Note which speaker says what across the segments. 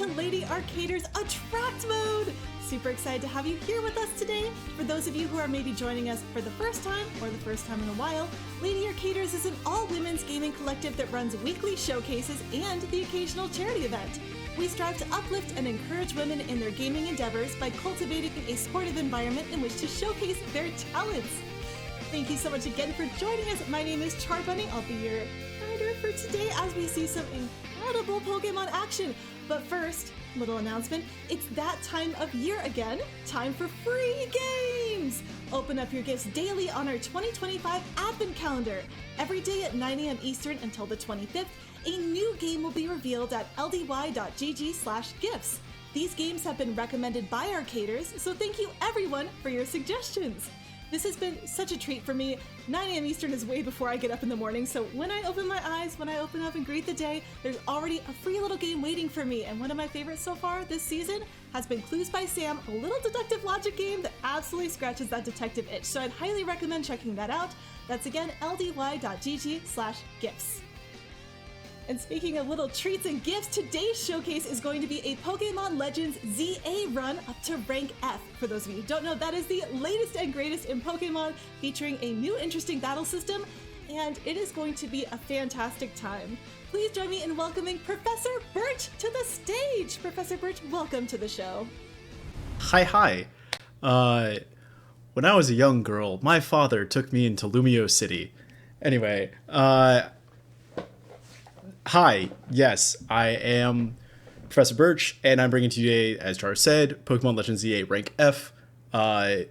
Speaker 1: to Lady Arcader's Attract Mode! Super excited to have you here with us today. For those of you who are maybe joining us for the first time or the first time in a while, Lady Arcaders is an all-women's gaming collective that runs weekly showcases and the occasional charity event. We strive to uplift and encourage women in their gaming endeavors by cultivating a supportive environment in which to showcase their talents. Thank you so much again for joining us. My name is Charbunny. I'll be your guider for today as we see some incredible Pokemon action. But first, little announcement, it's that time of year again. Time for free games! Open up your gifts daily on our 2025 Advent Calendar. Every day at 9 a.m. Eastern until the 25th, a new game will be revealed at ldy.gg/gifts. These games have been recommended by Arcaders, so thank you everyone for your suggestions. This has been such a treat for me. 9 a.m. Eastern is way before I get up in the morning, so when I open my eyes, when I open up and greet the day, there's already a free little game waiting for me, and one of my favorites so far this season has been Clues by Sam, a little deductive logic game that absolutely scratches that detective itch, so I'd highly recommend checking that out. That's again, ldy.gg/gifts. And speaking of little treats and gifts, today's showcase is going to be a Pokemon Legends ZA run up to rank F. For those of you who don't know, that is the latest and greatest in Pokemon, featuring a new interesting battle system, and it is going to be a fantastic time. Please join me in welcoming Professor Burtch to the stage. Professor Burtch, welcome to the show.
Speaker 2: Hi. When I was a young girl, my father took me into Lumio City. Anyway, hi, yes, I am Professor Burtch, and I'm bringing to you today, as Char said, Pokemon Legends ZA Rank F. The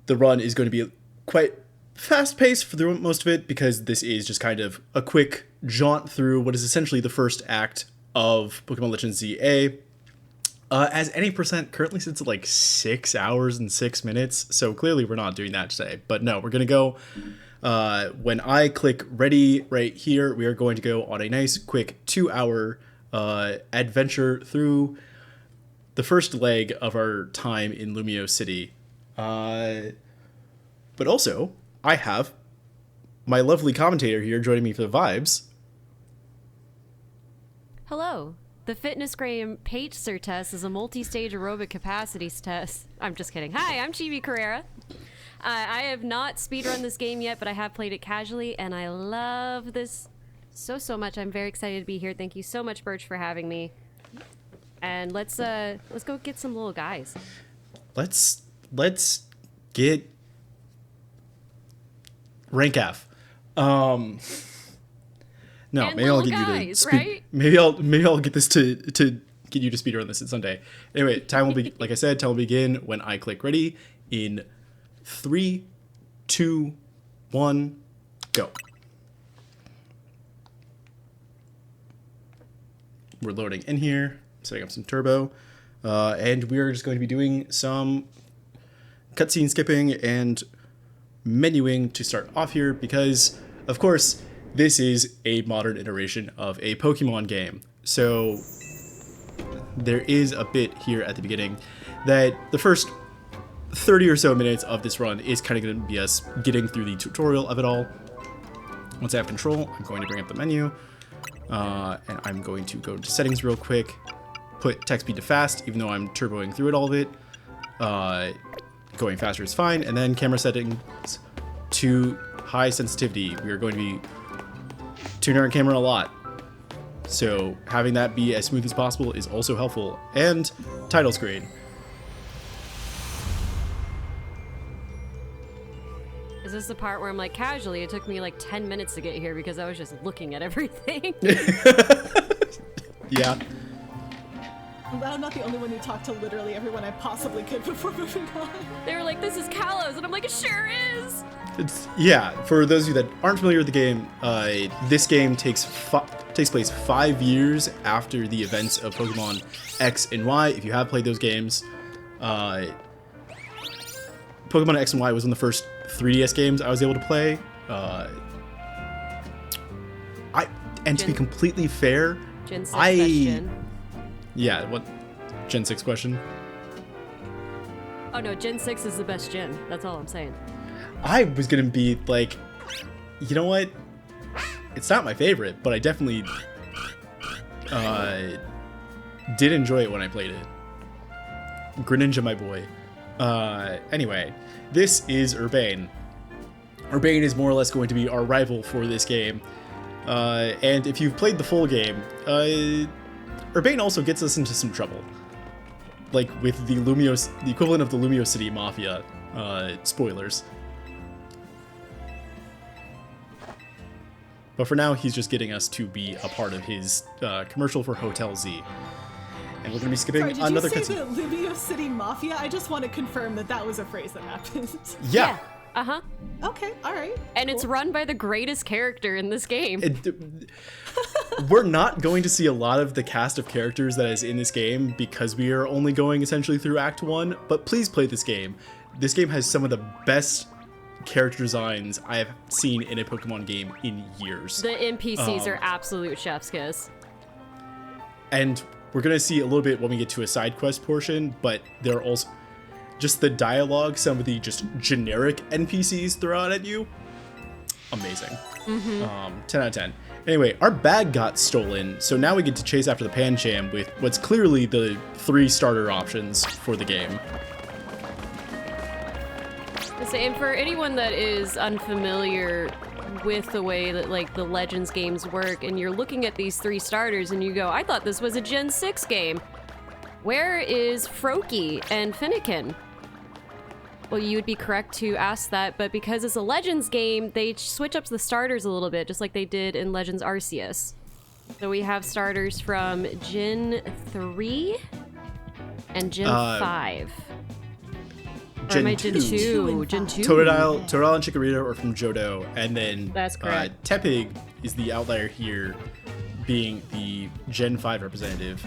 Speaker 2: run is going to be quite fast-paced for most of it, because this is just kind of a quick jaunt through what is essentially the first act of Pokemon Legends ZA. As any percent currently sits at like 6 hours and 6 minutes, so clearly we're not doing that today. But no, we're going to go... when I click ready right here, we are going to go on a nice quick 2-hour adventure through the first leg of our time in Lumio City. But also, I have my lovely commentator here joining me for the vibes.
Speaker 3: Hello. The Fitnessgram Pacer test is a multi-stage aerobic capacity test. I'm just kidding. Hi, I'm Chibi Carrera. I have not speedrun this game yet, but I have played it casually, and I love this so much. I'm very excited to be here. Thank you so much, Birch, for having me. And let's go get some little guys.
Speaker 2: Let's get rank F. No,
Speaker 3: and
Speaker 2: maybe I'll get
Speaker 3: guys,
Speaker 2: you to speed.
Speaker 3: Right?
Speaker 2: Maybe I'll get this to get you to speedrun this someday. Anyway, time will be like I said. Time will begin when I click ready in 3, 2, 1, go. We're loading in here, setting up some turbo, and we're just going to be doing some cutscene skipping and menuing to start off here because, of course, this is a modern iteration of a Pokemon game. So there is a bit here at the beginning that the first 30 or so minutes of this run is kind of going to be us getting through the tutorial of it all. Once I have control, I'm going to bring up the menu, and I'm going to go to settings real quick, put text speed to fast, even though I'm turboing through it all of it. Going faster is fine, and then camera settings to high sensitivity. We are going to be tuning our camera a lot, so having that be as smooth as possible is also helpful. And title screen.
Speaker 3: Is this the part where I'm like, casually, it took me like 10 minutes to get here because I was just looking at everything?
Speaker 2: Yeah.
Speaker 1: I'm glad I'm not the only one who talked to literally everyone I possibly could before moving on.
Speaker 3: They were like, this is Kalos, and I'm like, it sure is!
Speaker 2: Yeah, for those of you that aren't familiar with the game, this game takes place 5 years after the events of Pokemon X and Y. If you have played those games, Pokemon X and Y was one of the first 3DS games I was able to play. To be completely fair,
Speaker 3: Gen 6 question.
Speaker 2: Yeah, what? Gen 6 question?
Speaker 3: Oh no, Gen 6 is the best gen. That's all I'm saying.
Speaker 2: I was gonna be like, you know what? It's not my favorite, but I definitely did enjoy it when I played it. Greninja, my boy. Anyway, this is Urbane. Urbane is more or less going to be our rival for this game. And if you've played the full game, Urbane also gets us into some trouble. Like with the equivalent of the Lumio City Mafia, spoilers. But for now, he's just getting us to be a part of his commercial for Hotel Z. And we're going to be skipping another cutscene.
Speaker 1: Did you say the Lumio City Mafia? I just want to confirm that was a phrase that happened.
Speaker 2: Yeah.
Speaker 3: Uh-huh.
Speaker 1: Okay, all right.
Speaker 3: And cool. It's run by the greatest character in this game.
Speaker 2: We're not going to see a lot of the cast of characters that is in this game because we are only going essentially through Act 1, but please play this game. This game has some of the best character designs I have seen in a Pokemon game in years.
Speaker 3: The NPCs are absolute chef's kiss.
Speaker 2: And we're going to see a little bit when we get to a side quest portion, but there are also just the dialogue, some of the just generic NPCs throw out at you. Amazing. 10 out of 10. Anyway, our bag got stolen, so now we get to chase after the Pancham with what's clearly the 3 starter options for the game.
Speaker 3: And for anyone that is unfamiliar with the way that like the Legends games work, and you're looking at these 3 starters and you go, I thought this was a Gen 6 game. Where is Froakie and Finnegan? Well, you would be correct to ask that, but because it's a Legends game, they switch up the starters a little bit, just like they did in Legends Arceus. So we have starters from Gen 3 and Gen 5. Or am I Gen 2? Gen 2.
Speaker 2: Totodile and Chikorita are from Johto, and then
Speaker 3: that's correct.
Speaker 2: Tepig is the outlier here, being the Gen 5 representative.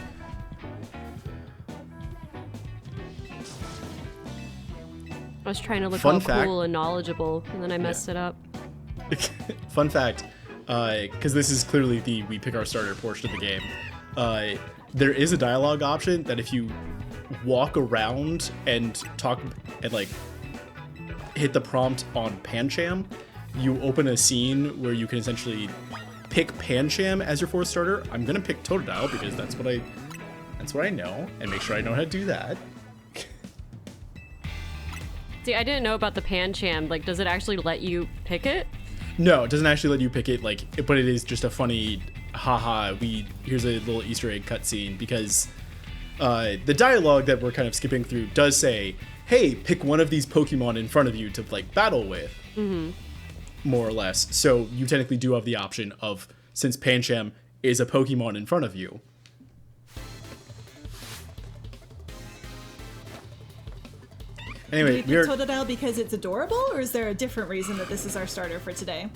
Speaker 3: I was trying to look all cool and knowledgeable, and then I messed it up.
Speaker 2: Fun fact, because this is clearly the we pick our starter portion of the game, there is a dialogue option that if you walk around and talk and like hit the prompt on Pancham, you open a scene where you can essentially pick Pancham as your 4th starter. I'm gonna pick Totodile because that's what I know, and make sure I know how to do that.
Speaker 3: See, I didn't know about the Pancham. Like, does it actually let you pick it?
Speaker 2: No, it doesn't actually let you pick it, like, but it is just a funny, haha, here's a little Easter egg cutscene, because the dialogue that we're kind of skipping through does say, hey, pick one of these Pokemon in front of you to, like, battle with, more or less. So you technically do have the option of, since Pancham is a Pokemon in front of you. Anyway,
Speaker 1: do you pick Totodile because it's adorable, or is there a different reason that this is our starter for today?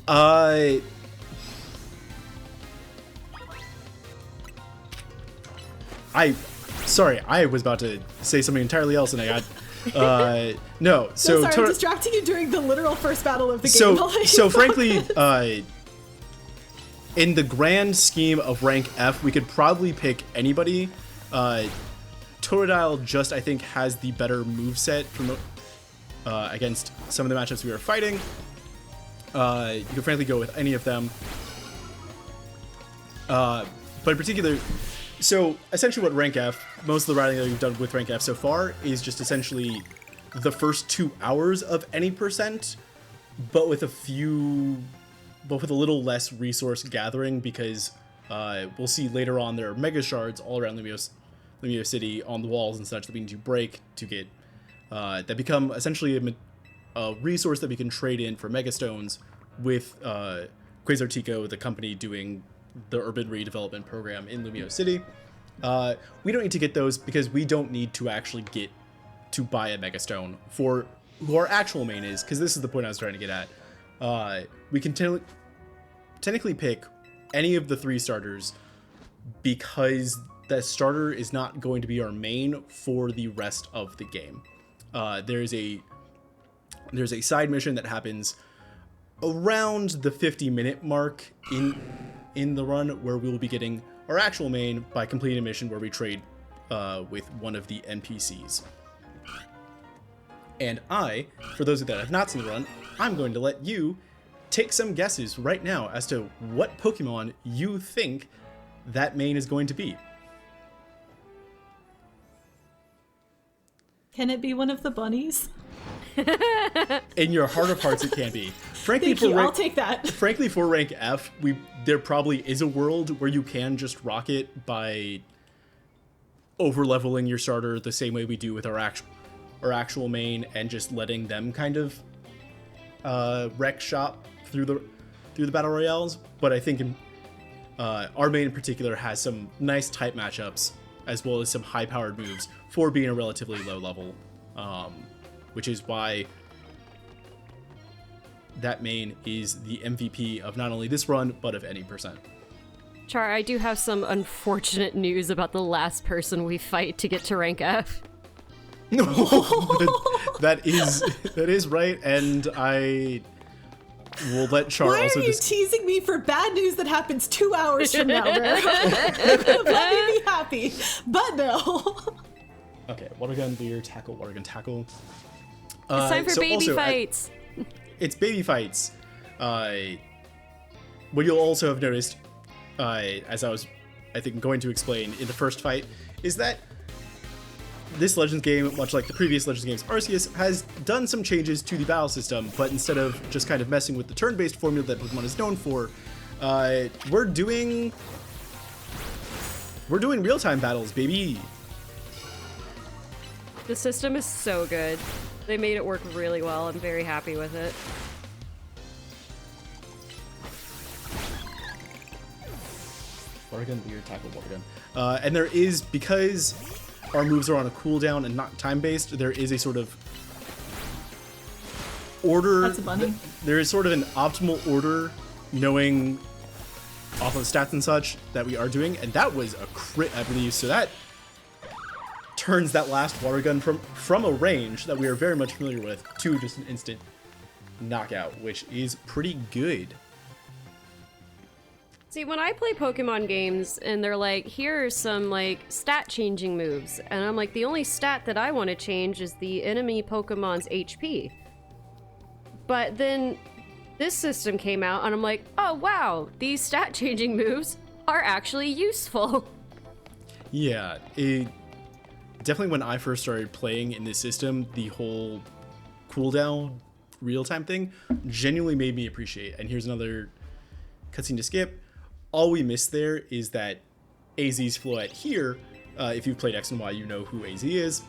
Speaker 2: Sorry, I was about to say something entirely else, and I got no. So
Speaker 1: sorry, I'm distracting you during the literal first battle of the game.
Speaker 2: So frankly, in the grand scheme of rank F, we could probably pick anybody. Totodile just, I think, has the better moveset from against some of the matchups we were fighting. You could frankly go with any of them. But in particular, so essentially what rank F, most of the writing that we've done with rank F so far is just essentially the first 2 hours of any percent, but with a little less resource gathering, because we'll see later on there are mega shards all around Lumio City on the walls and such that we need to break to get that become essentially a resource that we can trade in for Mega Stones with Quasar Tico, the company doing the urban redevelopment program in Lumio City. We don't need to get those because we don't need to actually get to buy a Mega Stone for who our actual main is, because this is the point I was trying to get at. We can technically pick any of the 3 starters because that starter is not going to be our main for the rest of the game. There's a side mission that happens around the 50-minute mark in the run, where we will be getting our actual main by completing a mission where we trade with one of the NPCs. And for those that have not seen the run, I'm going to let you take some guesses right now as to what Pokemon you think that main is going to be.
Speaker 1: Can it be one of the bunnies?
Speaker 2: In your heart of hearts, it can be. Frankly,
Speaker 1: Thank you. I'll take that.
Speaker 2: Frankly, for rank F, there probably is a world where you can just rock it by over-leveling your starter the same way we do with our actual main, and just letting them kind of wreck shop through the battle royales. But I think our main in particular has some nice tight matchups, as well as some high-powered moves for being a relatively low level, which is why that main is the MVP of not only this run, but of any percent.
Speaker 3: Char, I do have some unfortunate news about the last person we fight to get to rank F.
Speaker 2: No, that is right, and I will let Char
Speaker 1: Why
Speaker 2: also
Speaker 1: are you teasing me for bad news that happens 2 hours from now, bro? Let me be happy, but no.
Speaker 2: Okay, water gun, leer, tackle, water gun, tackle.
Speaker 3: It's time for baby fights.
Speaker 2: It's baby fights. What you'll also have noticed, as I was, I think, going to explain in the first fight, is that this Legends game, much like the previous Legends games, Arceus, has done some changes to the battle system, but instead of just kind of messing with the turn-based formula that Pokemon is known for, we're doing real-time battles, baby.
Speaker 3: The system is so good. They made it work really well. I'm very happy with it.
Speaker 2: Water gun, leer, tackle, water gun. And there is, because our moves are on a cooldown and not time-based, there is a sort of order.
Speaker 1: That's a bunny.
Speaker 2: There is sort of an optimal order, knowing off of stats and such, that we are doing, and that was a crit, I believe, so that turns that last water gun from a range that we are very much familiar with to just an instant knockout, which is pretty good.
Speaker 3: See, when I play Pokemon games and they're like, here are some like stat changing moves, and I'm like, the only stat that I want to change is the enemy Pokemon's HP. But then this system came out and I'm like, oh wow, these stat changing moves are actually useful.
Speaker 2: Yeah, definitely when I first started playing in this system, the whole cooldown real-time thing genuinely made me appreciate. And here's another cutscene to skip. All we missed there is that AZ's Floette here, if you've played X and Y, you know who AZ is,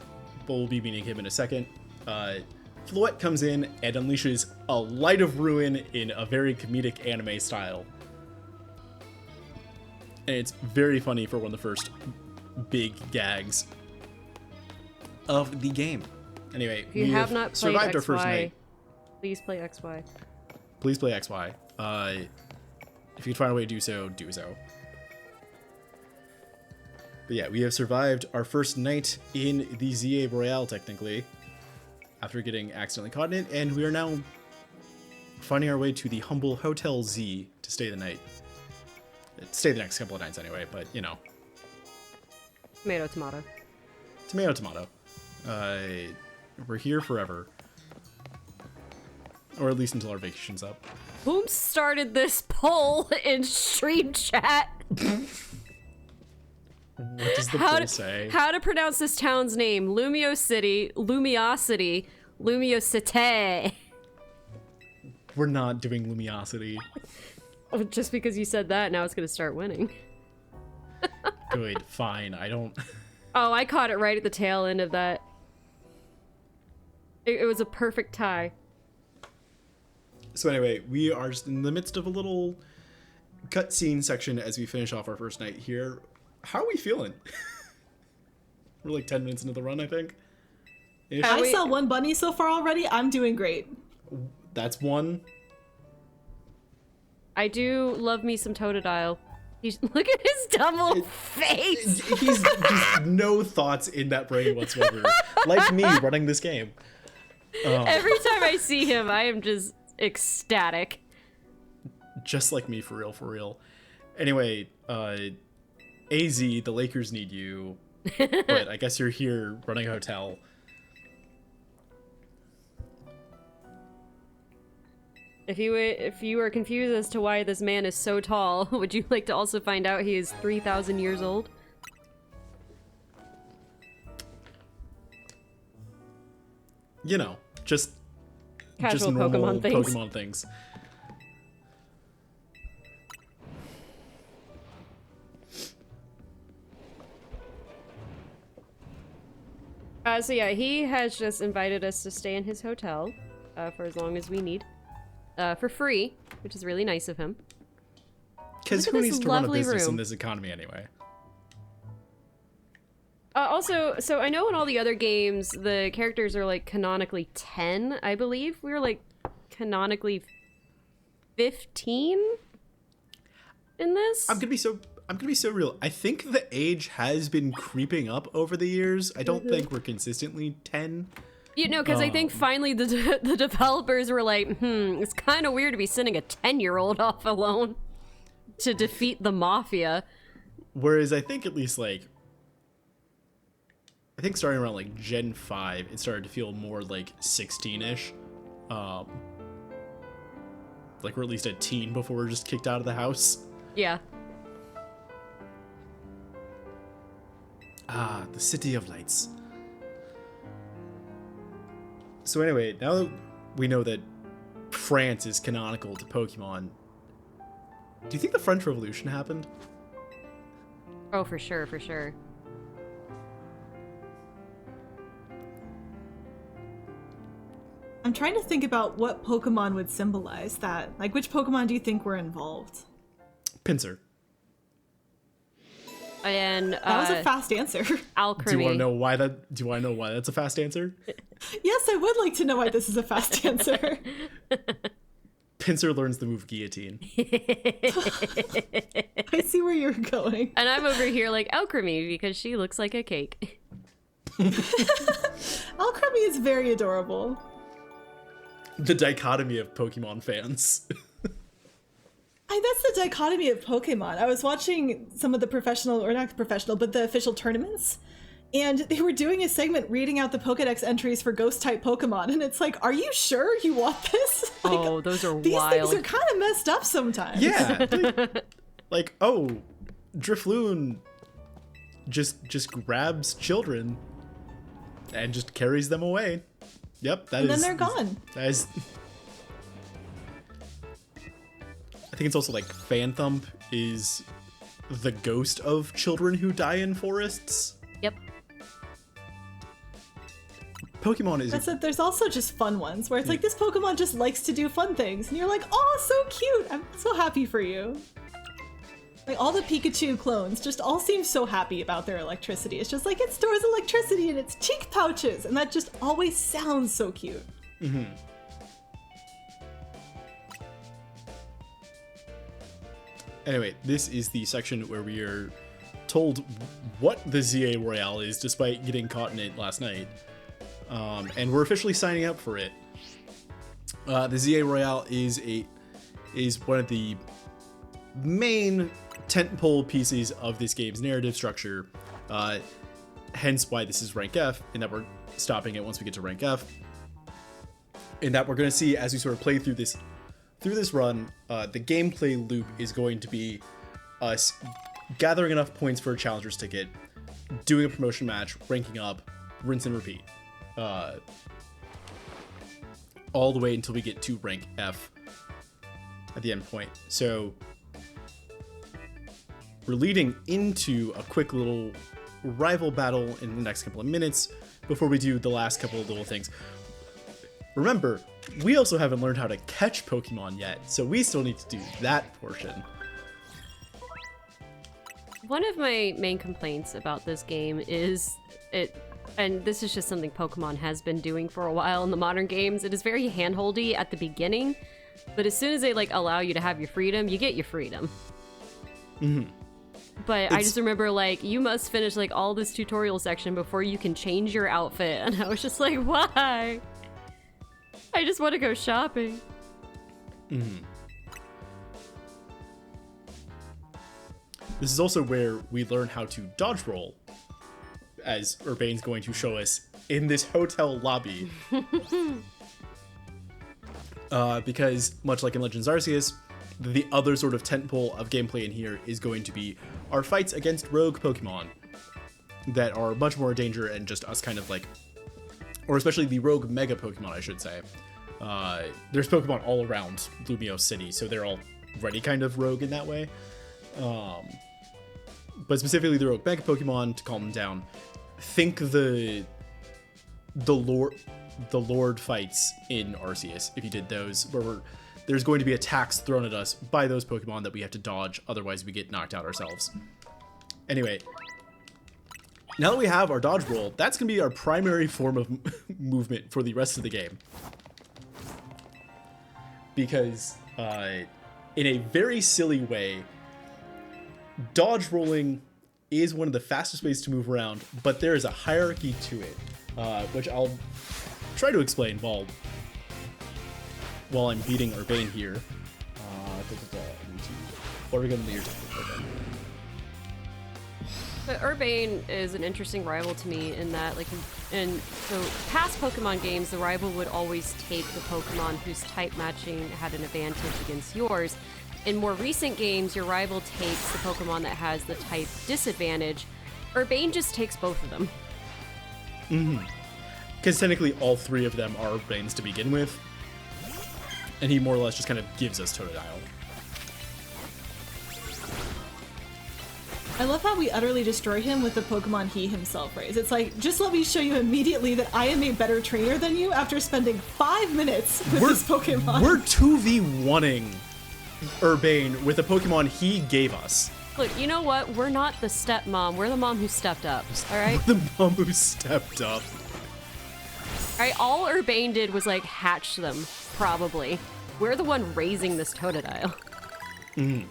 Speaker 2: but we'll be meeting him in a second. Floette comes in and unleashes a Light of Ruin in a very comedic anime style. And it's very funny for one of the first big gags of the game. Anyway,
Speaker 3: If you have not played
Speaker 2: survived
Speaker 3: XY,
Speaker 2: our first night.
Speaker 3: please play XY.
Speaker 2: Please play XY. If you can find a way to do so, do so. But yeah, we have survived our first night in the ZA Royale, technically, after getting accidentally caught in it, and we are now finding our way to the humble Hotel Z to stay the night. Stay the next couple of nights anyway, but you know.
Speaker 3: Tomato, tomato.
Speaker 2: Tomato, tomato. We're here forever. Or at least until our vacation's up.
Speaker 3: Whom started this poll in stream chat?
Speaker 2: What does the poll say?
Speaker 3: How to pronounce this town's name? Lumio City, Lumiosity, Lumiosity.
Speaker 2: We're not doing Lumiosity.
Speaker 3: Oh, just because you said that, now it's gonna start winning.
Speaker 2: Good, fine, I don't...
Speaker 3: Oh, I caught it right at the tail end of that. It was a perfect tie.
Speaker 2: So anyway, we are just in the midst of a little cutscene section as we finish off our first night here. How are we feeling? We're like 10 minutes into the run, I think. Ish.
Speaker 1: I saw one bunny so far already. I'm doing great.
Speaker 2: That's one.
Speaker 3: I do love me some Totodile. Look at his dumb little face.
Speaker 2: He's just no thoughts in that brain whatsoever. Like me running this game.
Speaker 3: Every time I see him, I am just ecstatic.
Speaker 2: Just like me, for real, for real. Anyway, AZ, the Lakers need you. But I guess you're here running a hotel.
Speaker 3: If you are confused as to why this man is so tall, would you like to also find out he is 3,000 years old?
Speaker 2: you know, just
Speaker 3: Casual
Speaker 2: normal
Speaker 3: Pokemon things.
Speaker 2: Pokemon things.
Speaker 3: So yeah, he has just invited us to stay in his hotel for as long as we need, for free, which is really nice of him.
Speaker 2: Because
Speaker 3: Look at
Speaker 2: who
Speaker 3: this
Speaker 2: needs to run a
Speaker 3: lovely
Speaker 2: business in
Speaker 3: room.
Speaker 2: this economy anyway?
Speaker 3: Also, so I know in all the other games, the characters are like canonically 10, I believe. We were like canonically 15 in this.
Speaker 2: I'm gonna be so real. I think the age has been creeping up over the years. I don't think we're consistently 10.
Speaker 3: You know, because I think finally the developers were like, it's kind of weird to be sending a 10-year-old off alone to defeat the Mafia.
Speaker 2: Whereas I think at least like, I think starting around like Gen 5, it started to feel more like 16-ish. Like we're at least a teen before we're just kicked out of the house.
Speaker 3: Yeah.
Speaker 2: Ah, the City of Lights. So anyway, now that we know that France is canonical to Pokemon, do you think the French Revolution happened?
Speaker 3: Oh, for sure, for sure.
Speaker 1: I'm trying to think about what Pokemon would symbolize that. Like, which Pokemon do you think were involved?
Speaker 2: Pinsir.
Speaker 3: And
Speaker 1: That was a fast answer.
Speaker 3: Alchemy.
Speaker 2: Do you want to know why that? Do you want to know why that's a fast answer?
Speaker 1: Yes, I would like to know why this is a fast answer.
Speaker 2: Pinsir learns the move Guillotine.
Speaker 1: I see where you're going.
Speaker 3: And I'm over here like Alchemy because she looks like a cake.
Speaker 1: Alchemy is very adorable.
Speaker 2: The dichotomy of Pokemon fans.
Speaker 1: That's the dichotomy of Pokemon. I was watching some of the professional, or not professional, but the official tournaments, and they were doing a segment reading out the Pokedex entries for Ghost-type Pokemon, and it's like, are you sure you want this? Like,
Speaker 3: Oh, those are
Speaker 1: these
Speaker 3: wild.
Speaker 1: things are kind of messed up sometimes.
Speaker 2: Yeah. Like, oh, Drifloon just grabs children and just carries them away. Yep, that
Speaker 1: And
Speaker 2: is.
Speaker 1: then they're gone.
Speaker 2: That is. I think it's also like Phanthump is the ghost of children who die in forests.
Speaker 3: Yep.
Speaker 2: Pokemon is.
Speaker 1: That's it. There's also just fun ones where it's like, this Pokemon just likes to do fun things, and you're like, oh, so cute. I'm so happy for you. Like, all the Pikachu clones just all seem so happy about their electricity. It's just like, it stores electricity in its cheek pouches, and that just always sounds so cute.
Speaker 2: Mm-hmm. Anyway, this is the section where we are told what the ZA Royale is, despite getting caught in it last night. And we're officially signing up for it. The ZA Royale is one of the main tentpole pieces of this game's narrative structure. Hence why this is rank F, and that we're stopping it once we get to rank F. And that we're going to see as we sort of play through this run, the gameplay loop is going to be us gathering enough points for a challenger's ticket, doing a promotion match, ranking up, rinse and repeat. All the way until we get to rank F at the end point. So we're leading into a quick little rival battle in the next couple of minutes before we do the last couple of little things. Remember, we also haven't learned how to catch Pokemon yet, so we still need to do that portion.
Speaker 3: One of my main complaints about this game is and this is just something Pokemon has been doing for a while in the modern games. It is very handholdy at the beginning, but as soon as they like allow you to have your freedom, you get your freedom.
Speaker 2: Mm-hmm.
Speaker 3: But I just remember like, you must finish like all this tutorial section before you can change your outfit, and I was just like, why? I just want to go shopping.
Speaker 2: Mm-hmm. This is also where we learn how to dodge roll, as Urbane's going to show us in this hotel lobby. Because, much like in Legends Arceus, the other sort of tentpole of gameplay in here is going to be our fights against rogue Pokemon that are much more danger and just us kind of like or especially the rogue mega Pokemon, I should say. There's Pokemon all around Lumio City, so they're already kind of rogue in that way. But specifically the rogue mega Pokemon, to calm them down, think the Lord fights in Arceus, if you did those, where there's going to be attacks thrown at us by those Pokemon that we have to dodge, otherwise we get knocked out ourselves. Anyway, now that we have our dodge roll, that's going to be our primary form of movement for the rest of the game. Because, in a very silly way, dodge rolling is one of the fastest ways to move around, but there is a hierarchy to it, which I'll try to explain while I'm beating Urbane here. What are we going to do? Okay.
Speaker 3: But Urbane is an interesting rival to me in that, like, in so past Pokemon games, the rival would always take the Pokemon whose type matching had an advantage against yours. In more recent games, your rival takes the Pokemon that has the type disadvantage. Urbane just takes both of them.
Speaker 2: Mm-hmm. Because technically all three of them are Urbanes to begin with. And he more or less just kind of gives us Totodile.
Speaker 1: I love how we utterly destroy him with the Pokemon he himself raised. It's like, just let me show you immediately that I am a better trainer than you after spending 5 minutes with this Pokemon.
Speaker 2: We're 2v1ing Urbane with a Pokemon he gave us.
Speaker 3: Look, you know what? We're not the stepmom. We're the mom who stepped up, all right?
Speaker 2: The mom who stepped up.
Speaker 3: All right, all Urbane did was, like, hatch them, probably. We're the one raising this Totodile.
Speaker 2: Mm.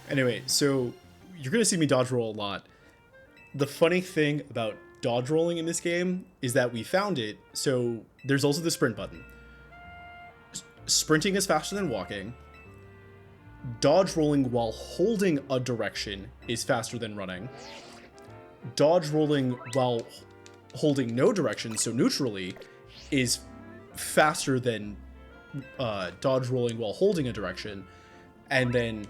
Speaker 2: Anyway, so you're going to see me dodge roll a lot. The funny thing about dodge rolling in this game is that we found it, so there's also the sprint button. Sprinting is faster than walking. Dodge rolling while holding a direction is faster than running. Dodge rolling while holding no direction, so neutrally, is faster than dodge rolling while holding a direction. And then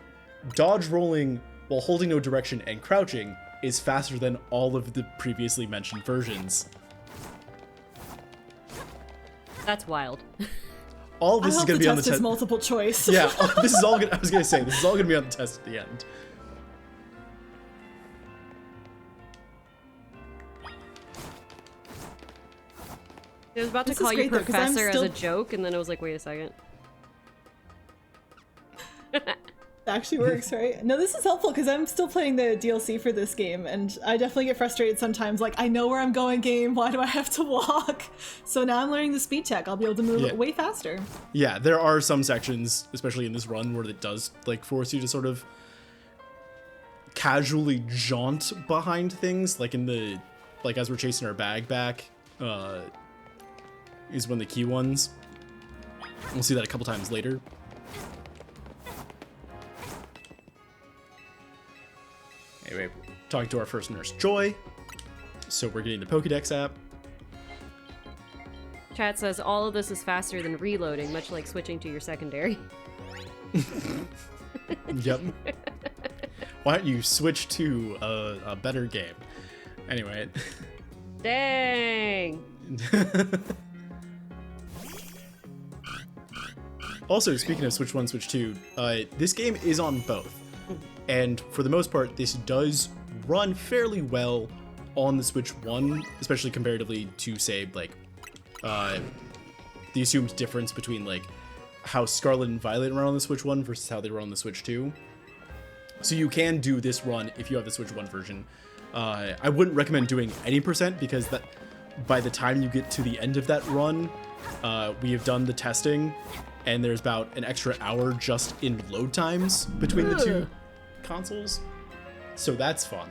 Speaker 2: dodge rolling while holding no direction and crouching is faster than all of the previously mentioned versions.
Speaker 3: That's wild.
Speaker 2: All of this is going to be on the test.
Speaker 1: Multiple choice.
Speaker 2: Yeah, this is all. I was going to say this is all going to be on the test at the end.
Speaker 3: I was about to call you professor as a joke, and then I was like, wait a second.
Speaker 1: Actually works, right? No, this is helpful because I'm still playing the DLC for this game, and I definitely get frustrated sometimes. Like, I know where I'm going, game. Why do I have to walk? So now I'm learning the speed tech. I'll be able to move way faster.
Speaker 2: Yeah, there are some sections, especially in this run, where it does like force you to sort of casually jaunt behind things. Like in the as we're chasing our bag back, is one of the key ones. We'll see that a couple times later. Anyway, talking to our first nurse, Joy. So we're getting the Pokédex app.
Speaker 3: Chat says all of this is faster than reloading, much like switching to your secondary.
Speaker 2: Yep. Why don't you switch to a better game? Anyway.
Speaker 3: Dang!
Speaker 2: Also, speaking of Switch 1, Switch 2, this game is on both. And for the most part, this does run fairly well on the Switch 1, especially comparatively to, say, like, the assumed difference between, like, how Scarlet and Violet run on the Switch 1 versus how they run on the Switch 2. So you can do this run if you have the Switch 1 version. I wouldn't recommend doing any percent because that by the time you get to the end of that run, we have done the testing, and there's about an extra hour just in load times between the two consoles, so that's fun.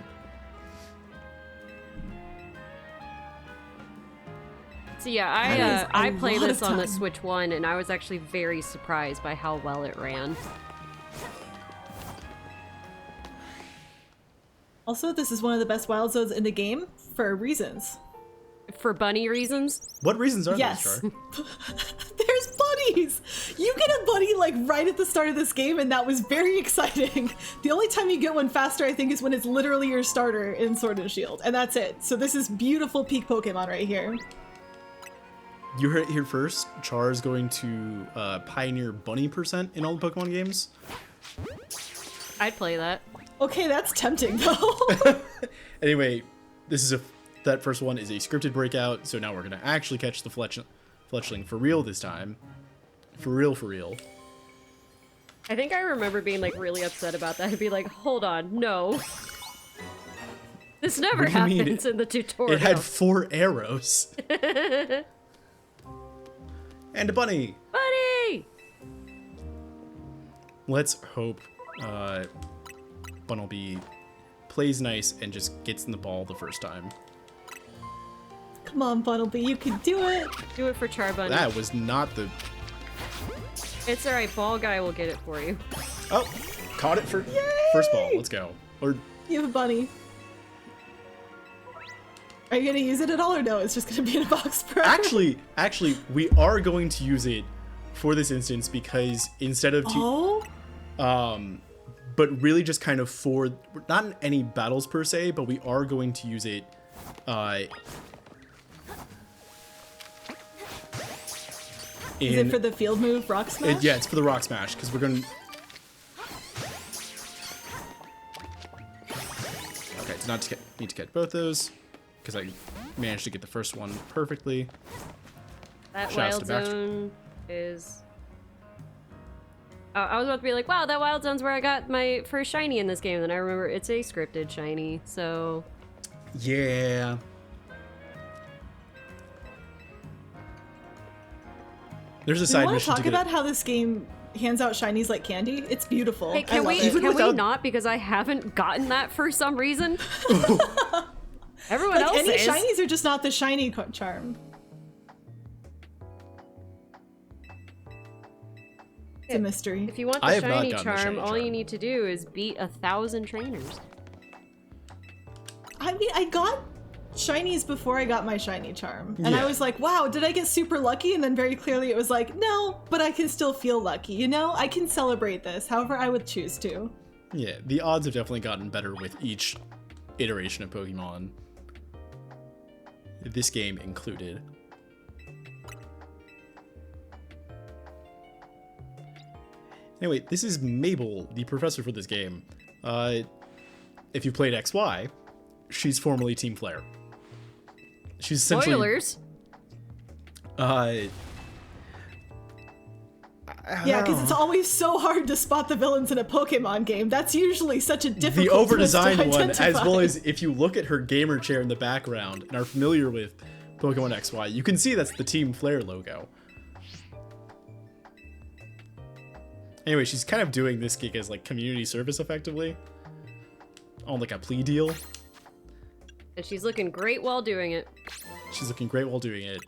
Speaker 3: So yeah, I play this on the Switch 1, and I was actually very surprised by how well it ran.
Speaker 1: Also, this is one of the best wild zones in the game for reasons.
Speaker 3: For bunny reasons?
Speaker 2: What reasons are
Speaker 1: yes.
Speaker 2: those, Char?
Speaker 1: There's bunnies! bunnies! You get a bunny like right at the start of this game, and that was very exciting. The only time you get one faster, I think, is when it's literally your starter in Sword and Shield, and that's it. So this is beautiful peak Pokemon right here.
Speaker 2: You heard it here first. Char is going to pioneer bunny percent in all the Pokemon games.
Speaker 3: I'd play that.
Speaker 1: Okay, that's tempting though.
Speaker 2: Anyway, that first one is a scripted breakout, so now we're gonna actually catch the fletchling for real this time. For real.
Speaker 3: I think I remember being like really upset about that. I'd be like, hold on, no. This never
Speaker 2: What do you mean?
Speaker 3: happens in the tutorial.
Speaker 2: It had 4 arrows. And a bunny.
Speaker 3: Bunny!
Speaker 2: Let's hope Bunnelby plays nice and just gets in the ball the first time.
Speaker 1: Come on, Bunnelby, you can do it.
Speaker 3: Do it for Charbunny.
Speaker 2: That was not the...
Speaker 3: It's alright, Ball Guy will get it for you.
Speaker 2: Oh, caught it for first ball. Let's go. Or
Speaker 1: You have a bunny. Are you gonna use it at all, or no? It's just gonna be in a box forever?
Speaker 2: actually, we are going to use it for this instance because instead of but really just kind of for not in any battles per se, but we are going to use it
Speaker 1: Is it for the field move Rock Smash?
Speaker 2: Yeah, it's for the Rock Smash because we're going to... Okay, do not need to catch both those because I managed to get the first one perfectly.
Speaker 3: That
Speaker 2: Shouts
Speaker 3: Wild
Speaker 2: to Back-
Speaker 3: Zone is... I was about to be like, wow, that Wild Zone's where I got my first shiny in this game. And then I remember it's a scripted shiny, so...
Speaker 2: Yeah. There's a side
Speaker 1: Want to
Speaker 2: mission
Speaker 1: talk
Speaker 2: to get
Speaker 1: about how this game hands out shinies like candy? It's beautiful.
Speaker 3: Hey,
Speaker 1: I
Speaker 3: can
Speaker 1: love
Speaker 3: we
Speaker 1: it.
Speaker 3: can we
Speaker 2: without-
Speaker 3: not? Because I haven't gotten that for some reason. Everyone
Speaker 1: Like
Speaker 3: else
Speaker 1: any
Speaker 3: is.
Speaker 1: shinies are just not the shiny charm. It's a mystery.
Speaker 3: If you want
Speaker 2: I
Speaker 3: the
Speaker 2: have not
Speaker 3: shiny
Speaker 2: gotten the
Speaker 3: charm,
Speaker 2: shiny
Speaker 3: all you
Speaker 2: charm.
Speaker 3: need to do is beat 1,000 trainers.
Speaker 1: I mean, I got shinies before I got my shiny charm. And I
Speaker 2: Yeah.
Speaker 1: was like, wow, did I get super lucky? And then very clearly it was like, no, but I can still feel lucky, you know? I can celebrate this however I would choose to.
Speaker 2: Yeah, the odds have definitely gotten better with each iteration of Pokemon. This game included. Anyway, this is Mabel, the professor for this game. If you played XY, she's formerly Team Flare. She's essentially...
Speaker 3: Spoilers!
Speaker 1: Yeah, because it's always so hard to spot the villains in a Pokemon game. That's usually such a difficult
Speaker 2: the over-designed
Speaker 1: twist to
Speaker 2: one, as
Speaker 1: identify.
Speaker 2: well as if you look at her gamer chair in the background and are familiar with Pokemon XY, you can see that's the Team Flare logo. Anyway, she's kind of doing this gig as like community service effectively. On like a plea deal.
Speaker 3: And she's looking great while doing it.
Speaker 2: She's looking great while doing it.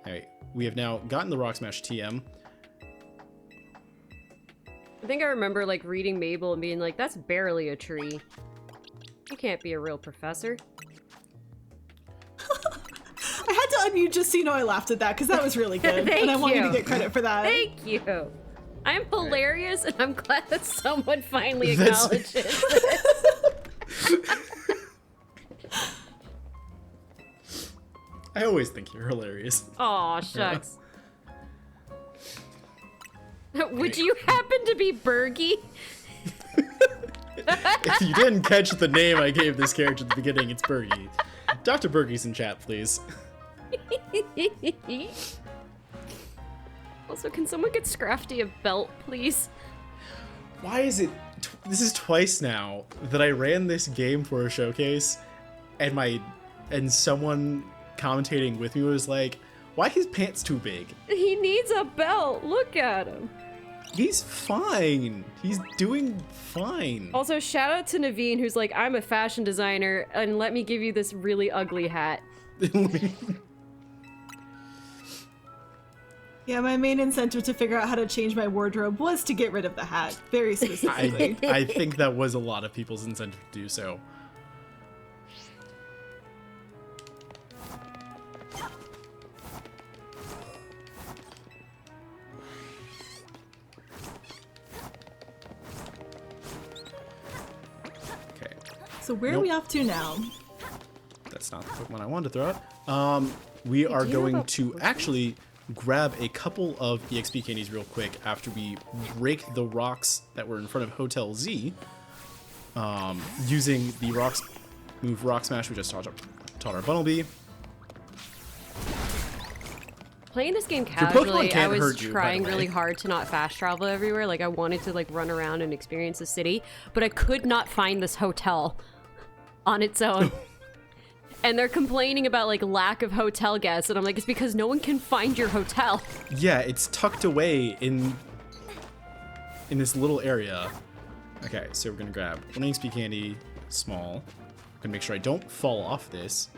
Speaker 2: Alright, we have now gotten the Rock Smash TM.
Speaker 3: I think I remember like reading Mabel and being like, that's barely a tree. You can't be a real professor.
Speaker 1: I had to unmute just so you know I laughed at that because that was really good.
Speaker 3: Thank
Speaker 1: and I want you to
Speaker 3: you.
Speaker 1: get credit for that.
Speaker 3: Thank you! I'm hilarious and I'm glad that someone finally
Speaker 2: That's-
Speaker 3: acknowledges it.
Speaker 2: I always think you're hilarious.
Speaker 3: Aw, shucks. Would you happen to be Bergie?
Speaker 2: If you didn't catch the name I gave this character at the beginning, it's Bergie. Dr. Bergie's in chat, please.
Speaker 3: Also, can someone get Scrafty a belt, please?
Speaker 2: Why is it... This is twice now that I ran this game for a showcase, and someone commentating with me was like, why his pants too big?
Speaker 3: He needs a belt. Look at him.
Speaker 2: He's fine. He's doing fine.
Speaker 3: Also, shout out to Naveen, who's like, I'm a fashion designer, and let me give you this really ugly hat.
Speaker 1: Yeah, my main incentive to figure out how to change my wardrobe was to get rid of the hat, very specifically.
Speaker 2: I think that was a lot of people's incentive to do so.
Speaker 1: So where are
Speaker 2: Nope.
Speaker 1: we off to now?
Speaker 2: That's not the Pokemon I wanted to throw out. We are
Speaker 3: do you know
Speaker 2: going
Speaker 3: about
Speaker 2: to
Speaker 3: Pokemon?
Speaker 2: actually grab a couple of EXP candies real quick after we break the rocks that were in front of Hotel Z. Using the rocks move Rock Smash we just taught our Bunnelby.
Speaker 3: Playing this game
Speaker 2: Pokemon
Speaker 3: casually, I
Speaker 2: can't
Speaker 3: was
Speaker 2: hurt you, by the
Speaker 3: trying
Speaker 2: way.
Speaker 3: really hard to not fast travel everywhere. Like, I wanted to, like, run around and experience the city, but I could not find this hotel on its own. And they're complaining about, like, lack of hotel guests, and I'm like, it's because no one can find your hotel.
Speaker 2: Yeah, it's tucked away in this little area. Okay, so we're gonna grab one EXP candy, small. Gonna make sure I don't fall off this.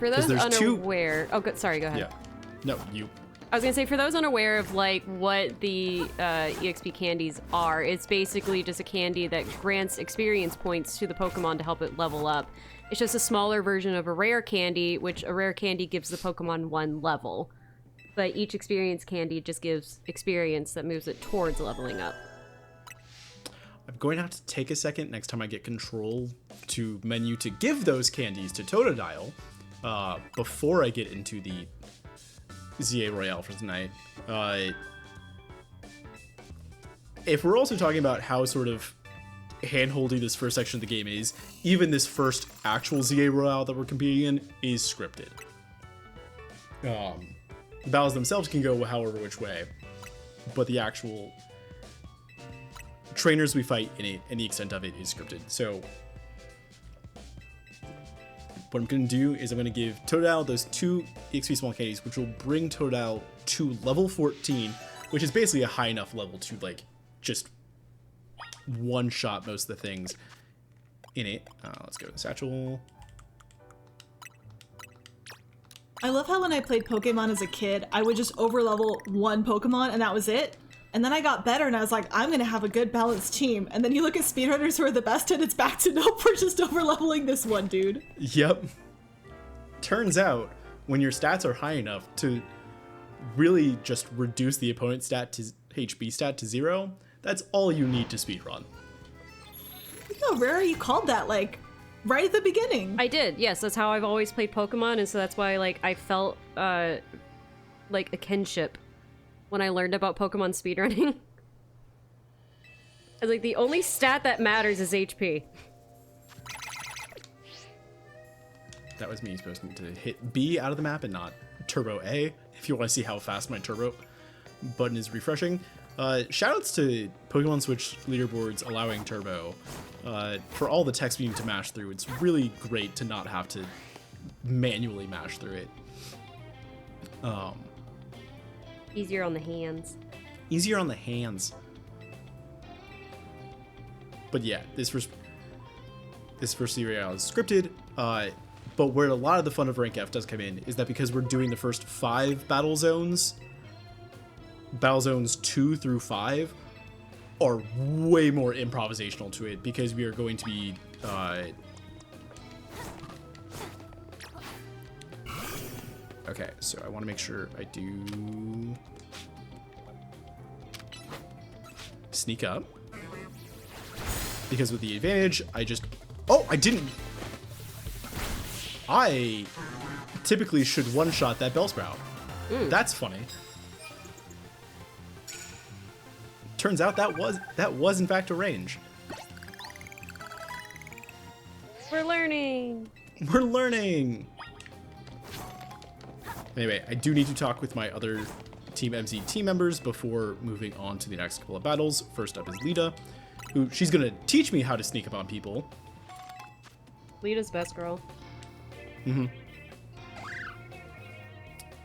Speaker 3: For those
Speaker 2: there's two-
Speaker 3: unaware... Oh, sorry, go ahead.
Speaker 2: Yeah. No, you.
Speaker 3: I was gonna say, for those unaware of like what the EXP candies are, it's basically just a candy that grants experience points to the Pokemon to help it level up. It's just a smaller version of a rare candy, which a rare candy gives the Pokemon 1 level. But each experience candy just gives experience that moves it towards leveling up.
Speaker 2: I'm going to have to take a second next time I get control to menu to give those candies to Totodile before I get into the ZA Royale for tonight. If we're also talking about how sort of hand-holdy this first section of the game is, even this first actual ZA Royale that we're competing in is scripted. The battles themselves can go however which way, but the actual trainers we fight in it and the extent of it is scripted. So what I'm going to do is I'm going to give Totodile those 2 EXP small candies, which will bring Totodile to level 14, which is basically a high enough level to like just one-shot most of the things in it. Let's go to the satchel.
Speaker 1: I love how when I played Pokemon as a kid, I would just overlevel one Pokemon and that was it. And then I got better and I was like, I'm gonna have a good balanced team. And then you look at speedrunners who are the best and it's back to nope, we're just overleveling this one dude.
Speaker 2: Yep. Turns out, when your stats are high enough to really just reduce the opponent's stat to HB stat to 0, that's all you need to speedrun.
Speaker 1: Look how rare you called that, like, right at the beginning.
Speaker 3: I did, yes. That's how I've always played Pokemon, and so that's why like I felt like a kinship when I learned about Pokemon speedrunning. I was like, the only stat that matters is HP.
Speaker 2: That was me supposed to hit B out of the map and not Turbo A, if you want to see how fast my Turbo button is refreshing. Shoutouts to Pokemon Switch leaderboards allowing Turbo. For all the text we need to mash through, it's really great to not have to manually mash through it.
Speaker 3: Easier on the hands.
Speaker 2: Easier on the hands. But yeah, this first serial is scripted, but where a lot of the fun of Rank F does come in is that because we're doing the first 5 battle zones 2 through 5 are way more improvisational to it, because we are going to be okay, so I want to make sure I do sneak up, because with the advantage I typically should one-shot that Bellsprout. That's funny. Turns out that was in fact a range.
Speaker 3: We're learning.
Speaker 2: We're learning. Anyway, I do need to talk with my other Team MZ team members before moving on to the next couple of battles. First up is Lita, who she's gonna teach me how to sneak up on people.
Speaker 3: Lita's best girl.
Speaker 2: Mm-hmm.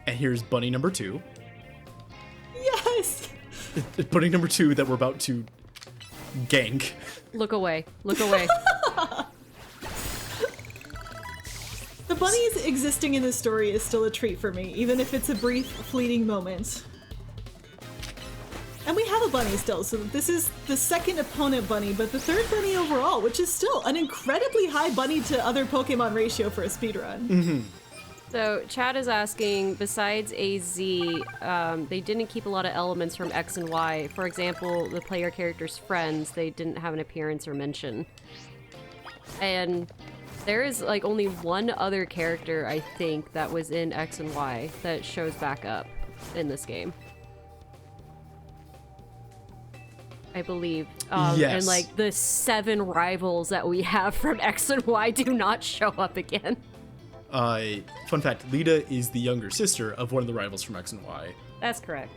Speaker 2: And here's Bunny number 2.
Speaker 1: Yes!
Speaker 2: Bunny number 2 that we're about to gank.
Speaker 3: Look away. Look away.
Speaker 1: The bunnies existing in this story is still a treat for me, even if it's a brief, fleeting moment. And we have a bunny still, so this is the second opponent bunny, but the third bunny overall, which is still an incredibly high bunny to other Pokemon ratio for a speedrun.
Speaker 2: Mm-hmm.
Speaker 3: So Chad is asking, besides AZ, they didn't keep a lot of elements from X and Y. For example, the player character's friends, they didn't have an appearance or mention. And there is like only one other character, I think, that was in X and Y that shows back up in this game. I believe.
Speaker 2: Yes.
Speaker 3: And like the 7 rivals that we have from X and Y do not show up again.
Speaker 2: Fun fact, Lita is the younger sister of one of the rivals from X and Y.
Speaker 3: That's correct.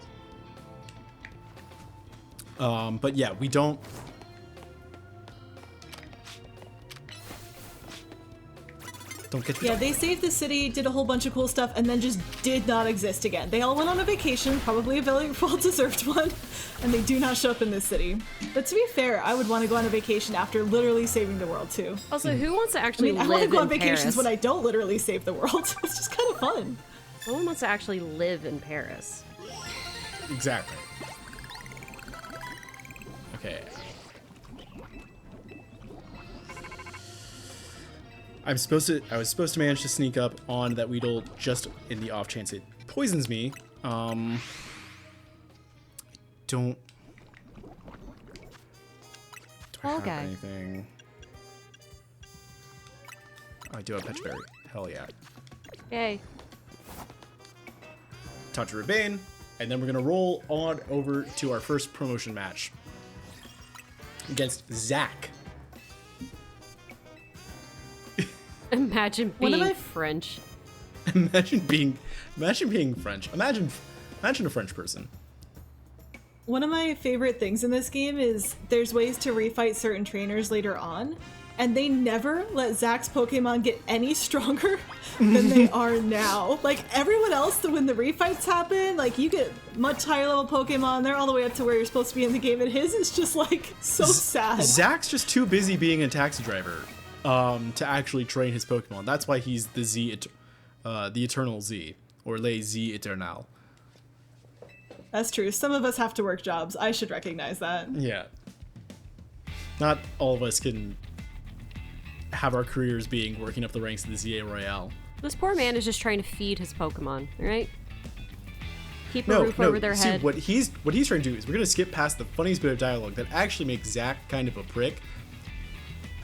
Speaker 2: But yeah, we don't... Don't get
Speaker 1: Yeah, they saved the city, did a whole bunch of cool stuff, and then just did not exist again. They all went on a vacation, probably a very well-deserved one, and they do not show up in this city. But to be fair, I would want to go on a vacation after literally saving the world, too.
Speaker 3: Also, who wants to actually
Speaker 1: I want to
Speaker 3: live
Speaker 1: go on
Speaker 3: in
Speaker 1: vacations
Speaker 3: Paris?
Speaker 1: when I don't literally save the world. It's just kind of fun.
Speaker 3: No one wants to actually live in Paris.
Speaker 2: Exactly. Okay. I was supposed to manage to sneak up on that Weedle just in the off chance it poisons me. Don't. Do I have
Speaker 3: guy.
Speaker 2: anything? I do have Peach Berry. Hell yeah.
Speaker 3: Yay.
Speaker 2: Touch of Rebane, and then we're gonna roll on over to our first promotion match against Zach.
Speaker 3: Imagine
Speaker 1: One of
Speaker 3: being
Speaker 1: my-
Speaker 3: French.
Speaker 2: Imagine being French. Imagine a French person.
Speaker 1: One of my favorite things in this game is there's ways to refight certain trainers later on, and they never let Zach's Pokemon get any stronger than they are now. Like, everyone else, when the refights happen, like, you get much higher level Pokemon, they're all the way up to where you're supposed to be in the game, and his is just, like, so sad.
Speaker 2: Zach's just too busy being a taxi driver to actually train his Pokemon. That's why he's the Eternal Z, or Les Z Eternal.
Speaker 1: That's true. Some of us have to work jobs. I should recognize that.
Speaker 2: Yeah. Not all of us can have our careers being working up the ranks of the ZA Royale.
Speaker 3: This poor man is just trying to feed his Pokemon, right? Keep a roof over their
Speaker 2: see,
Speaker 3: head.
Speaker 2: what he's trying to do is we're going to skip past the funniest bit of dialogue that actually makes Zach kind of a prick.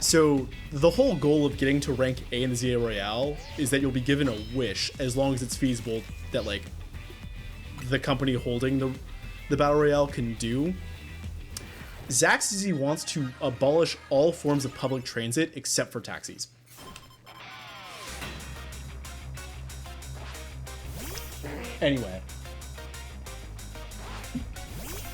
Speaker 2: So the whole goal of getting to rank A in the ZA Royale is that you'll be given a wish as long as it's feasible that, like, the company holding the Battle Royale can do. Zach says he wants to abolish all forms of public transit except for taxis. Anyway.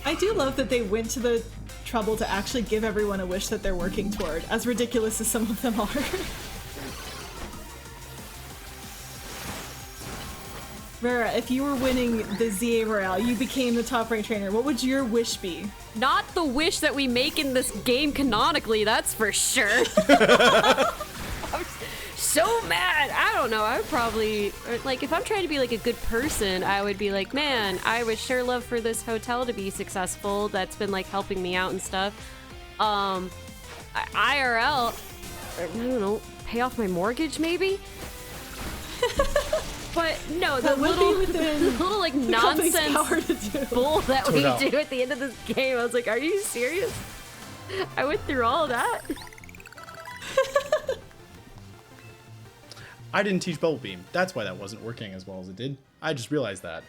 Speaker 1: I do love that they went to the trouble to actually give everyone a wish that they're working toward, as ridiculous as some of them are. Vera, if you were winning the ZA Royale, you became the top ranked trainer, what would your wish be?
Speaker 3: Not the wish that we make in this game canonically, that's for sure. I'm so mad. I don't know. I would probably, like, if I'm trying to be like a good person, I would be like, man, I would sure love for this hotel to be successful. That's been like helping me out and stuff. IRL, I don't know, pay off my mortgage maybe? But no, the little like nonsense bull that we do at the end of this game, I was like, are you serious? I went through all of that.
Speaker 2: I didn't teach Bubble Beam. That's why that wasn't working as well as it did. I just realized that.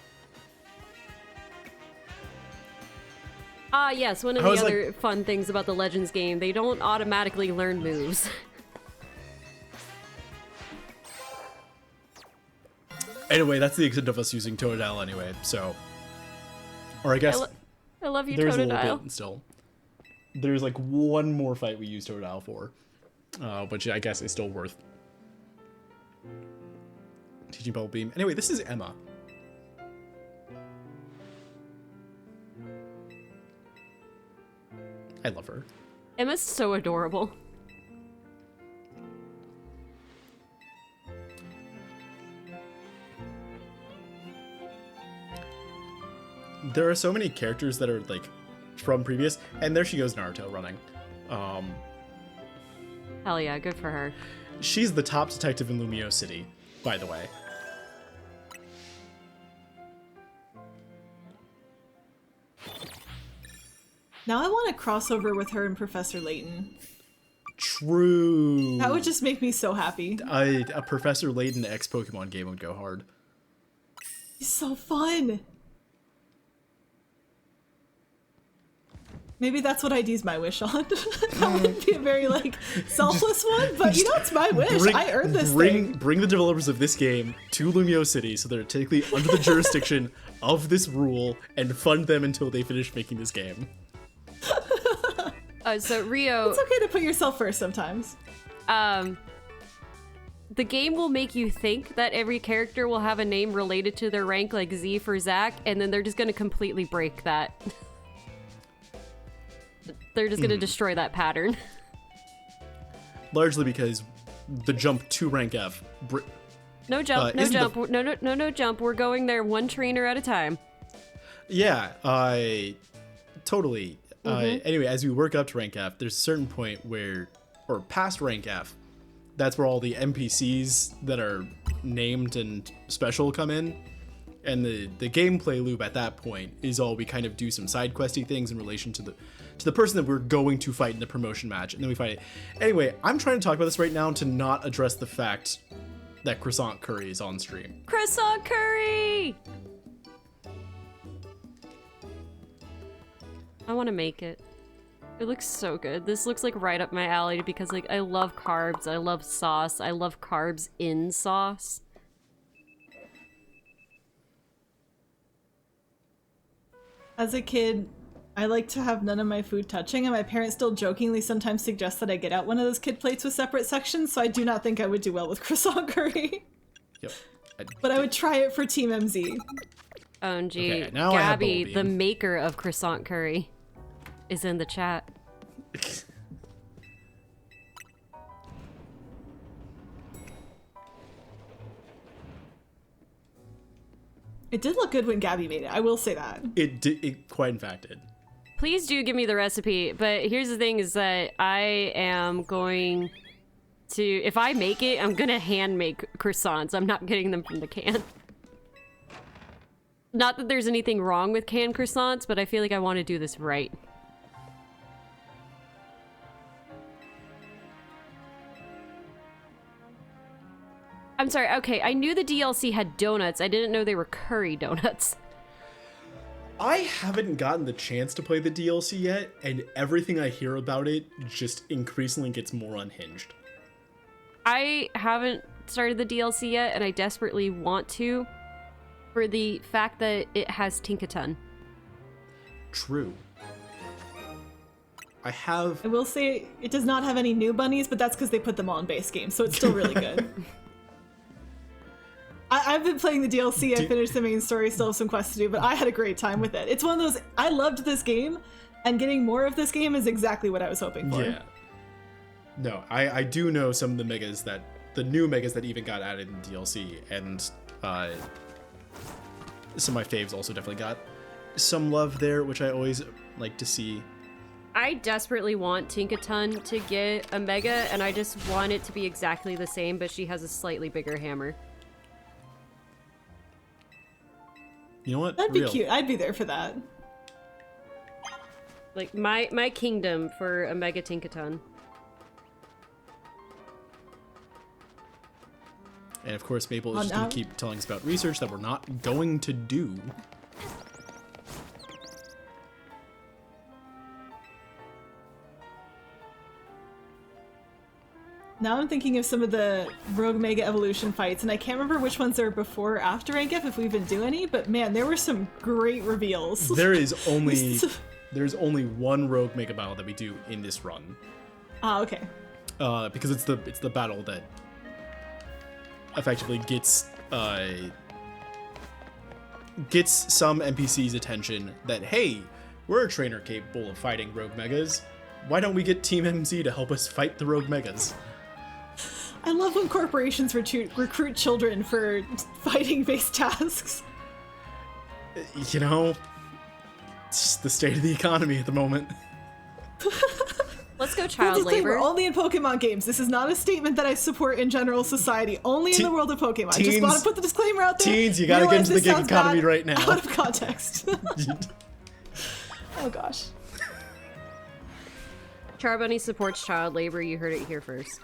Speaker 3: Yes, one of the other fun things about the Legends game, they don't automatically learn moves.
Speaker 2: Anyway, that's the extent of us using Totodile anyway, so... Or I guess...
Speaker 3: I love you,
Speaker 2: there's
Speaker 3: Totodile.
Speaker 2: a little bit still. There's like one more fight we use Totodile for. Which I guess is still worth teaching Bubble Beam. Anyway, this is Emma. I love her.
Speaker 3: Emma's so adorable.
Speaker 2: There are so many characters that are like from previous, and there she goes, Naruto running.
Speaker 3: Hell yeah, good for her.
Speaker 2: She's the top detective in Lumio City, by the way.
Speaker 1: Now I want a crossover with her and Professor Layton.
Speaker 2: True.
Speaker 1: That would just make me so happy.
Speaker 2: A Professor Layton X Pokemon game would go hard.
Speaker 1: He's so fun. Maybe that's what I'd use my wish on. That would be a very, like, selfless one, but you know, it's my wish. I earned this thing.
Speaker 2: Bring the developers of this game to Lumio City so they're technically under the jurisdiction of this rule and fund them until they finish making this game.
Speaker 3: So Rio,
Speaker 1: It's okay to put yourself first sometimes.
Speaker 3: the game will make you think that every character will have a name related to their rank, like Z for Zach, and then they're just going to completely break that. They're just going to destroy that pattern.
Speaker 2: Largely because the jump to rank F.
Speaker 3: No jump, no jump, no jump. We're going there one trainer at a time.
Speaker 2: Yeah, totally. Anyway, as we work up to rank F, there's a certain point where, or past rank F, that's where all the NPCs that are named and special come in. And the gameplay loop at that point is all we kind of do some side questy things in relation to the person that we're going to fight in the promotion match, and then we fight it. Anyway, I'm trying to talk about this right now to not address the fact that Croissant Curry is on stream.
Speaker 3: Croissant Curry! I want to make it. It looks so good. This looks like right up my alley because, like, I love carbs, I love sauce, I love carbs in sauce.
Speaker 1: As a kid, I like to have none of my food touching, and my parents still jokingly sometimes suggest that I get out one of those kid plates with separate sections, so I do not think I would do well with croissant curry.
Speaker 2: Yep.
Speaker 1: But I would try it for Team MZ.
Speaker 3: OMG,
Speaker 2: Okay, now I have
Speaker 3: Gabby,
Speaker 2: Bumblebee.
Speaker 3: the maker of croissant curry, is in the chat.
Speaker 1: It did look good when Gabby made it, I will say that.
Speaker 2: It quite in fact did.
Speaker 3: Please do give me the recipe, but here's the thing is that I am going to, if I make it, I'm gonna hand make croissants. I'm not getting them from the can. Not that there's anything wrong with canned croissants, but I feel like I want to do this right. I'm sorry, okay, I knew the DLC had donuts. I didn't know they were curry donuts.
Speaker 2: I haven't gotten the chance to play the DLC yet, and everything I hear about it just increasingly gets more unhinged.
Speaker 3: I haven't started the DLC yet, and I desperately want to, for the fact that it has Tinkaton.
Speaker 2: True. I
Speaker 1: will say it does not have any new bunnies, but that's because they put them all in base game, so it's still really good. I've been playing the DLC, I finished the main story, still have some quests to do, but I had a great time with it. It's one of those, I loved this game, and getting more of this game is exactly what I was hoping for.
Speaker 2: Yeah. No, I do know some of the megas the new megas that even got added in DLC, and some of my faves also definitely got some love there, which I always like to see.
Speaker 3: I desperately want Tinkaton to get a Mega, and I just want it to be exactly the same, but she has a slightly bigger hammer.
Speaker 2: You know what?
Speaker 1: That'd be cute. I'd be there for that.
Speaker 3: Like, my kingdom for a Mega Tinkaton.
Speaker 2: And of course, Maple is just going to keep telling us about research that we're not going to do.
Speaker 1: Now I'm thinking of some of the Rogue Mega Evolution fights, and I can't remember which ones are before or after rank F, if we even do any, but man, there were some great reveals.
Speaker 2: There's only one Rogue Mega battle that we do in this run.
Speaker 1: Ah, okay.
Speaker 2: Because it's the battle that effectively gets some NPC's attention that, hey, we're a trainer capable of fighting Rogue Megas. Why don't we get Team MZ to help us fight the Rogue Megas?
Speaker 1: I love when corporations recruit children for fighting-based tasks.
Speaker 2: You know, it's just the state of the economy at the moment.
Speaker 3: Let's go child labor.
Speaker 1: Only in Pokemon games. This is not a statement that I support in general society. Only in the world of Pokemon.
Speaker 2: Teens,
Speaker 1: just want to put the disclaimer out there.
Speaker 2: Teens, you gotta get into the gig economy right now.
Speaker 1: Out of context. Oh gosh.
Speaker 3: Charbunny supports child labor. You heard it here first.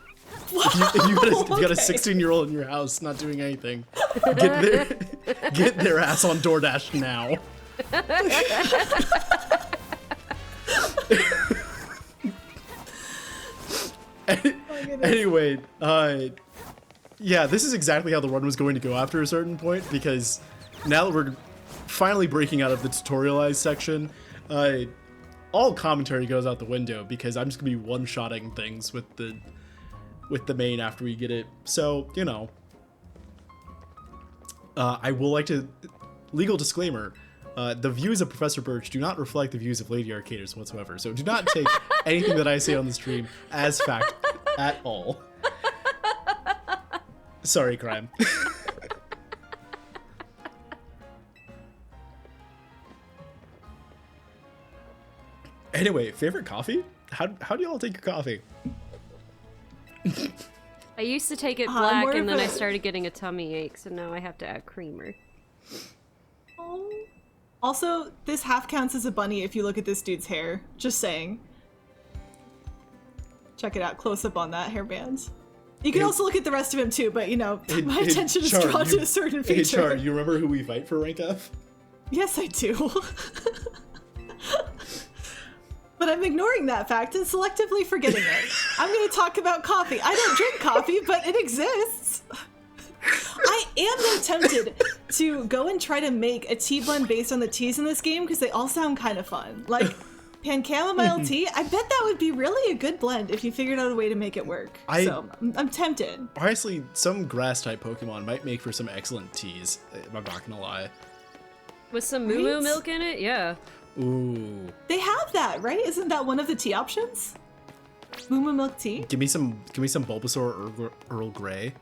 Speaker 2: If you got a 16-year-old in your house not doing anything, get their ass on DoorDash now. Anyway, yeah, this is exactly how the run was going to go after a certain point, because now that we're finally breaking out of the tutorialized section, all commentary goes out the window because I'm just gonna be one-shotting things with the main after we get it. So, you know, I will like to, legal disclaimer, the views of Professor Burtch do not reflect the views of Lady Arcaders whatsoever, so do not take anything that I say on the stream as fact at all. Sorry, crime. Anyway, favorite coffee? How do y'all take your coffee?
Speaker 3: I used to take it black, and then I started getting a tummy ache, so now I have to add creamer.
Speaker 1: Oh. Also, this half counts as a bunny if you look at this dude's hair. Just saying. Check it out, close up on that hairband. You can also look at the rest of him too, but you know, my attention is drawn to a certain feature.
Speaker 2: Hey Char, you remember who we fight for rank F?
Speaker 1: Yes, I do. But I'm ignoring that fact and selectively forgetting it. I'm going to talk about coffee. I don't drink coffee, but it exists. I am though tempted to go and try to make a tea blend based on the teas in this game because they all sound kind of fun. Like pan chamomile tea, I bet that would be really a good blend if you figured out a way to make it work. So I'm tempted.
Speaker 2: Honestly, some grass type Pokemon might make for some excellent teas. I'm not gonna lie.
Speaker 3: With some moo moo milk in it, yeah.
Speaker 2: Ooh.
Speaker 1: They have that, right? Isn't that one of the tea options? Moo moo milk tea?
Speaker 2: Give me some Bulbasaur Earl Grey.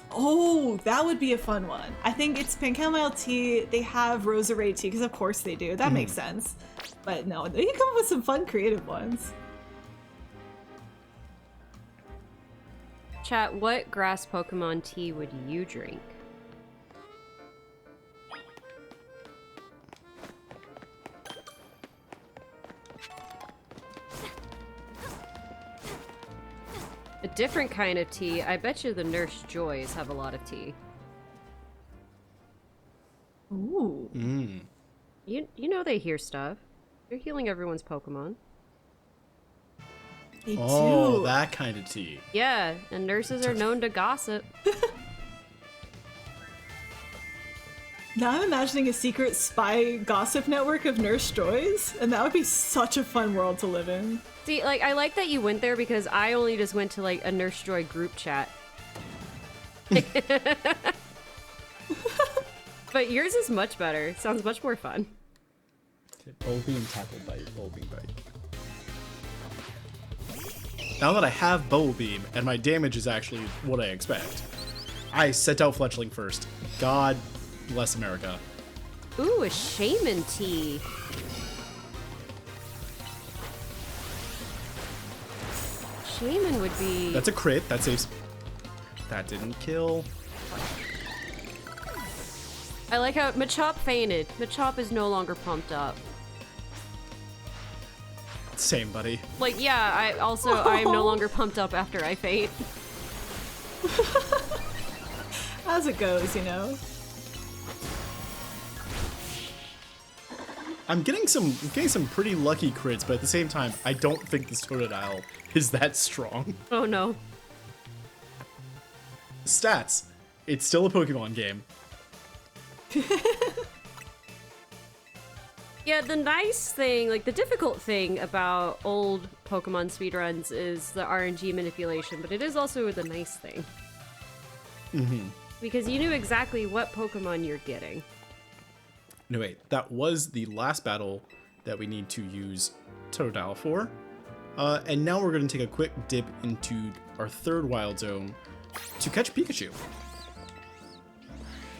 Speaker 1: Oh, that would be a fun one. I think it's pan chamomile tea. They have roserade tea, because of course they do. That makes sense. But no, you come up with some fun, creative ones.
Speaker 3: Chat, what grass Pokemon tea would you drink? A different kind of tea. I bet you the Nurse Joys have a lot of tea.
Speaker 1: Ooh.
Speaker 3: You know they hear stuff. They're healing everyone's Pokemon.
Speaker 1: They
Speaker 2: Oh,
Speaker 1: do.
Speaker 2: that kind of tea.
Speaker 3: Yeah, and nurses are known to gossip.
Speaker 1: Now I'm imagining a secret spy gossip network of Nurse Joys, and that would be such a fun world to live in.
Speaker 3: See, like, I like that you went there because I only just went to, like, a Nurse Joy group chat. But yours is much better. It sounds much more fun.
Speaker 2: Bulbeam, Tackle Bite, Bulbeam Bite. Now that I have Bulbeam, and my damage is actually what I expect, I sent out Fletchling first. God bless America.
Speaker 3: Ooh, a Shaman tea. Shaman would be...
Speaker 2: That's a crit. That saves. That didn't kill.
Speaker 3: I like how Machop fainted. Machop is no longer pumped up.
Speaker 2: Same, buddy.
Speaker 3: Like, yeah, I am no longer pumped up after I faint.
Speaker 1: As it goes, you know.
Speaker 2: I'm getting some pretty lucky crits, but at the same time, I don't think this Totodile is that strong.
Speaker 3: Oh no.
Speaker 2: Stats. It's still a Pokemon game.
Speaker 3: Yeah, the nice thing, like the difficult thing about old Pokemon speedruns is the RNG manipulation, but it is also the nice thing. Because you knew exactly what Pokemon you're getting.
Speaker 2: No, wait. That was the last battle that we need to use Totodile for. And now we're going to take a quick dip into our third Wild Zone to catch Pikachu.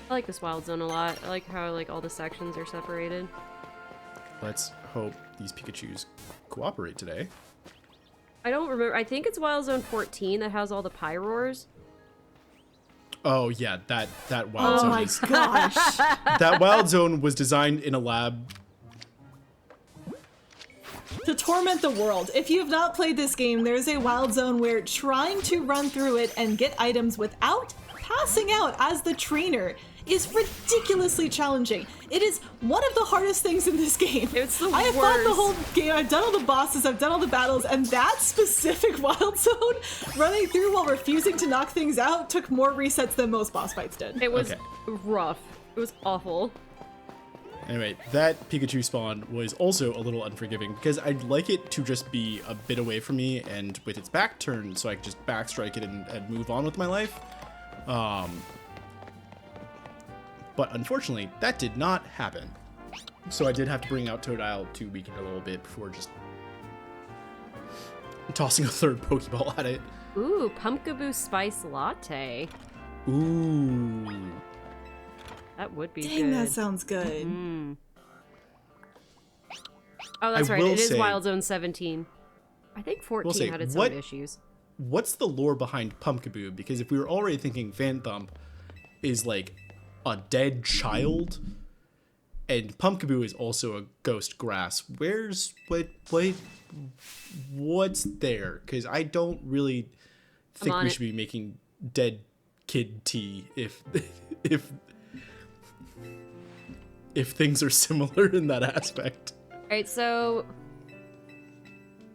Speaker 3: I like this Wild Zone a lot. I like how like all the sections are separated.
Speaker 2: Let's hope these Pikachus cooperate today.
Speaker 3: I don't remember. I think it's Wild Zone 14 that has all the Pyroars.
Speaker 2: Oh yeah, that Wild Zone
Speaker 1: Oh my
Speaker 2: is...
Speaker 1: gosh.
Speaker 2: That Wild Zone was designed in a lab.
Speaker 1: to torment the world. If you have not played this game, there's a wild zone where trying to run through it and get items without passing out as the trainer is ridiculously challenging. It is one of the hardest things in this game.
Speaker 3: It's the
Speaker 1: I have fought the whole game, I've done all the bosses, I've done all the battles, and that specific wild zone, running through while refusing to knock things out, took more resets than most boss fights did.
Speaker 3: It was rough. It was awful.
Speaker 2: Anyway, that Pikachu spawn was also a little unforgiving because I'd like it to just be a bit away from me and with its back turned so I could just backstrike it and move on with my life. But unfortunately, that did not happen. So I did have to bring out Totodile to weaken it a little bit before just tossing a third Pokeball at it.
Speaker 3: Ooh, Pumpkaboo Spice Latte.
Speaker 2: Ooh.
Speaker 3: That would be good.
Speaker 1: Dang, that sounds good.
Speaker 3: Oh, that's
Speaker 2: I
Speaker 3: right.
Speaker 2: will
Speaker 3: It is
Speaker 2: say-
Speaker 3: Wild Zone 17. I think 14 had its own issues.
Speaker 2: What's the lore behind Pumpkaboo? Because if we were already thinking Van Thump is like a dead child, and Pumpkaboo is also a ghost grass, what's there? Because I don't really think we should be making dead kid tea if things are similar in that aspect.
Speaker 3: Alright, so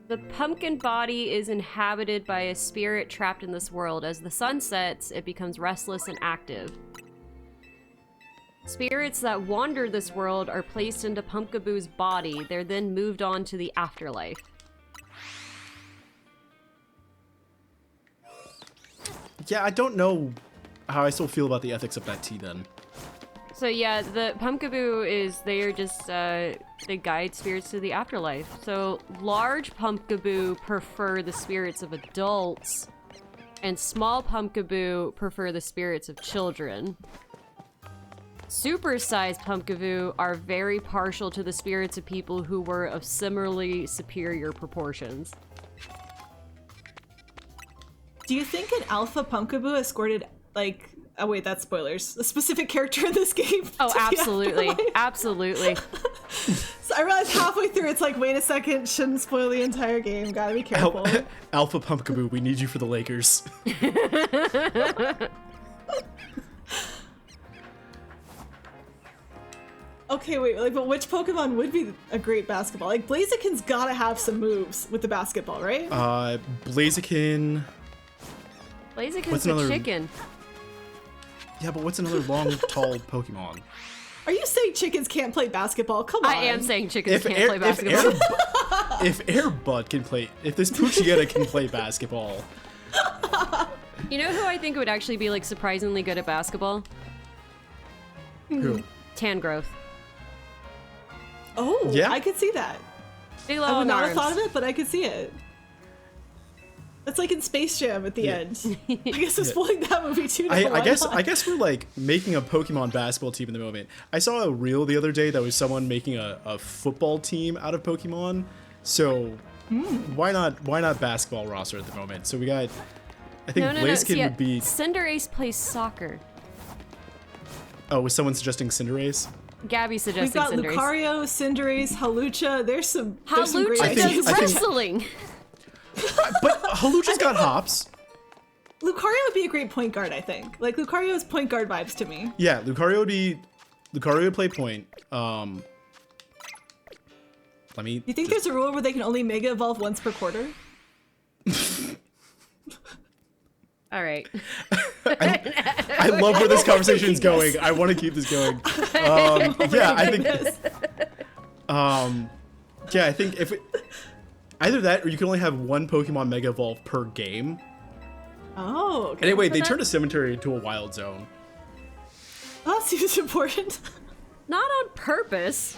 Speaker 3: the pumpkin body is inhabited by a spirit trapped in this world. As the sun sets, it becomes restless and active. Spirits that wander this world are placed into Pumpkaboo's body. They're then moved on to the afterlife.
Speaker 2: Yeah, I don't know how I still feel about the ethics of that tea then.
Speaker 3: So yeah, the Pumpkaboo they're just, they guide spirits to the afterlife. So large Pumpkaboo prefer the spirits of adults, and small Pumpkaboo prefer the spirits of children. Super-sized Pumpkaboo are very partial to the spirits of people who were of similarly superior proportions.
Speaker 1: Do you think an alpha Pumpkaboo escorted, like, oh wait, that's spoilers, a specific character in this game?
Speaker 3: Oh, absolutely. Absolutely.
Speaker 1: So I realized halfway through, it's like, wait a second, shouldn't spoil the entire game, gotta be careful.
Speaker 2: Alpha Pumpkaboo, we need you for the Lakers.
Speaker 1: Okay, wait, like, but which Pokemon would be a great basketball? Like, Blaziken's gotta have some moves with the basketball, right?
Speaker 2: Blaziken.
Speaker 3: Blaziken's a chicken.
Speaker 2: Yeah, but what's another long, tall Pokemon?
Speaker 1: Are you saying chickens can't play basketball? Come on.
Speaker 3: I am saying chickens can't play basketball.
Speaker 2: If Airbud can play, if this Poochietta can play basketball.
Speaker 3: You know who I think would actually be, like, surprisingly good at basketball?
Speaker 2: Who?
Speaker 3: Tangrowth.
Speaker 1: Oh,
Speaker 2: Yeah?
Speaker 1: I could see that.
Speaker 3: Big
Speaker 1: I would
Speaker 3: long
Speaker 1: not
Speaker 3: arms.
Speaker 1: have thought of it, but I could see it. That's like in Space Jam at the end. I guess I'm spoiling that movie too.
Speaker 2: I guess we're like making a Pokemon basketball team in the moment. I saw a reel the other day that was someone making a football team out of Pokemon. So why not basketball roster at the moment? So we got, I think Blaziken would be.
Speaker 3: Cinderace plays soccer.
Speaker 2: Oh, was someone suggesting Cinderace?
Speaker 3: Gabby
Speaker 1: We've
Speaker 3: suggesting
Speaker 1: got
Speaker 3: Cinderace.
Speaker 1: Lucario, Cinderace, Hawlucha. There's some great
Speaker 3: Hawlucha
Speaker 1: ideas.
Speaker 3: does wrestling.
Speaker 2: But Hawlucha's got hops.
Speaker 1: Lucario would be a great point guard, I think. Like, Lucario's point guard vibes to me.
Speaker 2: Yeah, Lucario would play point. Let me.
Speaker 1: Do you think there's a rule where they can only Mega Evolve once per quarter?
Speaker 3: All right.
Speaker 2: I love where this conversation is going. I want to keep this going. Yeah, I think. Yeah, I think if either that or you can only have one Pokemon Mega Evolve per game.
Speaker 1: Oh, okay.
Speaker 2: Anyway, they turned a cemetery into a wild zone.
Speaker 1: Oh, that seems important.
Speaker 3: Not on purpose.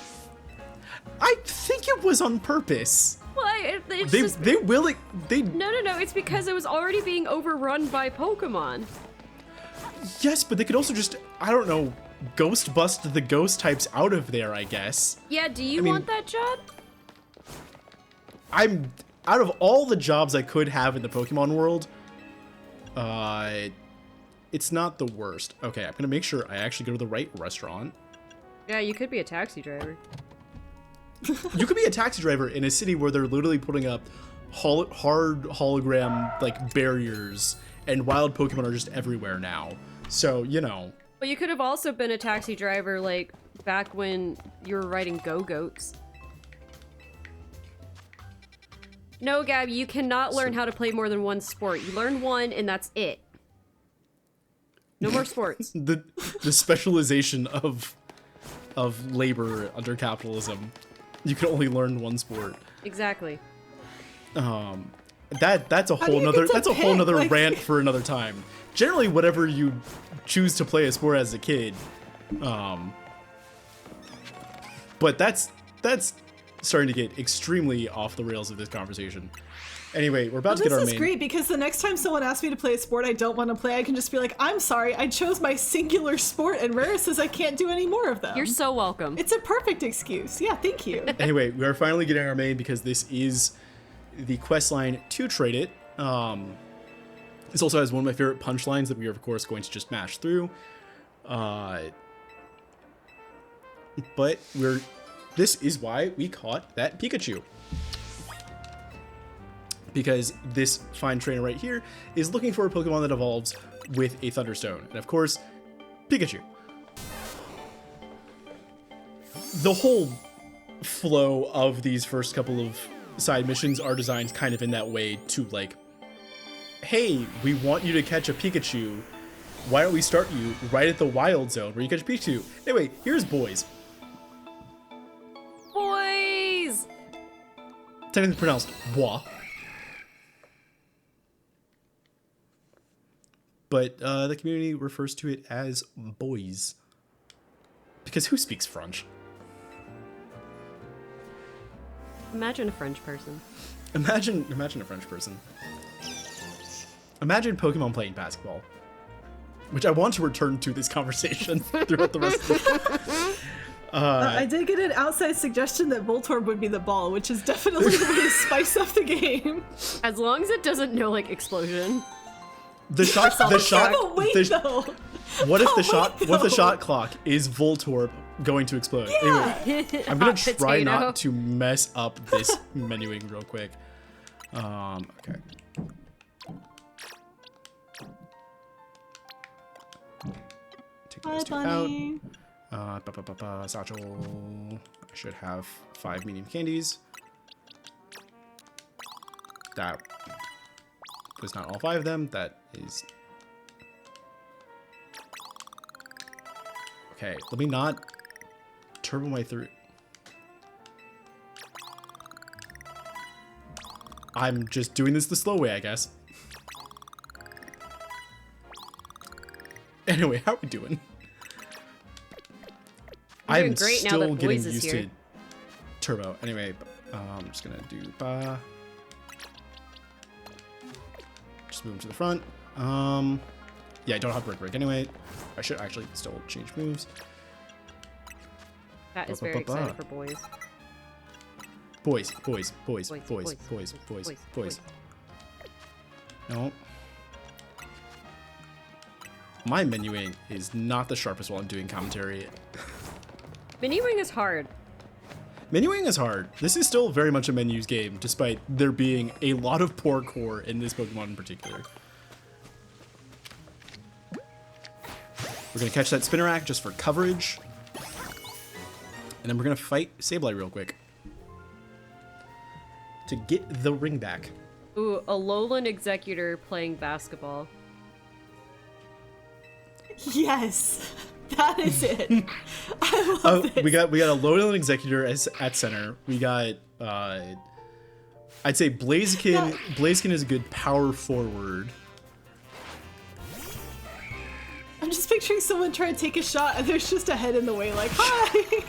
Speaker 2: I think it was on purpose.
Speaker 3: Well, it's No, it's because it was already being overrun by Pokemon.
Speaker 2: Yes, but they could also just, I don't know, ghost bust the ghost types out of there, I guess.
Speaker 3: Yeah, do you want that job?
Speaker 2: I'm, out of all the jobs I could have in the Pokemon world, it's not the worst. Okay, I'm gonna make sure I actually go to the right restaurant.
Speaker 3: Yeah, you could be a taxi driver.
Speaker 2: You could be a taxi driver in a city where they're literally putting up hard hologram like barriers, and wild Pokemon are just everywhere now. So, you know.
Speaker 3: But you could have also been a taxi driver like back when you were riding Go-Goats. No, Gab, you cannot learn how to play more than one sport. You learn one and that's it. No more sports.
Speaker 2: the specialization of labor under capitalism. You can only learn one sport.
Speaker 3: Exactly.
Speaker 2: That's a whole nother
Speaker 1: like...
Speaker 2: rant for another time. Generally, whatever you choose to play a sport as a kid, but that's starting to get extremely off the rails of this conversation. Anyway, we're about to get our main.
Speaker 1: This is great because the next time someone asks me to play a sport I don't want to play, I can just be like, I'm sorry, I chose my singular sport and Rara says I can't do any more of them.
Speaker 3: You're so welcome.
Speaker 1: It's a perfect excuse. Yeah, thank you.
Speaker 2: Anyway, we are finally getting our main because this is the quest line to trade it. This also has one of my favorite punchlines that we are, of course, going to just mash through. But this is why we caught that Pikachu. Because this fine trainer right here is looking for a Pokemon that evolves with a Thunderstone. And of course, Pikachu. The whole flow of these first couple of side missions are designed kind of in that way to like, hey, we want you to catch a Pikachu. Why don't we start you right at the wild zone where you catch a Pikachu? Anyway, here's boys.
Speaker 3: Boys!
Speaker 2: Technically pronounced bois. But the community refers to it as boys. Because who speaks French?
Speaker 3: Imagine a French person.
Speaker 2: Imagine a French person. Imagine Pokemon playing basketball. Which I want to return to this conversation throughout the rest of the
Speaker 1: I did get an outside suggestion that Voltorb would be the ball, which is definitely the way to spice up the game.
Speaker 3: As long as it doesn't know, like, explosion.
Speaker 2: What if the shot clock is Voltorb going to explode?
Speaker 1: Yeah.
Speaker 2: Anyway, I'm gonna try not to mess up this menuing real quick. Okay. Take those two
Speaker 1: bunny.
Speaker 2: out. Satchel. I should have 5 medium candies. That was not all 5 of them. That is... Okay, let me not turbo my through. I'm just doing this the slow way, I guess. Anyway, how are we doing? I'm
Speaker 3: great now
Speaker 2: still
Speaker 3: that
Speaker 2: getting
Speaker 3: Boys is
Speaker 2: used
Speaker 3: here.
Speaker 2: to turbo. Anyway, I'm just gonna do just move him to the front. Yeah, I don't have Brick Break anyway. I should actually still change moves.
Speaker 3: That is very exciting for boys.
Speaker 2: Boys. No. My menuing is not the sharpest while I'm doing commentary.
Speaker 3: Menuing is hard.
Speaker 2: Menuing is hard. This is still very much a menus game, despite there being a lot of poor core in this Pokemon in particular. We're gonna catch that Spinarak just for coverage. And then we're gonna fight Sableye real quick. To get the ring back.
Speaker 3: Ooh, a Lowland Executor playing basketball.
Speaker 1: Yes, that is it. I love this.
Speaker 2: We got a Lowland Executor at center. We got I'd say Blaziken. Blaziken is a good power forward.
Speaker 1: I'm just picturing someone trying to take a shot and there's just a head in the way, like, hi!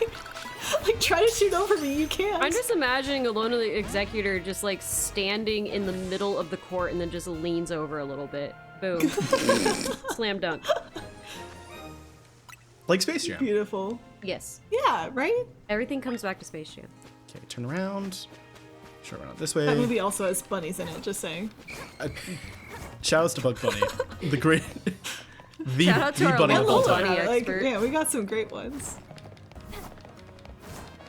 Speaker 1: Like, try to shoot over me, you can't.
Speaker 3: I'm just imagining a Lowland Executor just like standing in the middle of the court and then just leans over a little bit. Boom. Slam dunk.
Speaker 2: Like Space Jam.
Speaker 1: Beautiful.
Speaker 3: Yes.
Speaker 1: Yeah, right?
Speaker 3: Everything comes back to Space Jam.
Speaker 2: Okay, turn around. Sure, run out this way.
Speaker 1: That movie also has bunnies in it, just saying.
Speaker 2: Shoutouts to Bug Bunny. The great... the
Speaker 3: Shout out to our
Speaker 2: bunny of all
Speaker 3: local
Speaker 2: time.
Speaker 3: bunny
Speaker 1: Like,
Speaker 3: expert.
Speaker 1: yeah, we got some great ones.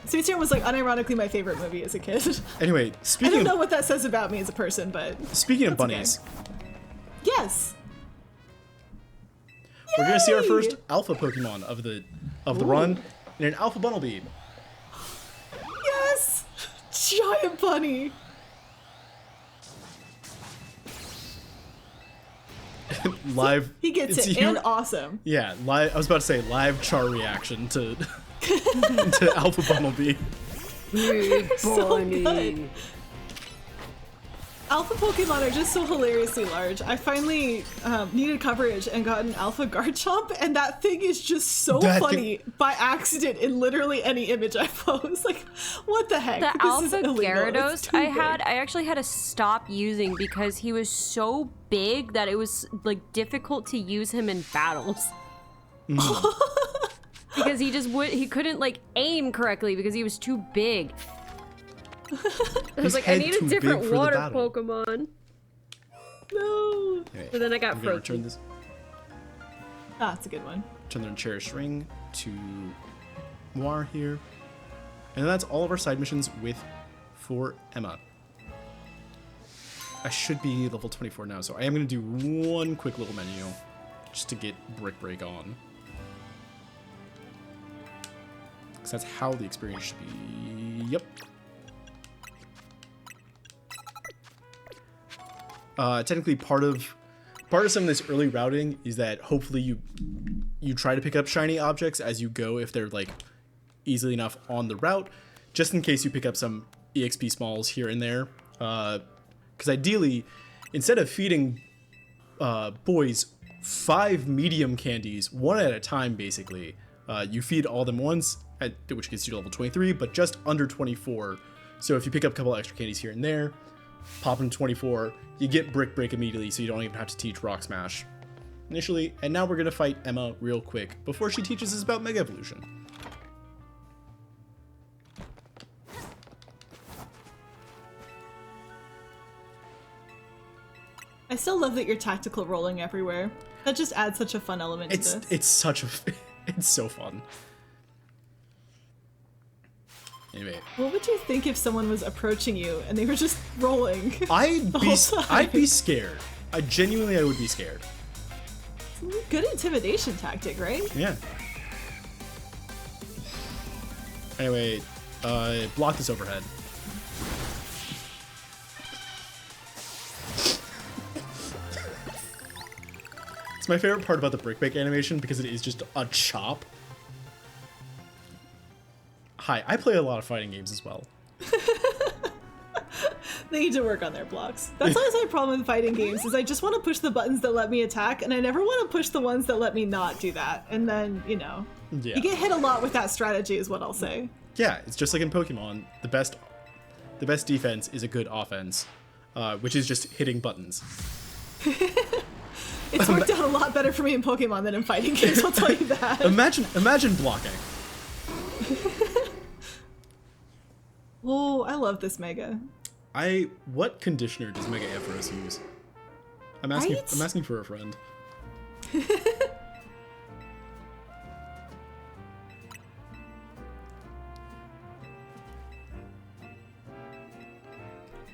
Speaker 1: Space Jam was like unironically my favorite movie as a kid.
Speaker 2: Anyway,
Speaker 1: I
Speaker 2: speaking
Speaker 1: don't know
Speaker 2: of
Speaker 1: what that says about me as a person, but
Speaker 2: speaking of
Speaker 1: that's
Speaker 2: bunnies,
Speaker 1: okay. Yes.
Speaker 2: we're gonna see our
Speaker 1: Yay!
Speaker 2: first alpha Pokemon of the run in an alpha Bunnelby.
Speaker 1: Yes! Giant bunny!
Speaker 2: Live.
Speaker 1: He gets
Speaker 2: it's
Speaker 1: it,
Speaker 2: you-
Speaker 1: and awesome.
Speaker 2: Yeah, live. I was about to say live char reaction to to alpha Bunnelby.
Speaker 1: So good. Alpha Pokemon are just so hilariously large. I finally needed coverage and got an Alpha Garchomp, and that thing is just so
Speaker 2: That
Speaker 1: funny by accident in literally any image I post. Like, what the heck?
Speaker 3: The
Speaker 1: This is
Speaker 3: Alpha
Speaker 1: illegal. It's
Speaker 3: Gyarados
Speaker 1: too
Speaker 3: I
Speaker 1: big.
Speaker 3: had, I actually had to stop using because he was so big that it was like difficult to use him in battles. Because he couldn't like aim correctly because he was too big. I was like, I need a different water Pokemon.
Speaker 1: No.
Speaker 2: Anyway,
Speaker 3: But then I got
Speaker 2: I'm gonna
Speaker 3: Froakie.
Speaker 2: return this.
Speaker 1: Ah, it's a good one.
Speaker 2: Turn the cherished ring to Moir here, and that's all of our side missions for Emma. I should be level 24 now, so I am gonna do one quick little menu just to get Brick Break on. Because that's how the experience should be. Yep. Technically, part of some of this early routing is that hopefully you try to pick up shiny objects as you go if they're like easily enough on the route, just in case you pick up some EXP smalls here and there. Because ideally, instead of feeding boys 5 medium candies, one at a time basically, you feed all of them once, which gets you to level 23, but just under 24. So if you pick up a couple extra candies here and there, pop them to 24, you get Brick Break immediately, so you don't even have to teach Rock Smash initially. And now we're gonna fight Emma real quick before she teaches us about Mega Evolution.
Speaker 1: I still love that you're tactical rolling everywhere. That just adds such a fun element to this.
Speaker 2: It's such a it's so fun. Anyway,
Speaker 1: What would you think if someone was approaching you and they were just rolling?
Speaker 2: I'd
Speaker 1: the
Speaker 2: be
Speaker 1: whole time?
Speaker 2: I'd be scared. I would be scared.
Speaker 1: Good intimidation tactic, right?
Speaker 2: Yeah. Anyway, block this overhead. It's my favorite part about the Brick Break animation because it is just a chop. Hi, I play a lot of fighting games as well.
Speaker 1: They need to work on their blocks. That's always my problem with fighting games, is I just want to push the buttons that let me attack, and I never want to push the ones that let me not do that. And then, you know,
Speaker 2: Yeah.
Speaker 1: you get hit a lot with that strategy is what I'll say.
Speaker 2: Yeah, it's just like in Pokemon. The best defense is a good offense, which is just hitting buttons.
Speaker 1: It's worked out a lot better for me in Pokemon than in fighting games, I'll tell you that.
Speaker 2: Imagine blocking.
Speaker 1: Oh, I love this Mega.
Speaker 2: What conditioner does Mega Ampharos use? I'm asking.
Speaker 1: Right?
Speaker 2: I'm asking for a friend.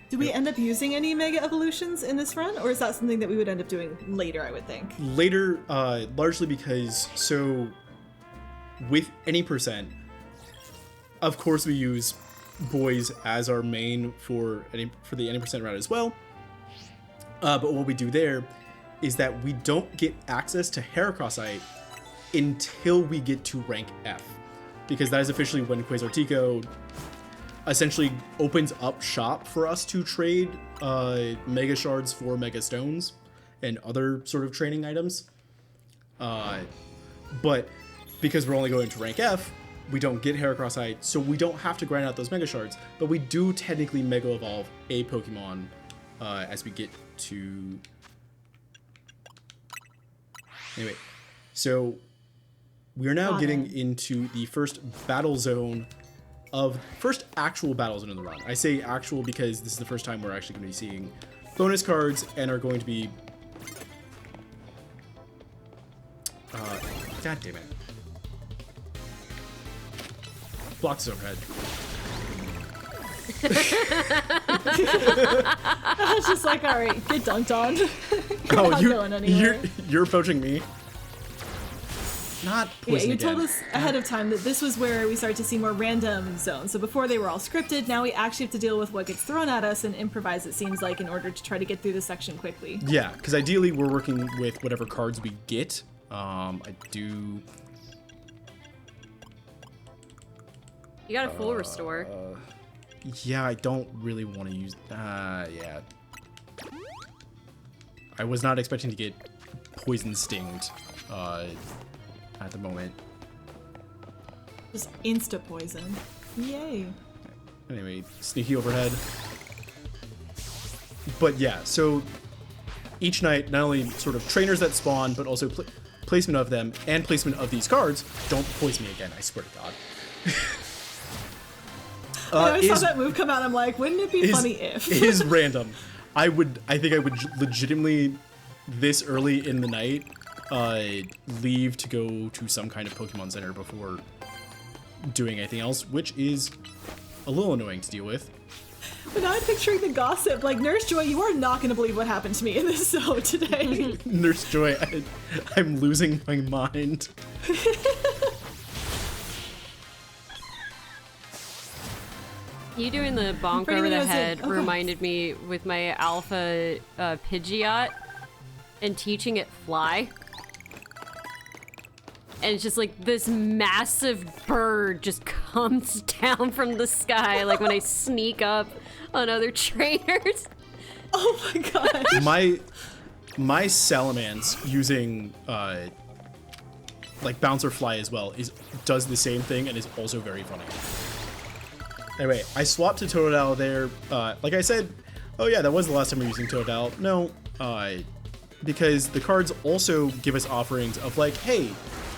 Speaker 1: Do we end up using any Mega Evolutions in this run, or is that something that we would end up doing later, I would think?
Speaker 2: Later, largely because with any percent, of course we use boys as our main for the any percent route as well. But what we do there is that we don't get access to Heracrossite until we get to rank F, because that is officially when Quasartico essentially opens up shop for us to trade Mega Shards for Mega Stones and other sort of training items. But because we're only going to rank F, we don't get Heracrossite, so we don't have to grind out those Mega Shards, but we do technically Mega Evolve a Pokemon as we get to... Anyway, so we're now getting into the first actual battle zone in the run. I say actual because this is the first time we're actually going to be seeing bonus cards and are going to be... God damn it. Block this overhead.
Speaker 1: I was just like, all right, get dunked on. You're not going anywhere.
Speaker 2: You're approaching me. Not
Speaker 1: Yeah,
Speaker 2: poison
Speaker 1: you
Speaker 2: again.
Speaker 1: told us ahead of time that this was where we started to see more random zones. So before they were all scripted, now we actually have to deal with what gets thrown at us and improvise, it seems like, in order to try to get through the section quickly.
Speaker 2: Yeah, because ideally we're working with whatever cards we get. I do...
Speaker 3: You got a full restore.
Speaker 2: Yeah, I don't really want to use... yeah. I was not expecting to get poison stinged at the moment.
Speaker 1: Just insta-poison. Yay.
Speaker 2: Anyway, sneaky overhead. But yeah, so each night, not only sort of trainers that spawn, but also placement of them and placement of these cards. Don't poison me again, I swear to God.
Speaker 1: I saw that move come out, I'm like, wouldn't it be funny if?
Speaker 2: Is random. I think I would legitimately, this early in the night, leave to go to some kind of Pokemon Center before doing anything else, which is a little annoying to deal with.
Speaker 1: But now I'm picturing the gossip, like, Nurse Joy, you are not going to believe what happened to me in this zone today.
Speaker 2: Nurse Joy, I'm losing my mind.
Speaker 3: You doing the bonk
Speaker 1: For
Speaker 3: over
Speaker 1: anyone
Speaker 3: the
Speaker 1: who hasn't-
Speaker 3: head
Speaker 1: okay.
Speaker 3: reminded me with my alpha Pidgeot and teaching it fly. And it's just like this massive bird just comes down from the sky, like when I sneak up on other trainers.
Speaker 1: Oh my god.
Speaker 2: My Salamence using like bounce or fly as well does the same thing and is also very funny. Anyway, I swapped to Totodile there. Like I said, oh yeah, that was the last time we were using Totodile. No, because the cards also give us offerings of like, hey,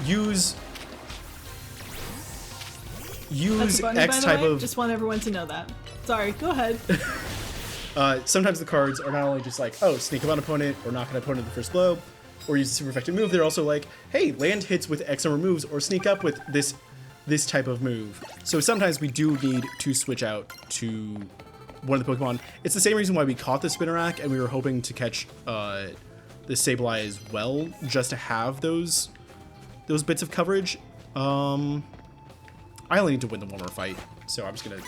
Speaker 2: use
Speaker 1: That's funny,
Speaker 2: X
Speaker 1: by the
Speaker 2: type
Speaker 1: way.
Speaker 2: of.
Speaker 1: Just want everyone to know that. Sorry, go ahead.
Speaker 2: Sometimes the cards are not only just like, oh, sneak up on opponent or knock an opponent the first blow, or use a super effective move. They're also like, hey, land hits with X number of moves, or sneak up with this type of move. So sometimes we do need to switch out to one of the Pokemon. It's the same reason why we caught the Spinarak, and we were hoping to catch the Sableye as well, just to have those bits of coverage. I only need to win the one more fight, so I'm just gonna.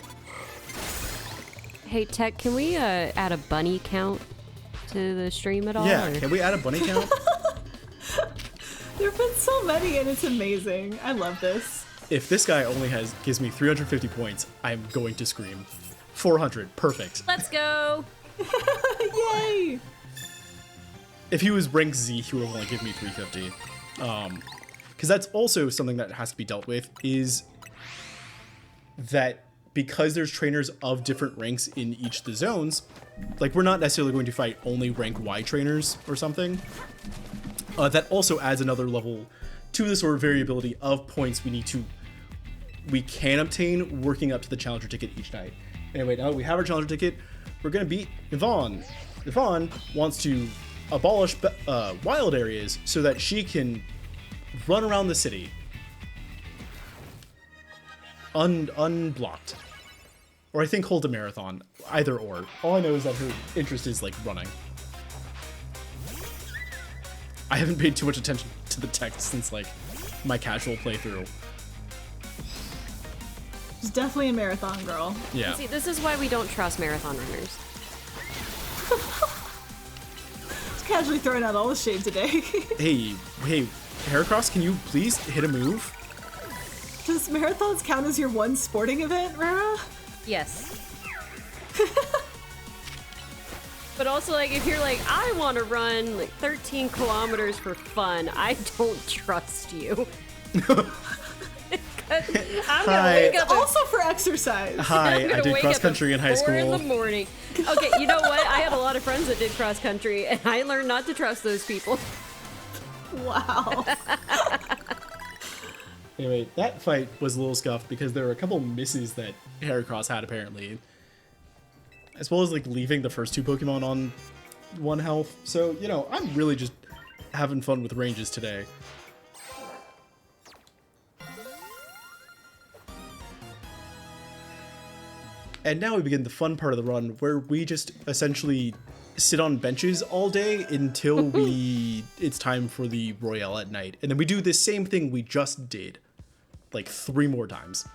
Speaker 3: Hey Tech, can we add a bunny count to the stream at all?
Speaker 2: Yeah,
Speaker 3: or-
Speaker 2: can we add a bunny count?
Speaker 1: There have been so many, and it's amazing. I love this.
Speaker 2: If this guy only gives me 350 points, I'm going to scream. 400, perfect.
Speaker 3: Let's go!
Speaker 1: Yay!
Speaker 2: If he was rank Z, he would only give me 350. Because that's also something that has to be dealt with, is that because there's trainers of different ranks in each of the zones, like we're not necessarily going to fight only rank Y trainers or something. That also adds another level to the sort of variability of points we can obtain working up to the challenger ticket each night. Anyway, now that we have our challenger ticket, we're gonna beat Yvonne. Yvonne wants to abolish wild areas so that she can run around the city unblocked. Or I think hold a marathon. Either or. All I know is that her interest is like running. I haven't paid too much attention to the text since like my casual playthrough.
Speaker 1: She's definitely a marathon girl.
Speaker 2: Yeah.
Speaker 3: See, this is why we don't trust marathon runners.
Speaker 1: Just casually throwing out all the shade today.
Speaker 2: Hey, Heracross, can you please hit a move?
Speaker 1: Does marathons count as your one sporting event, Rara?
Speaker 3: Yes. But also, like, if you're like, I want to run like 13 kilometers for fun, I don't trust you. I'm gonna wake up.
Speaker 1: Also for exercise.
Speaker 2: Hi,
Speaker 3: I'm
Speaker 2: I
Speaker 3: gonna
Speaker 2: did
Speaker 3: wake
Speaker 2: cross
Speaker 3: up
Speaker 2: country
Speaker 3: at
Speaker 2: in high
Speaker 3: 4 in the
Speaker 2: school.
Speaker 3: morning. Okay, you know what? I had a lot of friends that did cross country, and I learned not to trust those people.
Speaker 1: Wow.
Speaker 2: Anyway, that fight was a little scuffed because there were a couple misses that Heracross had apparently. As well as like leaving the first two Pokemon on 1 health. So, you know, I'm really just having fun with ranges today. And now we begin the fun part of the run where we just essentially sit on benches all day until it's time for the Royale at night. And then we do the same thing we just did, like 3 more times.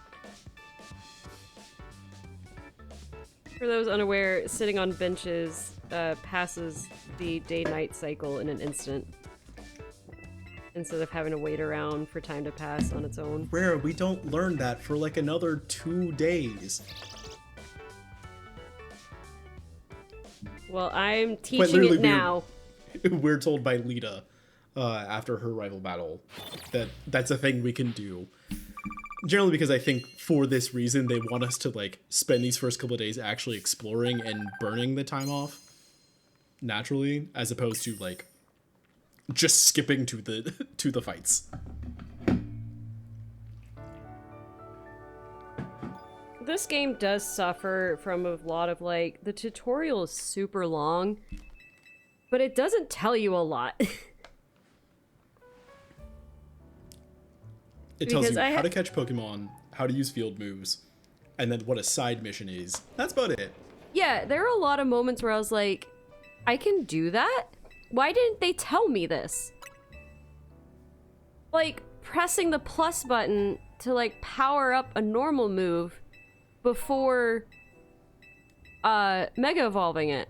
Speaker 3: For those unaware, sitting on benches passes the day-night cycle in an instant, instead of having to wait around for time to pass on its own.
Speaker 2: Rare, we don't learn that for like another 2 days.
Speaker 3: Well, I'm teaching it now.
Speaker 2: We're told by Lita after her rival battle that that's a thing we can do. Generally because I think for this reason they want us to like spend these first couple of days actually exploring and burning the time off naturally, as opposed to like just skipping to the fights.
Speaker 3: This game does suffer from a lot of like, the tutorial is super long, but it doesn't tell you a lot.
Speaker 2: It tells you how to catch Pokemon, how to use field moves, and then what a side mission is. That's about it.
Speaker 3: Yeah, there are a lot of moments where I was like, I can do that? Why didn't they tell me this? Like, pressing the plus button to like power up a normal move before Mega Evolving it.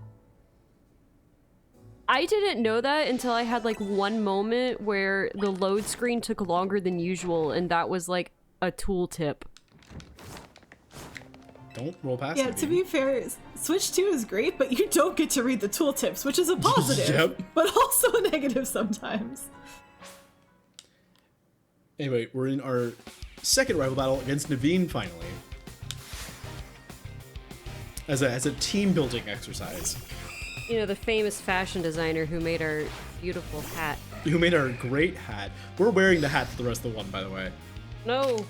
Speaker 3: I didn't know that until I had like one moment where the load screen took longer than usual, and that was like a tooltip.
Speaker 2: Don't roll past
Speaker 1: Yeah, to be fair, Switch 2 is great, but you don't get to read the tooltips, which is a positive,
Speaker 2: Yep.
Speaker 1: but also a negative sometimes.
Speaker 2: Anyway, we're in our second rival battle against Naveen finally. As a team building exercise.
Speaker 3: You know, the famous fashion designer who made our beautiful hat.
Speaker 2: Who made our great hat. We're wearing the hat for the rest of the one, by the way.
Speaker 3: No.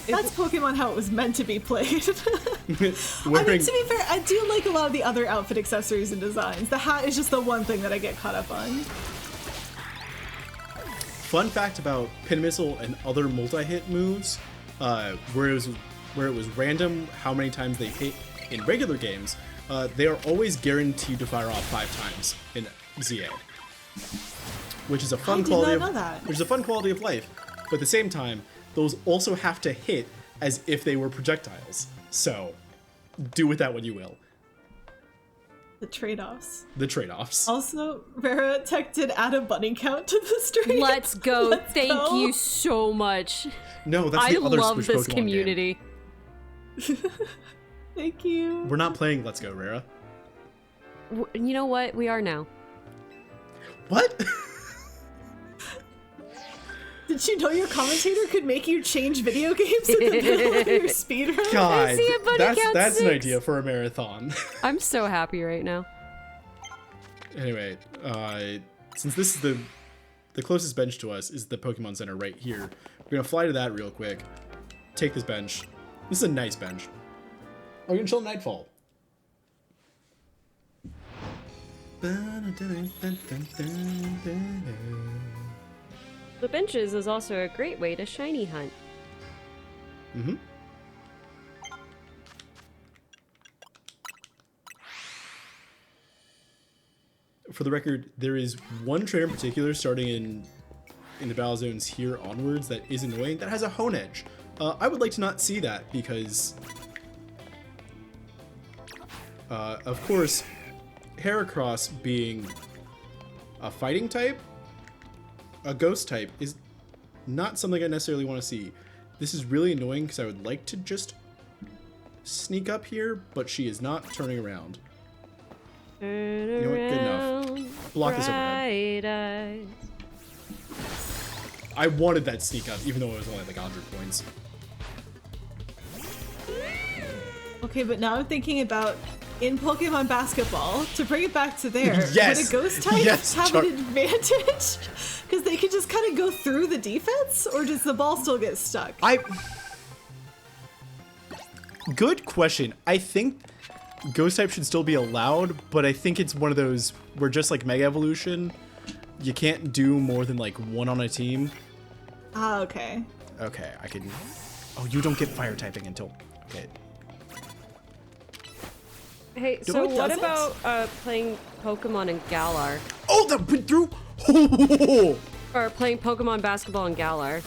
Speaker 1: That's Pokemon how it was meant to be played. I mean, to be fair, I do like a lot of the other outfit accessories and designs. The hat is just the one thing that I get caught up on.
Speaker 2: Fun fact about Pin Missile and other multi-hit moves, where it was random how many times they hit in regular games, they are always guaranteed to fire off 5 times in ZA, which is a fun quality of life. But at the same time, those also have to hit as if they were projectiles. So, do with that what you will.
Speaker 1: The trade-offs.
Speaker 2: The trade-offs.
Speaker 1: Also, Vera Tech did add a bunny count to the stream.
Speaker 3: Let's go. Thank you so much.
Speaker 2: No, that's the other
Speaker 3: I love
Speaker 2: Switch
Speaker 3: this
Speaker 2: Pokemon
Speaker 3: community.
Speaker 2: Game.
Speaker 1: Thank you.
Speaker 2: We're not playing Let's Go, Rara.
Speaker 3: You know what? We are now.
Speaker 2: What?
Speaker 1: Did you know your commentator could make you change video games in the middle of your speedrun?
Speaker 2: God,
Speaker 3: I see a bunny count
Speaker 2: that's
Speaker 3: 6.
Speaker 2: an idea for a marathon.
Speaker 3: I'm so happy right now.
Speaker 2: Anyway, since this is the closest bench to us is the Pokemon Center right here, we're gonna fly to that real quick. Take this bench. This is a nice bench. We're gonna chill Nightfall.
Speaker 3: The benches is also a great way to shiny hunt.
Speaker 2: Mm-hmm. For the record, there is one trainer in particular starting in the battle zones here onwards that is annoying, that has a hone edge. I would like to not see that because, of course, Heracross being a fighting type, a ghost type, is not something I necessarily want to see. This is really annoying because I would like to just sneak up here, but she is not turning around. You know what? Good enough. Block this overhead. I wanted that sneak up, even though it was only like 100 points.
Speaker 1: Okay, but now I'm thinking about in Pokemon basketball, to bring it back to there,
Speaker 2: yes.
Speaker 1: would a ghost type have
Speaker 2: Char-
Speaker 1: an advantage? Because they could just kind of go through the defense, or does the ball still get stuck?
Speaker 2: Good question. I think ghost type should still be allowed, but I think it's one of those where just like Mega Evolution, you can't do more than like one on a team.
Speaker 1: Ah, okay.
Speaker 2: Okay, I can Oh, you don't get fire typing until... Okay.
Speaker 3: Hey,
Speaker 1: No,
Speaker 3: so
Speaker 1: it
Speaker 3: what
Speaker 1: doesn't.
Speaker 3: about playing Pokemon in Galar?
Speaker 2: Oh, that went through!
Speaker 3: Or playing Pokemon basketball in Galar?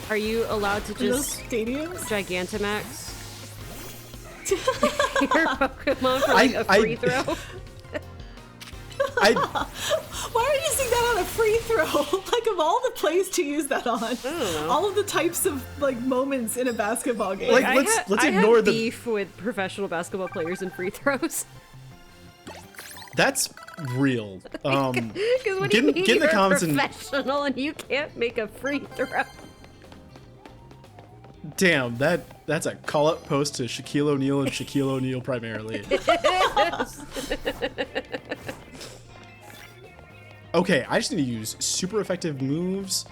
Speaker 3: Are you allowed to
Speaker 1: In those
Speaker 3: just
Speaker 1: stadiums?
Speaker 3: Gigantamax your Pokemon for like a free throw?
Speaker 1: Why are you using that on a free throw? Like, of all the plays to use that on, all of the types of like moments in a basketball game.
Speaker 2: Like,
Speaker 3: I
Speaker 2: let's
Speaker 3: I
Speaker 2: ignore
Speaker 3: have
Speaker 2: the-
Speaker 3: beef with professional basketball players and free throws.
Speaker 2: That's real.
Speaker 3: Because what do you
Speaker 2: Get in-
Speaker 3: mean
Speaker 2: get in the
Speaker 3: you're
Speaker 2: comments and-
Speaker 3: professional and you can't make a free throw?
Speaker 2: Damn, that's a call-up post to Shaquille O'Neal and Shaquille O'Neal primarily. Okay, I just need to use super effective moves.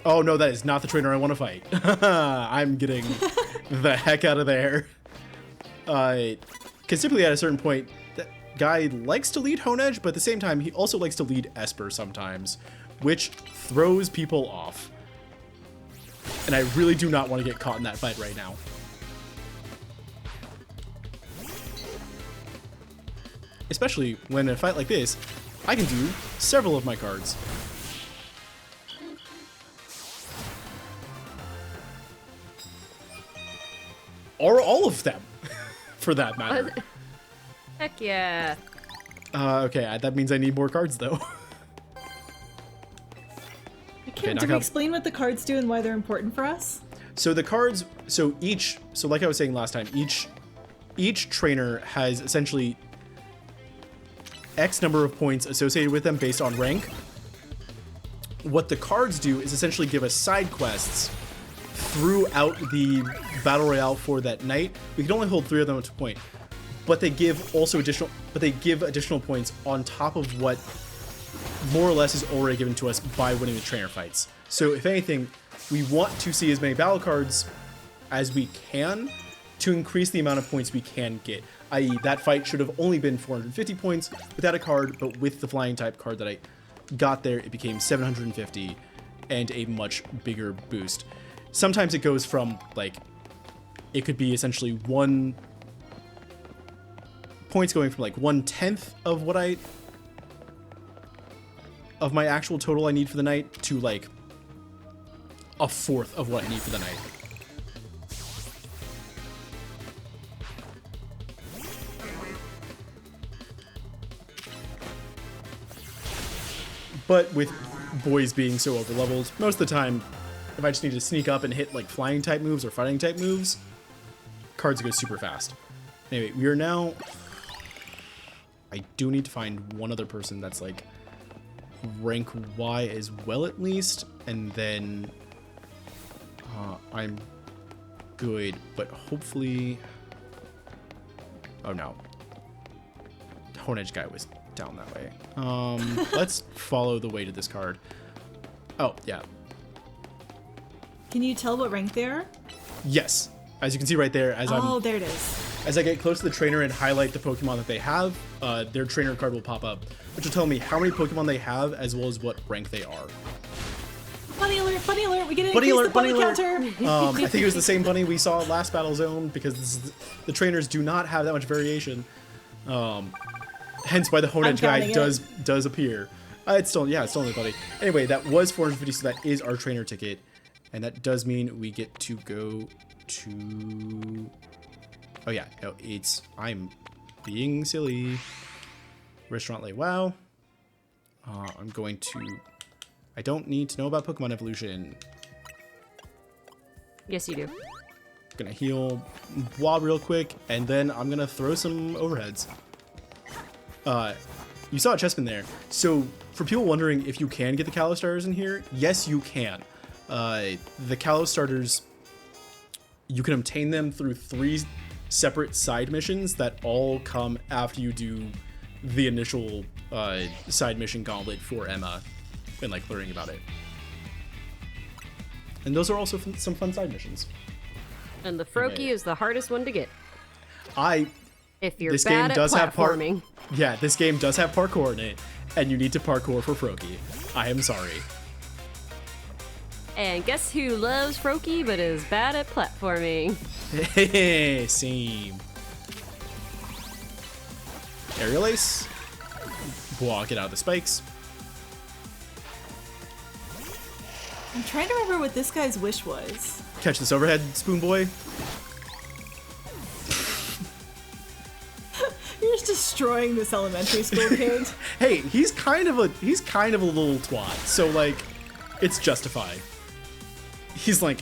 Speaker 2: Oh no, that is not the trainer I want to fight. I'm getting the heck out of there. Because typically at a certain point, that guy likes to lead Honedge, but at the same time, he also likes to lead Esper sometimes, which throws people off. And I really do not want to get caught in that fight right now. Especially when in a fight like this, I can do several of my cards. Or all of them, for that matter.
Speaker 3: Heck yeah.
Speaker 2: Okay, that means I need more cards though.
Speaker 1: Did
Speaker 2: knock
Speaker 1: we
Speaker 2: out-
Speaker 1: explain what the cards do and why they're important for us?
Speaker 2: So the cards, so like I was saying last time, each trainer has essentially X number of points associated with them based on rank. What the cards do is essentially give us side quests throughout the battle royale for that night. We can only hold 3 of them at a point, but they give additional points on top of what more or less is already given to us by winning the trainer fights. So if anything, we want to see as many battle cards as we can to increase the amount of points we can get. I.e., that fight should have only been 450 points without a card, but with the flying type card that I got there, it became 750 and a much bigger boost. Sometimes it goes from, like, it could be essentially points going from like 1/10 of what of my actual total I need for the night to like 1/4 of what I need for the night. But with boys being so overleveled, most of the time, if I just need to sneak up and hit like flying type moves or fighting type moves, cards go super fast. Anyway, we are now... I do need to find one other person that's like rank Y as well at least, and then I'm good, but hopefully... Oh no. Honedge guy was down that way. Let's follow the way to this card. Oh, yeah.
Speaker 1: Can you tell what rank they are?
Speaker 2: Yes. As you can see right there, as
Speaker 1: There it is.
Speaker 2: as I get close to the trainer and highlight the Pokemon that they have, their trainer card will pop up, which will tell me how many Pokemon they have as well as what rank they are.
Speaker 1: Bunny alert, we get to
Speaker 2: Bunny
Speaker 1: increase
Speaker 2: alert,
Speaker 1: the bunny
Speaker 2: bunny alert.
Speaker 1: counter.
Speaker 2: I think it was the same bunny we saw last Battle Zone because the trainers do not have that much variation. Hence why the Honedge guy
Speaker 1: counting
Speaker 2: does appear. It's still only bunny. Anyway, that was 450, so that is our trainer ticket, and that does mean we get to go to. Oh yeah, no, I'm being silly. Restaurant Lay Wow. I'm going to. I don't need to know about Pokemon evolution.
Speaker 3: Yes, you do.
Speaker 2: Gonna heal Blah real quick, and then I'm gonna throw some overheads. You saw a chestman there. So for people wondering if you can get the Kalos starters in here, yes, you can. The Kalos starters, you can obtain them through 3 separate side missions that all come after you do the initial side mission gauntlet for Emma and like learning about it. And those are also some fun side missions.
Speaker 3: And the Froakie is the hardest one to get. If you're
Speaker 2: This
Speaker 3: bad
Speaker 2: game
Speaker 3: at
Speaker 2: does have
Speaker 3: platforming.
Speaker 2: Yeah, this game does have parkour in it, and you need to parkour for Froakie. I am sorry.
Speaker 3: And guess who loves Froakie but is bad at platforming?
Speaker 2: Hey, same. Aerial Ace. Walk it out of the spikes.
Speaker 1: I'm trying to remember what this guy's wish was.
Speaker 2: Catch this overhead, Spoon Boy.
Speaker 1: You're just destroying this elementary school kid.
Speaker 2: Hey, he's kind of a little twat, so like, it's justified. He's like,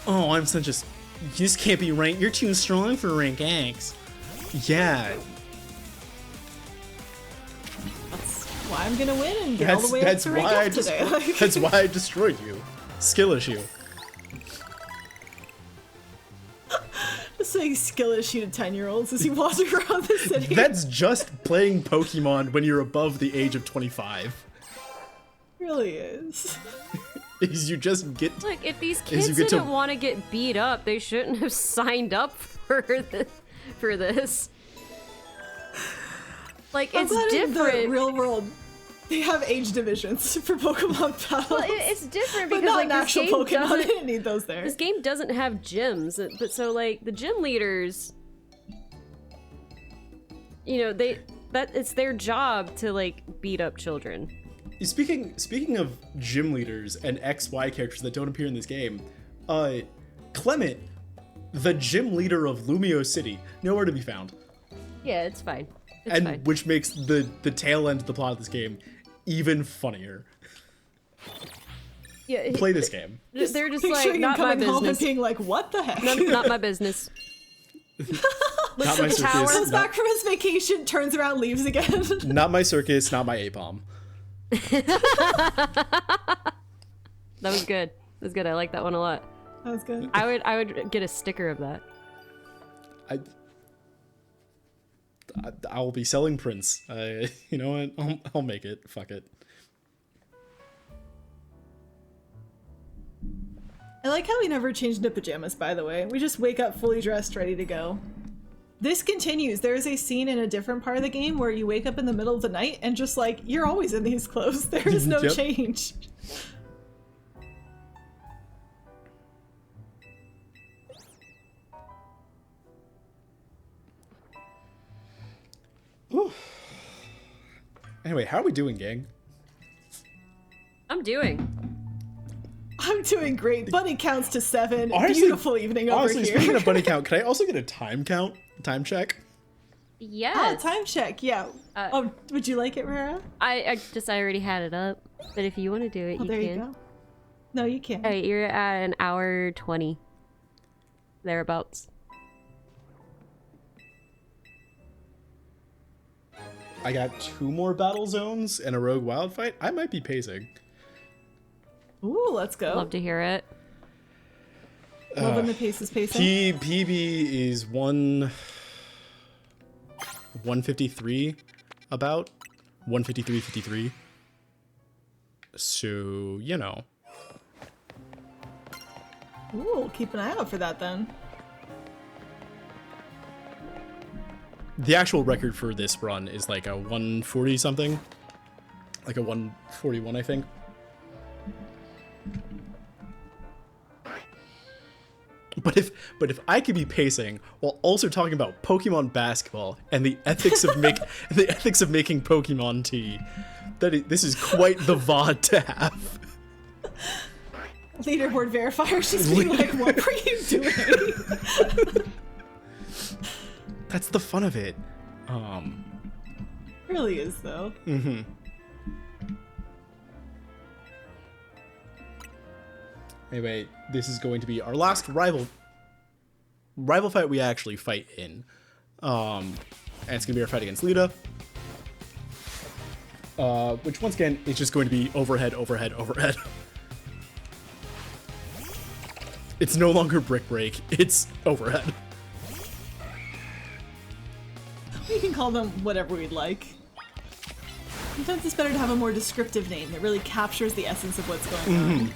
Speaker 2: oh, I'm such a, you just can't be ranked. You're too strong for rank X. Yeah.
Speaker 1: That's why I'm gonna win and get all the way up to rank F today.
Speaker 2: That's why I destroyed you. Skill issue.
Speaker 1: Just saying skill issue to 10-year-olds as he walks around the city.
Speaker 2: That's just playing Pokemon when you're above the age of 25.
Speaker 1: Really is.
Speaker 2: Is you just get.
Speaker 3: Look, if these kids didn't want to get beat up, they shouldn't have signed up for this. Like, it's different.
Speaker 1: In the real world, they have age divisions for Pokemon battles.
Speaker 3: Well, it's different because
Speaker 1: but not
Speaker 3: like
Speaker 1: an actual
Speaker 3: this game
Speaker 1: Pokemon. They
Speaker 3: doesn't.
Speaker 1: didn't need those there.
Speaker 3: This game doesn't have gyms, but so like the gym leaders, you know, it's their job to like beat up children.
Speaker 2: Speaking of gym leaders and XY characters that don't appear in this game, Clement, the gym leader of Lumio City, nowhere to be found.
Speaker 3: Yeah, it's fine.
Speaker 2: And which makes the tail end of the plot of this game even funnier.
Speaker 3: Yeah,
Speaker 2: play this game.
Speaker 3: They're just like,
Speaker 1: Picturing him
Speaker 3: not my
Speaker 1: coming home and
Speaker 3: business.
Speaker 1: being like, what the heck?
Speaker 3: Not my business.
Speaker 2: Not my circus.
Speaker 1: Comes back from his vacation, turns around, leaves again.
Speaker 2: Not my circus, not my APOM.
Speaker 3: That was good. That was good. I like that one a lot.
Speaker 1: That was good.
Speaker 3: I would get a sticker of that.
Speaker 2: I will be selling prints. You know what? I'll make it. Fuck it.
Speaker 1: I like how we never changed into pajamas, by the way. We just wake up fully dressed, ready to go. This continues. There is a scene in a different part of the game where you wake up in the middle of the night and just like, you're always in these clothes. There is no
Speaker 2: Yep.
Speaker 1: change.
Speaker 2: Whew. Anyway, how are we doing, gang?
Speaker 3: I'm doing
Speaker 1: great. Buddy counts to 7.
Speaker 2: Honestly-
Speaker 1: Beautiful evening over
Speaker 2: Honestly,
Speaker 1: here.
Speaker 2: speaking of bunny count, can I also get a time count? Time check?
Speaker 3: Yes.
Speaker 1: Oh, time check. Yeah. Oh, would you like it, Rara?
Speaker 3: I already had it up, but if you want to do it,
Speaker 1: Oh,
Speaker 3: you
Speaker 1: there
Speaker 3: can.
Speaker 1: you go. No, you can't.
Speaker 3: Alright, you're at an hour 20. Thereabouts.
Speaker 2: I got 2 more battle zones and a rogue wild fight. I might be pacing.
Speaker 1: Ooh, let's go.
Speaker 3: Love to hear it.
Speaker 1: Love when the pace is pacing.
Speaker 2: PB is 153 about 153.53. So, you know.
Speaker 1: Ooh, keep an eye out for that then.
Speaker 2: The actual record for this run is like a 140 something. Like a 141, I think. But if I could be pacing while also talking about Pokemon basketball and the ethics of making Pokemon tea, this is quite the VOD to have.
Speaker 1: Leaderboard verifiers just being like, what were you doing?
Speaker 2: That's the fun of it.
Speaker 1: Really is though.
Speaker 2: Mm-hmm. Anyway, this is going to be our last rival fight we actually fight in. And it's going to be our fight against Lita. Which, once again, is just going to be overhead, overhead, overhead. It's no longer brick break, it's overhead.
Speaker 1: We can call them whatever we'd like. Sometimes it's better to have a more descriptive name that really captures the essence of what's going on.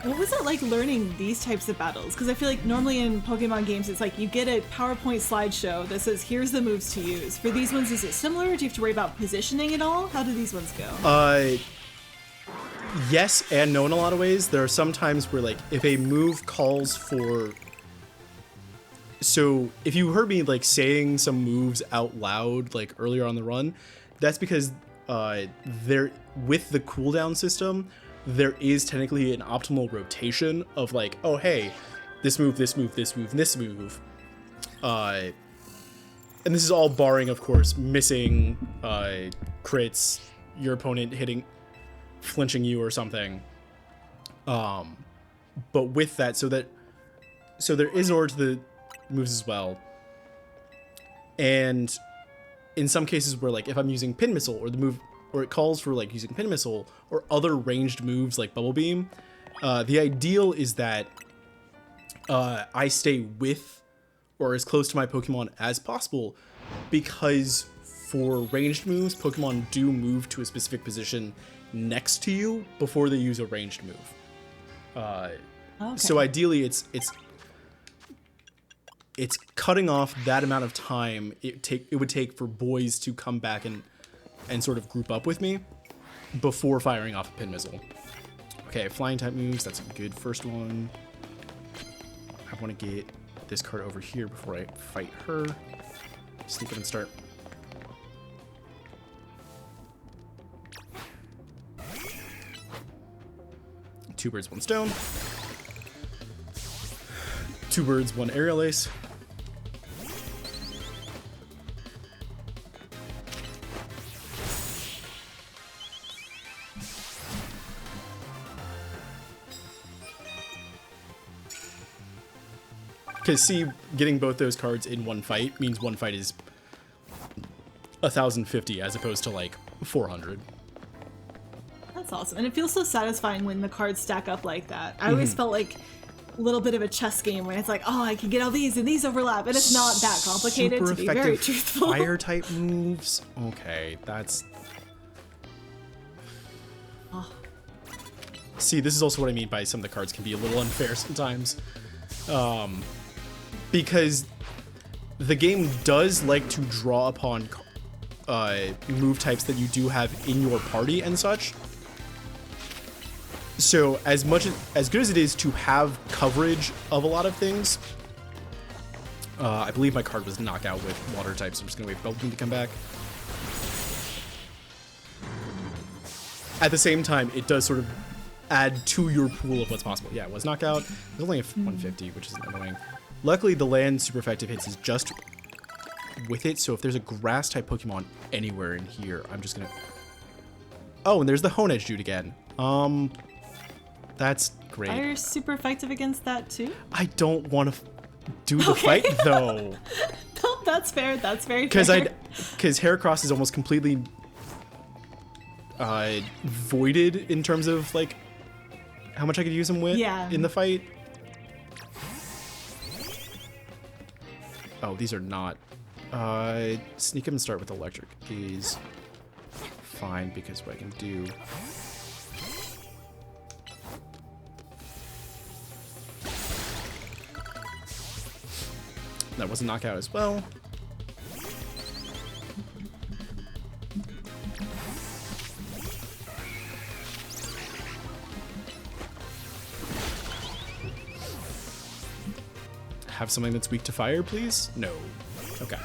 Speaker 1: What was that it like learning these types of battles? Because I feel like normally in Pokemon games, it's like you get a PowerPoint slideshow that says, here's the moves to use. For these ones, is it similar? Do you have to worry about positioning at all? How do these ones go?
Speaker 2: Yes and no in a lot of ways. There are some times where, like, if a move calls for... So, if you heard me, like, saying some moves out loud, like, earlier on the run, that's because there, with the cooldown system, there is technically an optimal rotation of, like, oh, hey, this move, this move, this move, this move. And this is all barring, of course, missing crits, your opponent flinching you or something. But with that, so there is an order to the moves as well. And in some cases where, like, if I'm using Pin Missile or the move, or it calls for, like, using Pin Missile or other ranged moves like Bubble Beam, the ideal is that I stay with or as close to my Pokemon as possible, because for ranged moves, Pokemon do move to a specific position next to you before they use a ranged move. Okay. So ideally, it's cutting off that amount of time it would take for boys to come back and sort of group up with me before firing off a Pin Missile. Okay, flying type moves, that's a good first one. I want to get this card over here before I fight her. Sneak up and start. Two birds, one stone. Two birds, one aerial ace. Because see, getting both those cards in one fight means one fight is 1,050 as opposed to like 400.
Speaker 1: That's awesome. And it feels so satisfying when the cards stack up like that. I always felt like a little bit of a chess game when it's like, oh, I can get all these and these overlap. And it's not that complicated,
Speaker 2: super
Speaker 1: to be very truthful.
Speaker 2: Fire type moves. Okay, that's...
Speaker 1: Oh.
Speaker 2: See, this is also what I mean by some of the cards can be a little unfair sometimes. Because the game does like to draw upon move types that you do have in your party and such. So as good as it is to have coverage of a lot of things, I believe my card was knockout with water types. So I'm just gonna wait for Bubble Beam to come back. At the same time, it does sort of add to your pool of what's possible. Yeah, it was knockout. There's only a 150, which is annoying. Luckily, the land super effective hits is just with it, so if there's a grass type Pokemon anywhere in here, I'm just gonna... Oh, and there's the Honedge dude again. That's great.
Speaker 1: Are super effective against that too?
Speaker 2: I don't want to do the fight though.
Speaker 1: No, that's fair. That's very fair.
Speaker 2: Because Heracross is almost completely voided in terms of like how much I could use him with in the fight. Oh, these are not. Sneak him and start with electric is fine because what I can do. That was a knockout as well. Have something that's weak to fire, please? No. Okay.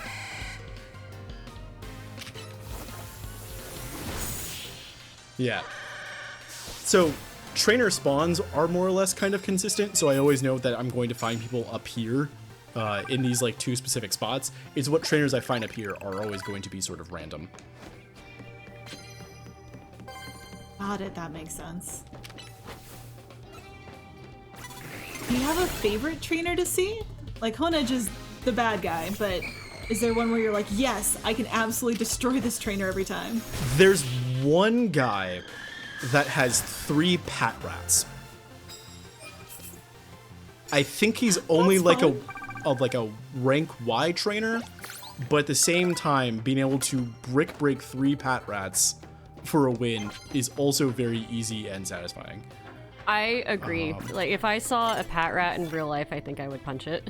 Speaker 2: Yeah. So, trainer spawns are more or less kind of consistent, so I always know that I'm going to find people up here in these like two specific spots. It's what trainers I find up here are always going to be sort of random.
Speaker 1: Got it, that makes sense. Do you have a favorite trainer to see? Like, Honedge is the bad guy, but is there one where you're like, yes, I can absolutely destroy this trainer every time?
Speaker 2: There's one guy that has 3 Pat Rats. I think he's only like a rank Y trainer, but at the same time, being able to brick break 3 Pat Rats for a win is also very easy and satisfying.
Speaker 3: I agree. Like, if I saw a pat rat in real life, I think I would punch it.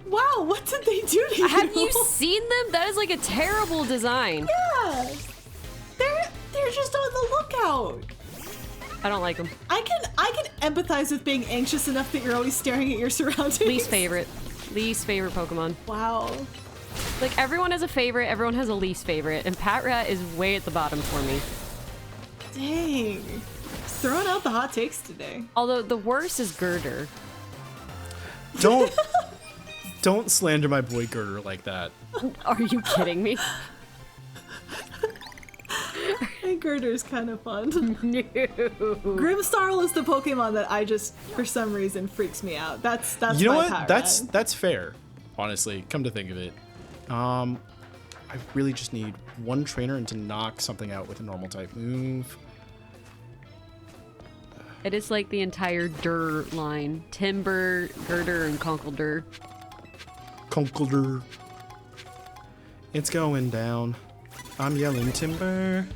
Speaker 1: Wow, what did they do to you?
Speaker 3: Have you seen them? That is like a terrible design.
Speaker 1: Yeah. They're just on the lookout.
Speaker 3: I don't like them.
Speaker 1: I can empathize with being anxious enough that you're always staring at your surroundings.
Speaker 3: Least favorite Pokemon.
Speaker 1: Wow.
Speaker 3: Like, everyone has a favorite, everyone has a least favorite, and Patrat is way at the bottom for me.
Speaker 1: Dang. Just throwing out the hot takes today.
Speaker 3: Although the worst is Girder.
Speaker 2: Don't slander my boy Girder like that.
Speaker 3: Are you kidding me?
Speaker 1: Hey, Girder's kind of fun.
Speaker 3: No.
Speaker 1: Grimmsnarl is the Pokemon that I just, for some reason, freaks me out. That's
Speaker 2: You know
Speaker 1: my
Speaker 2: what?
Speaker 1: power
Speaker 2: That's fair. Honestly, come to think of it. I really just need one trainer and to knock something out with a normal type move.
Speaker 3: It is like the entire Dur line. Timber, Girder, and Conkeldurr.
Speaker 2: Conkeldurr. It's going down. I'm yelling timber.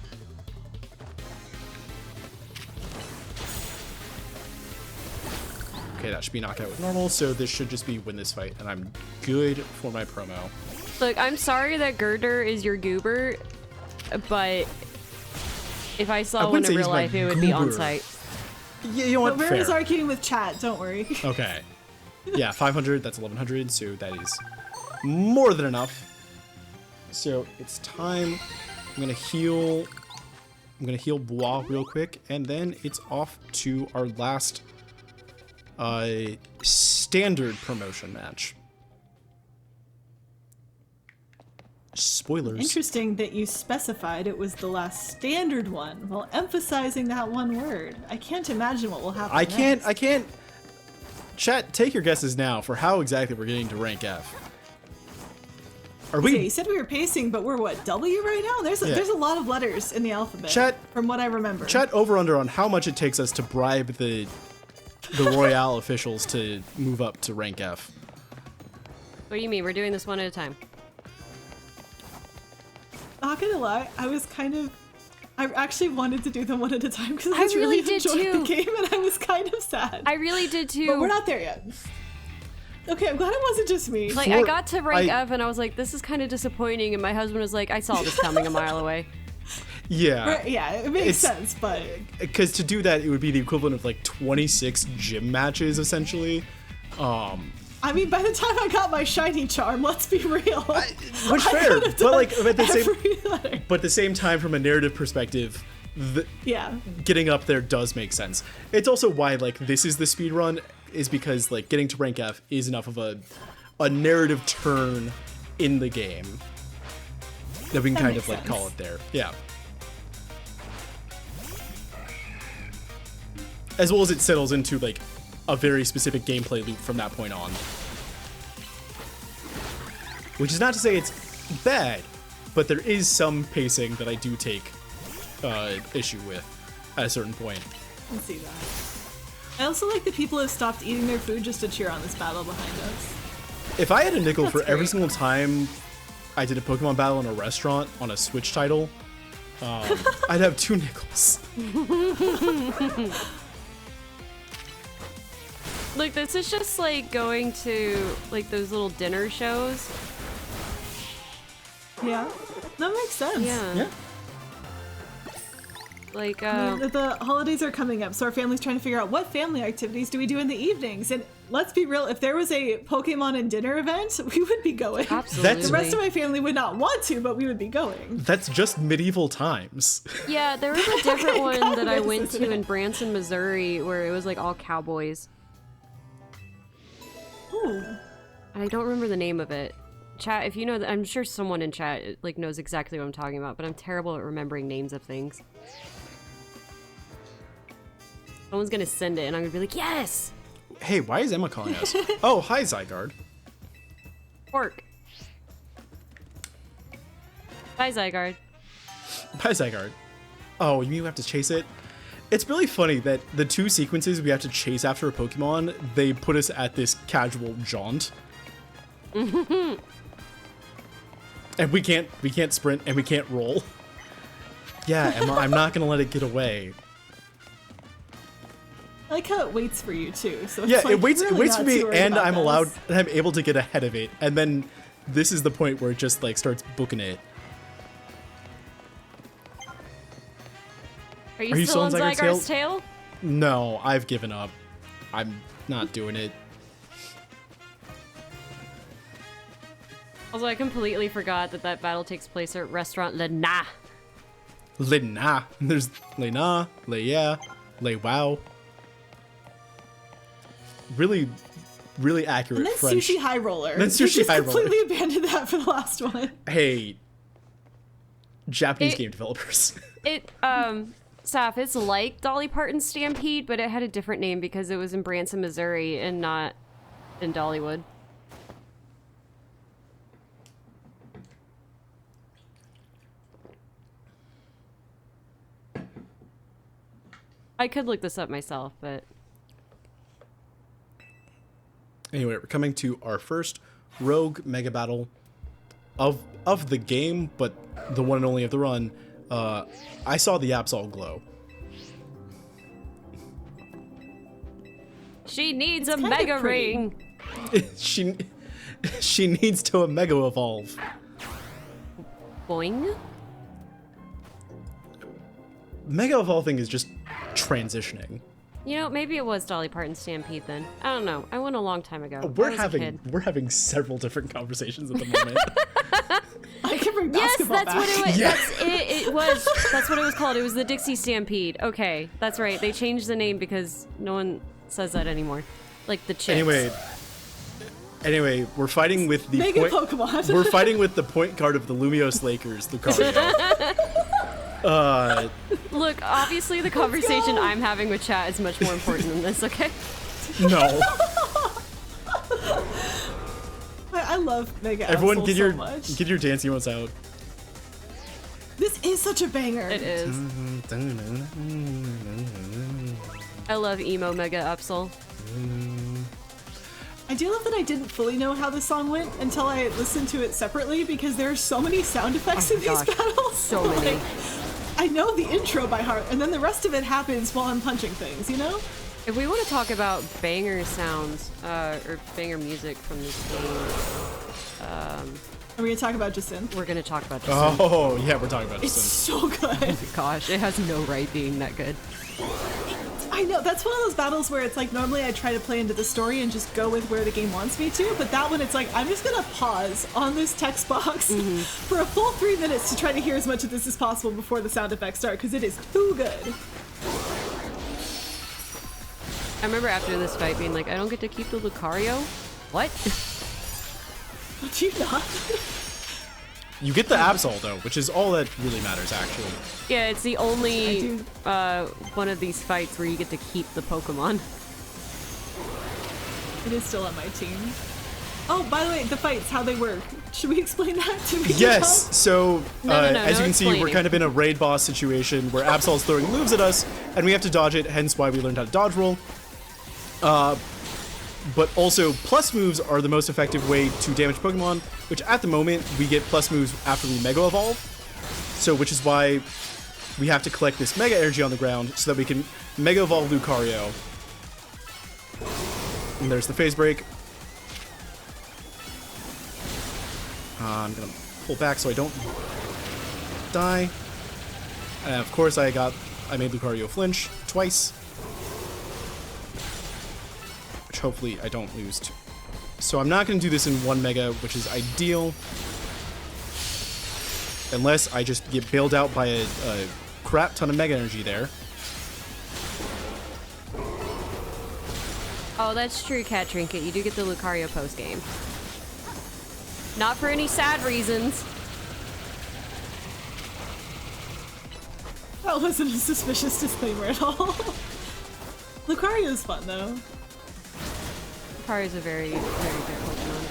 Speaker 2: Okay, that should be knockout with normal, so this should just be win this fight, and I'm good for my promo.
Speaker 3: Look, I'm sorry that Girder is your goober, but if I saw one in real life, it would be on site.
Speaker 2: Yeah, you know what?
Speaker 1: But Rare is
Speaker 2: Fair.
Speaker 1: arguing with chat, don't worry.
Speaker 2: Okay. Yeah, 500, that's 1100, so that is more than enough. So it's time. I'm gonna heal Bois real quick, and then it's off to our last standard promotion match. Spoilers.
Speaker 1: Interesting that you specified it was the last standard one while emphasizing that one word. I can't imagine what will happen
Speaker 2: I
Speaker 1: next.
Speaker 2: can't. Chat, take your guesses now for how exactly we're getting to rank F. Are
Speaker 1: Okay,
Speaker 2: we?
Speaker 1: you said we were pacing, but we're what, W right now? There's a lot of letters in the alphabet.
Speaker 2: Chat-
Speaker 1: from what I remember.
Speaker 2: Chat over under on how much it takes us to bribe the Royale officials to move up to rank F.
Speaker 3: What do you mean? We're doing this one at a time.
Speaker 1: Not gonna lie, I actually wanted to do them one at a time because I
Speaker 3: I
Speaker 1: was
Speaker 3: really
Speaker 1: really
Speaker 3: did
Speaker 1: enjoying the
Speaker 3: too.
Speaker 1: game and I was kind of sad.
Speaker 3: I really did too.
Speaker 1: But we're not there yet. Okay, I'm glad it wasn't just me.
Speaker 3: Like, I got to rank F and I was like, this is kind of disappointing, and my husband was like, I saw this coming a mile away.
Speaker 2: Yeah.
Speaker 1: Right, yeah, it makes sense, but
Speaker 2: Because to do that, it would be the equivalent of like 26 gym matches, essentially.
Speaker 1: I mean, by the time I got my shiny charm, let's be real.
Speaker 2: Which fair, but like at the same time, from a narrative perspective,
Speaker 1: yeah,
Speaker 2: getting up there does make sense. It's also why like this is the speed run, is because like getting to rank F is enough of a narrative turn in the game that we can kind of like call it there. Yeah. As well as it settles into like a very specific gameplay loop from that point on. Which is not to say it's bad, but there is some pacing that I do take issue with at a certain point.
Speaker 1: I can see that. I also like that people have stopped eating their food just to cheer on this battle behind us.
Speaker 2: If I had a nickel for every
Speaker 1: great.
Speaker 2: single time I did a Pokemon battle in a restaurant on a Switch title, I'd have 2 nickels.
Speaker 3: Look, this is just like going to like those little dinner shows.
Speaker 1: Yeah, that makes sense.
Speaker 3: Yeah. Like,
Speaker 1: The holidays are coming up, so our family's trying to figure out what family activities do we do in the evenings. And let's be real, if there was a Pokemon and dinner event, we would be going.
Speaker 3: absolutely.
Speaker 1: The rest of my family would not want to, but we would be going.
Speaker 2: That's just medieval times.
Speaker 3: Yeah, there was a different one
Speaker 1: God,
Speaker 3: that I
Speaker 1: this
Speaker 3: went
Speaker 1: isn't
Speaker 3: to
Speaker 1: it.
Speaker 3: in Branson, Missouri, where it was like all cowboys.
Speaker 1: Ooh.
Speaker 3: I don't remember the name of it. Chat, if you know that, I'm sure someone in chat like knows exactly what I'm talking about, but I'm terrible at remembering names of things. Someone's gonna send it, and I'm gonna be like, yes!
Speaker 2: Hey, why is Emma calling us? Oh, hi, Zygarde.
Speaker 3: Pork. Bye, Zygarde.
Speaker 2: Hi, Zygarde. Oh, you mean we have to chase it? It's really funny that the 2 sequences we have to chase after a Pokemon, they put us at this casual jaunt. And we can't sprint and we can't roll. Yeah, Emma, I'm not gonna let it get away.
Speaker 1: I like how it waits for you too. So it's
Speaker 2: Yeah,
Speaker 1: like
Speaker 2: it waits
Speaker 1: really
Speaker 2: for
Speaker 1: not
Speaker 2: me,
Speaker 1: too worried
Speaker 2: and
Speaker 1: about
Speaker 2: I'm
Speaker 1: this.
Speaker 2: allowed, and I'm able to get ahead of it. And then this is the point where it just like starts booking it.
Speaker 3: Are you still on
Speaker 2: Zygarde's
Speaker 3: Zygarde's tail?
Speaker 2: No, I've given up. I'm not doing it.
Speaker 3: Also, I completely forgot that battle takes place at Restaurant Lena.
Speaker 2: Lena. There's Lena, Leia, Wow. Really, really accurate
Speaker 1: And then
Speaker 2: French.
Speaker 1: Sushi High Roller.
Speaker 2: Then
Speaker 1: They
Speaker 2: Sushi
Speaker 1: just
Speaker 2: High Roller.
Speaker 1: completely abandoned that for the last one.
Speaker 2: Hey, Japanese game developers.
Speaker 3: Saf, it's like Dolly Parton's Stampede, but it had a different name because it was in Branson, Missouri, and not in Dollywood. I could look this up myself, but...
Speaker 2: Anyway, we're coming to our first Rogue Mega Battle of the game, but the one and only of the run. I saw the Absol glow.
Speaker 3: She needs a
Speaker 1: kinda
Speaker 3: Mega
Speaker 1: pretty.
Speaker 3: Ring!
Speaker 2: she needs to Mega Evolve.
Speaker 3: Boing?
Speaker 2: Mega Evolving is just transitioning.
Speaker 3: You know, maybe it was Dolly Parton's Stampede then. I don't know. I went a long time ago. I
Speaker 2: We're
Speaker 3: was a kid.
Speaker 2: having several different conversations at the moment.
Speaker 1: I can bring
Speaker 3: Yes,
Speaker 1: basketball
Speaker 3: that's
Speaker 1: back.
Speaker 3: what it was.
Speaker 2: Yeah.
Speaker 3: It was. That's what it was called. It was the Dixie Stampede. Okay, that's right. They changed the name because no one says that anymore. Like the chicks.
Speaker 2: Anyway, we're fighting with the
Speaker 1: Mega Pokemon.
Speaker 2: We're fighting with the point guard of the Lumiose Lakers, Lucario.
Speaker 3: Look, obviously the conversation
Speaker 1: go.
Speaker 3: I'm having with chat is much more important than this. Okay.
Speaker 2: No.
Speaker 1: I love Mega
Speaker 2: Everyone,
Speaker 1: Absol so much.
Speaker 2: get your dance emotes out.
Speaker 1: This is such a banger.
Speaker 3: It is. I love emo Mega Upsol.
Speaker 1: I do love that I didn't fully know how the song went until I listened to it separately because there are so many sound effects in these
Speaker 3: gosh.
Speaker 1: battles.
Speaker 3: So many.
Speaker 1: I know the intro by heart, and then the rest of it happens while I'm punching things, you know?
Speaker 3: If we want to talk about banger sounds or banger music from this game,
Speaker 1: Are we gonna talk about Jacynth?
Speaker 3: we're gonna talk about this.
Speaker 2: Oh, yeah, we're talking about
Speaker 1: It's
Speaker 2: this.
Speaker 1: so good.
Speaker 3: Gosh, it has no right being that good.
Speaker 1: I know, that's one of those battles where it's like normally I try to play into the story and just go with where the game wants me to, but that one it's like I'm just gonna pause on this text box for a full 3 minutes to try to hear as much of this as possible before the sound effects start because it is too good.
Speaker 3: I remember after this fight being like, I don't get to keep the Lucario? What?
Speaker 1: Do you not?
Speaker 2: You get the Absol though, which is all that really matters actually.
Speaker 3: Yeah, it's the
Speaker 1: I
Speaker 3: only
Speaker 1: do.
Speaker 3: one of these fights where you get to keep the Pokemon.
Speaker 1: It is still on my team. Oh, by the way, the fights, how they work. Should we explain that to me?
Speaker 2: Yes, so
Speaker 3: No,
Speaker 2: as you
Speaker 3: no
Speaker 2: can see, we're
Speaker 3: explaining.
Speaker 2: kind of in a raid boss situation where Absol's throwing moves at us, and we have to dodge it, hence why we learned how to dodge roll. But also, plus moves are the most effective way to damage Pokemon, which at the moment, we get plus moves after we Mega Evolve. So, which is why we have to collect this Mega Energy on the ground so that we can Mega Evolve Lucario. And there's the phase break. I'm gonna pull back so I don't die. And of course, I made Lucario flinch twice. Which hopefully I don't lose to. So I'm not going to do this in one Mega, which is ideal. Unless I just get bailed out by a crap ton of Mega Energy there.
Speaker 3: Oh, that's true, Cat Trinket. You do get the Lucario post-game. Not for any sad reasons.
Speaker 1: That wasn't a suspicious disclaimer at all. Lucario's fun, though.
Speaker 3: Lucario's a very, very good Pokemon.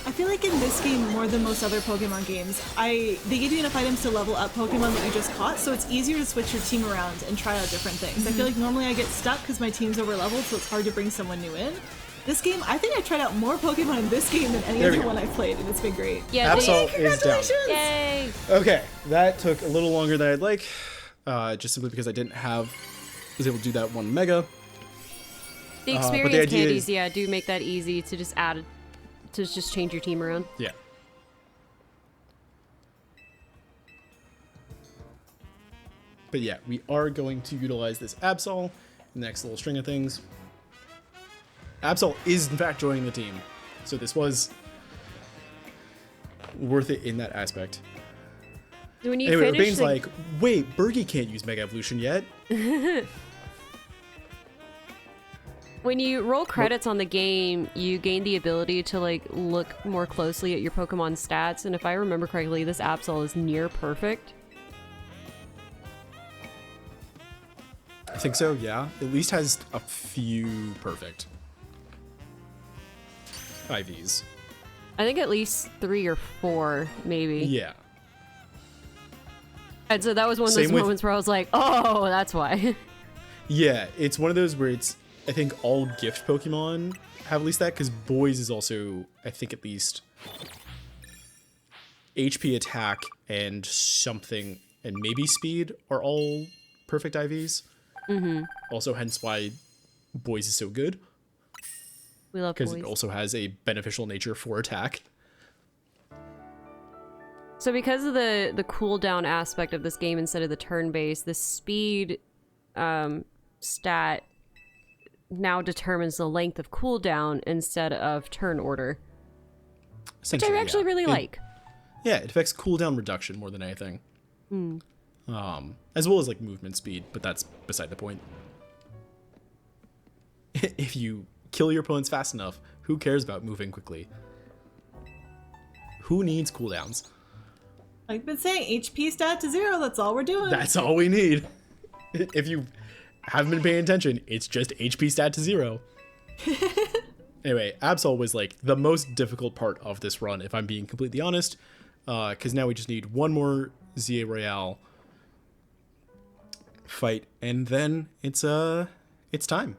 Speaker 1: I feel like in this game, more than most other Pokemon games, they give you enough items to level up Pokemon that you just caught, so it's easier to switch your team around and try out different things. I feel like normally I get stuck because my team's over leveled, so it's hard to bring someone new in. This game, I think I tried out more Pokemon in this game than any
Speaker 2: There we
Speaker 1: other
Speaker 2: go.
Speaker 1: one I've played, and it's been great.
Speaker 3: Yeah,
Speaker 2: Absol is down.
Speaker 1: Congratulations!
Speaker 3: Yay!
Speaker 2: Okay, that took a little longer than I'd like, just simply because I was able to do that one mega.
Speaker 3: The
Speaker 2: but
Speaker 3: experience
Speaker 2: the idea
Speaker 3: candies,
Speaker 2: is-
Speaker 3: yeah, do make that easy to just just change your team around.
Speaker 2: Yeah. But yeah, we are going to utilize this Absol in the next little string of things. Absol is in fact joining the team, so this was worth it in that aspect.
Speaker 3: When you
Speaker 2: Anyway,
Speaker 3: finish
Speaker 2: Urbane's
Speaker 3: the,
Speaker 2: like, wait, Bergie can't use Mega Evolution yet.
Speaker 3: when you roll credits on the game, you gain the ability to like look more closely at your Pokemon stats, and if I remember correctly, this Absol is near perfect.
Speaker 2: I think so, yeah. At least has a few perfect IVs.
Speaker 3: I think at least 3 or 4, maybe.
Speaker 2: Yeah.
Speaker 3: And so that was one of
Speaker 2: Same
Speaker 3: those
Speaker 2: with-
Speaker 3: moments where I was like, oh, that's why.
Speaker 2: Yeah, it's one of those where it's, I think all gift Pokemon have at least that, because Boys is also, I think at least HP, attack, and something, and maybe speed are all perfect IVs. Mm-hmm. Also, hence why Boys is so good,
Speaker 3: We love
Speaker 2: because
Speaker 3: boys.
Speaker 2: it also has a beneficial nature for attack.
Speaker 3: So because of the cooldown aspect of this game instead of the turn-based, the speed stat now determines the length of cooldown instead of turn order, which I
Speaker 2: Essentially,
Speaker 3: actually
Speaker 2: yeah.
Speaker 3: really like.
Speaker 2: Yeah, it affects cooldown reduction more than anything. As well as like movement speed, but that's beside the point. If you kill your opponents fast enough, who cares about moving quickly? Who needs cooldowns?
Speaker 1: I've been saying HP stat to 0, that's all we're doing.
Speaker 2: That's all we need. If you haven't been paying attention, it's just HP stat to 0. Anyway, Absol was like the most difficult part of this run, if I'm being completely honest, because now we just need one more ZA Royale fight, and then it's time.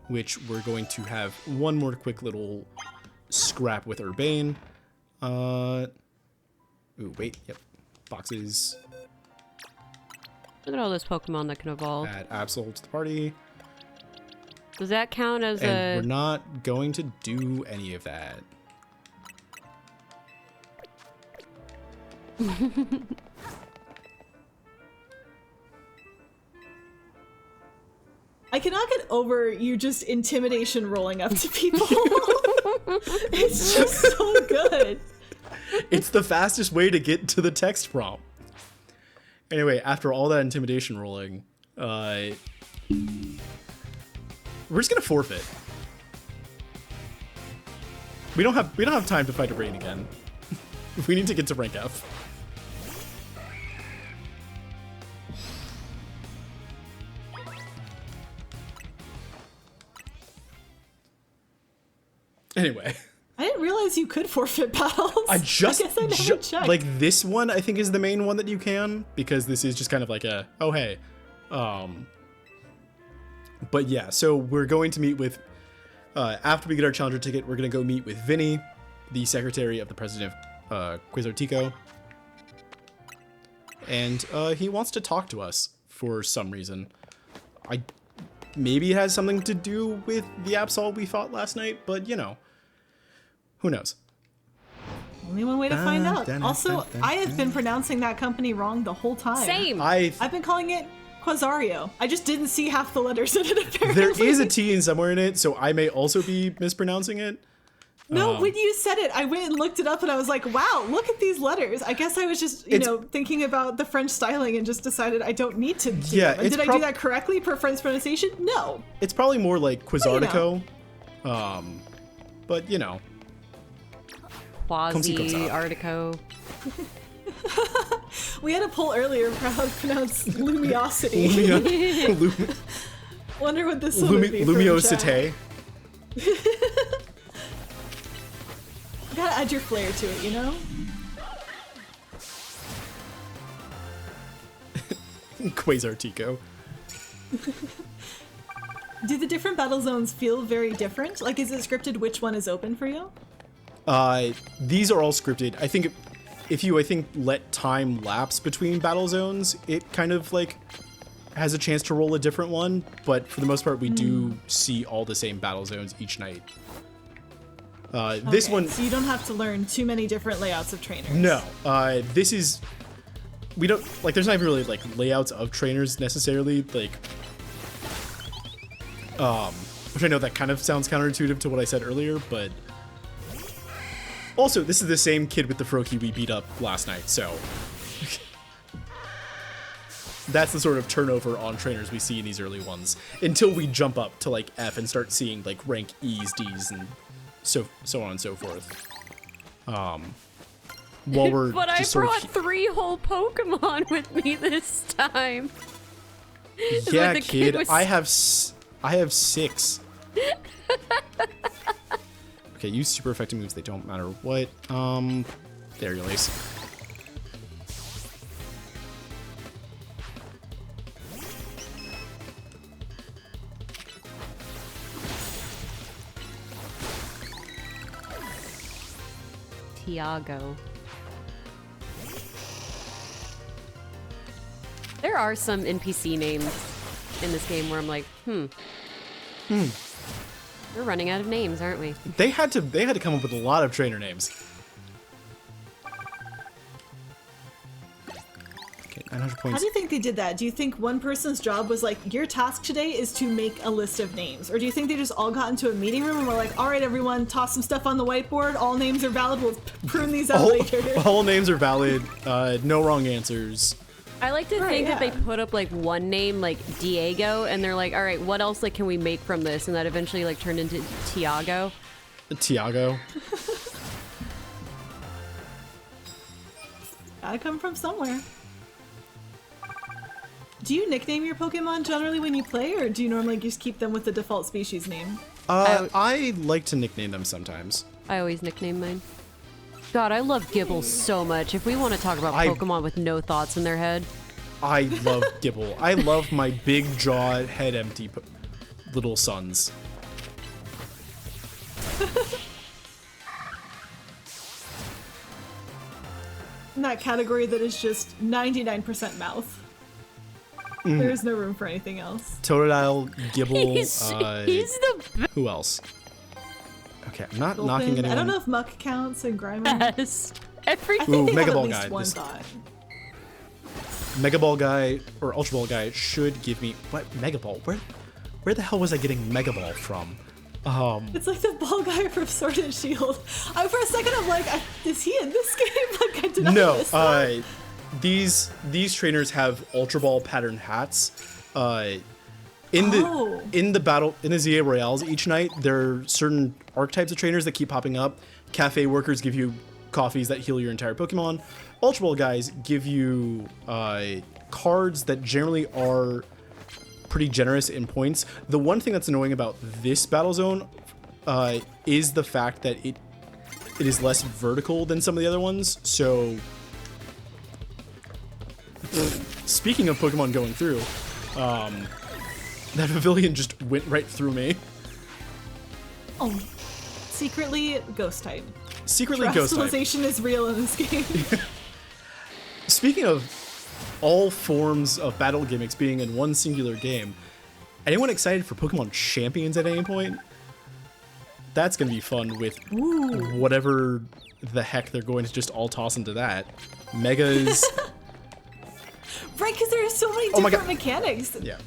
Speaker 2: Which we're going to have one more quick little scrap with Urbane. Ooh, wait, yep. Boxes.
Speaker 3: Look at all those Pokemon that can evolve.
Speaker 2: Add Absol to the party.
Speaker 3: Does that count as
Speaker 2: And
Speaker 3: a...
Speaker 2: we're not going to do any of that.
Speaker 1: I cannot get over you just intimidation rolling up to people. It's just so good.
Speaker 2: It's the fastest way to get to the text prompt. Anyway, after all that intimidation rolling, we're just gonna forfeit. We don't have time to fight a rain again. We need to get to rank F. Anyway,
Speaker 1: I didn't realize you could forfeit battles.
Speaker 2: I just
Speaker 1: I guess I never checked.
Speaker 2: like this one I think is the main one that you can, because this is just kind of like a, oh hey. But yeah, so we're going to meet with after we get our challenger ticket, we're going to go meet with Vinny, the secretary of the president of Quizartico. And he wants to talk to us for some reason. Maybe it has something to do with the Absol we fought last night, but you know, who knows?
Speaker 1: Only one way to find out. Also, I have been pronouncing that company wrong the whole time.
Speaker 3: Same!
Speaker 1: I've been calling it Quasario. I just didn't see half the letters in it, apparently.
Speaker 2: There is a T in somewhere in it, so I may also be mispronouncing it.
Speaker 1: No, when you said it, I went and looked it up and I was like, wow, look at these letters. I guess I was just, you know, thinking about the French styling and just decided I don't need to.
Speaker 2: Yeah,
Speaker 1: and did I do that correctly per French pronunciation? No.
Speaker 2: It's probably more like Quizartico. But you know. Comes out.
Speaker 3: Artico.
Speaker 1: We had a poll earlier for how to pronounce lumiosity. Wonder what this one would be.
Speaker 2: Lumiosity.
Speaker 1: You gotta add your flair to it, you know?
Speaker 2: Quasartico.
Speaker 1: Do the different battle zones feel very different? Like, is it scripted which one is open for you?
Speaker 2: These are all scripted. I think if you, let time lapse between battle zones, it kind of, like, has a chance to roll a different one. But for the most part, we do see all the same battle zones each night. This one...
Speaker 1: So you don't have to learn too many different layouts of trainers.
Speaker 2: No. This is... We don't... Like, there's not even really, like, layouts of trainers necessarily. Like... Which I know that kind of sounds counterintuitive to what I said earlier, but... Also, this is the same kid with the Froakie we beat up last night, so... That's the sort of turnover on trainers we see in these early ones. Until we jump up to, like, F and start seeing, like, rank E's, D's, and so on and so forth. While we're
Speaker 3: But I
Speaker 2: just sort
Speaker 3: brought
Speaker 2: of...
Speaker 3: 3 whole Pokemon with me this time.
Speaker 2: Yeah,
Speaker 3: the
Speaker 2: kid,
Speaker 3: was...
Speaker 2: I have 6. Okay, use super effective moves. They don't matter what. There you lace.
Speaker 3: Tiago. There are some NPC names in this game where I'm like, We're running out of names, aren't we?
Speaker 2: They had to come up with a lot of trainer names. Okay, 900 points.
Speaker 1: How do you think they did that? Do you think one person's job was like, your task today is to make a list of names? Or do you think they just all got into a meeting room and were like, all right, everyone, toss some stuff on the whiteboard. All names are valid. We'll prune these out later.
Speaker 2: All names are valid. No wrong answers.
Speaker 3: I like to think that they put up like one name, like Diego, and they're like, all right, what else like can we make from this? And that eventually like turned into Tiago.
Speaker 2: Tiago.
Speaker 1: Gotta come from somewhere. Do you nickname your Pokemon generally when you play, or do you normally just keep them with the default species name?
Speaker 2: I like to nickname them sometimes.
Speaker 3: I always nickname mine. God, I love Gibble so much. If we want to talk about Pokemon with no thoughts in their head.
Speaker 2: I love Gibble. I love my big jaw, head empty little sons.
Speaker 1: In that category that is just 99% mouth. There is no room for anything else.
Speaker 2: Totodile, Gibble,
Speaker 3: He's the
Speaker 2: who else? Okay, I'm not
Speaker 1: Dolphin.
Speaker 2: knocking anyone.
Speaker 1: I don't know if Muck counts and Grimer.
Speaker 3: best.
Speaker 1: I
Speaker 3: Everything.
Speaker 1: think they
Speaker 2: Mega
Speaker 1: have
Speaker 2: Ball
Speaker 1: at least
Speaker 2: Guy.
Speaker 1: one
Speaker 2: This-
Speaker 1: thought.
Speaker 2: Mega Ball guy or Ultra Ball guy should give me what Mega Ball? Where the hell was I getting Mega Ball from?
Speaker 1: It's like the ball guy from Sword and Shield. For a second, I'm like, is he in this game? Like, I did not
Speaker 2: No,
Speaker 1: miss that.
Speaker 2: these trainers have Ultra Ball pattern hats. In
Speaker 1: Oh.
Speaker 2: the ZA Royales each night, there are certain archetypes of trainers that keep popping up. Cafe workers give you coffees that heal your entire Pokemon. Ultra Ball guys give you cards that generally are pretty generous in points. The one thing that's annoying about this battle zone is the fact that it is less vertical than some of the other ones. So, speaking of Pokemon going through, that pavilion just went right through me.
Speaker 1: Oh, secretly ghost type.
Speaker 2: Secretly ghost type.
Speaker 1: Terrestrialization is real in this game.
Speaker 2: Speaking of all forms of battle gimmicks being in one singular game, anyone excited for Pokemon Champions at any point? That's going to be fun with whatever the heck they're going to just all toss into that. Megas.
Speaker 1: Right, because there are so many
Speaker 2: my
Speaker 1: different
Speaker 2: God.
Speaker 1: mechanics.
Speaker 2: Yeah.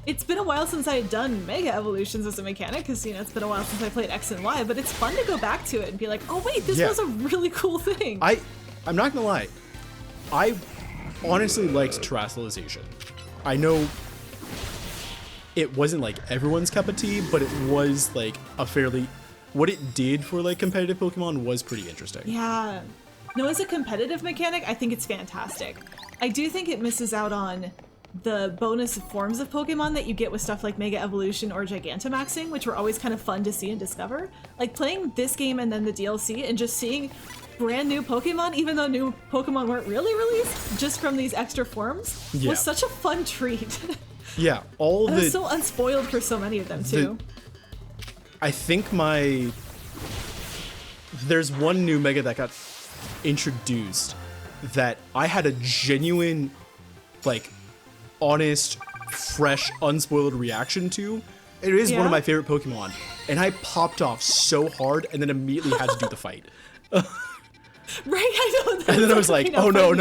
Speaker 1: It's been a while since I had done Mega Evolutions as a mechanic, because, it's been a while since I played X and Y, but it's fun to go back to it and be like, oh wait, this
Speaker 2: Yeah.
Speaker 1: was a really cool thing.
Speaker 2: I'm not gonna lie. I honestly liked terrestrialization. I know it wasn't like everyone's cup of tea, but it was like a fairly... What it did for like competitive Pokemon was pretty interesting.
Speaker 1: Yeah. No, as a competitive mechanic, I think it's fantastic. I do think it misses out on the bonus forms of Pokemon that you get with stuff like Mega Evolution or Gigantamaxing, which were always kind of fun to see and discover. Like playing this game and then the DLC and just seeing brand new Pokemon, even though new Pokemon weren't really released, just from these extra forms,
Speaker 2: Yeah.
Speaker 1: was such a fun treat.
Speaker 2: Yeah, all
Speaker 1: I
Speaker 2: the...
Speaker 1: was so unspoiled for so many of them, too.
Speaker 2: I think there's one new Mega that got introduced that I had a genuine, like, honest, fresh, unspoiled reaction to. It is one of my favorite Pokemon, and I popped off so hard and then immediately had to do the fight.
Speaker 1: Right, I know.
Speaker 2: And then I was like, oh no.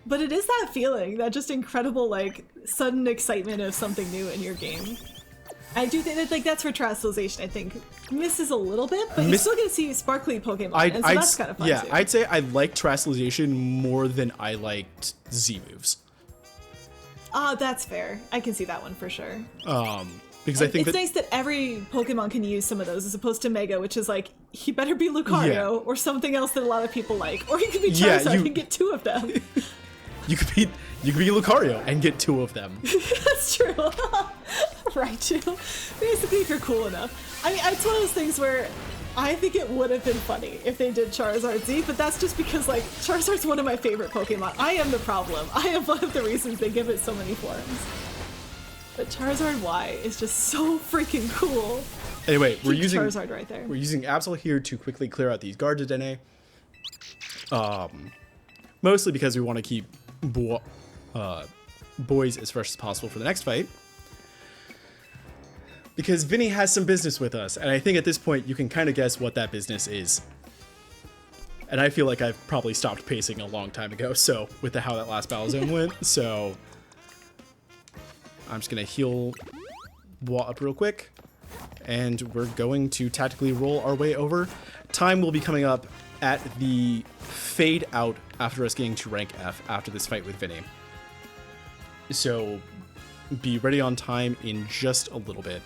Speaker 1: But it is that feeling, that just incredible, like, sudden excitement of something new in your game. I do think that, like, that's where Terastallization, I think, misses a little bit, but you still get to see sparkly Pokemon, and so that's kind of fun,
Speaker 2: yeah,
Speaker 1: too.
Speaker 2: I'd say I like Terastallization more than I liked Z-moves.
Speaker 1: That's fair. I can see that one for sure.
Speaker 2: Because I think
Speaker 1: it's nice that every Pokemon can use some of those, as opposed to Mega, which is like, he better be Lucario, or something else that a lot of people like. Or he could be Charizard and get 2 of them.
Speaker 2: You could be Lucario and get 2 of them.
Speaker 1: That's true. Right, too. Basically, if you're cool enough. I mean, it's one of those things where I think it would have been funny if they did Charizard Z, but that's just because, like, Charizard's one of my favorite Pokemon. I am the problem. I am one of the reasons they give it so many forms. But Charizard Y is just so freaking cool.
Speaker 2: Anyway, we're using
Speaker 1: Charizard right there.
Speaker 2: We're using Absol here to quickly clear out these guards at Dene. Mostly because we want to keep boys as fresh as possible for the next fight. Because Vinny has some business with us, and I think at this point you can kind of guess what that business is. And I feel like I've probably stopped pacing a long time ago, so with how that last battle zone went, so I'm just gonna heal Wa up real quick, and we're going to tactically roll our way over. Time will be coming up at the fade out after us getting to rank F after this fight with Vinny. So be ready on time in just a little bit.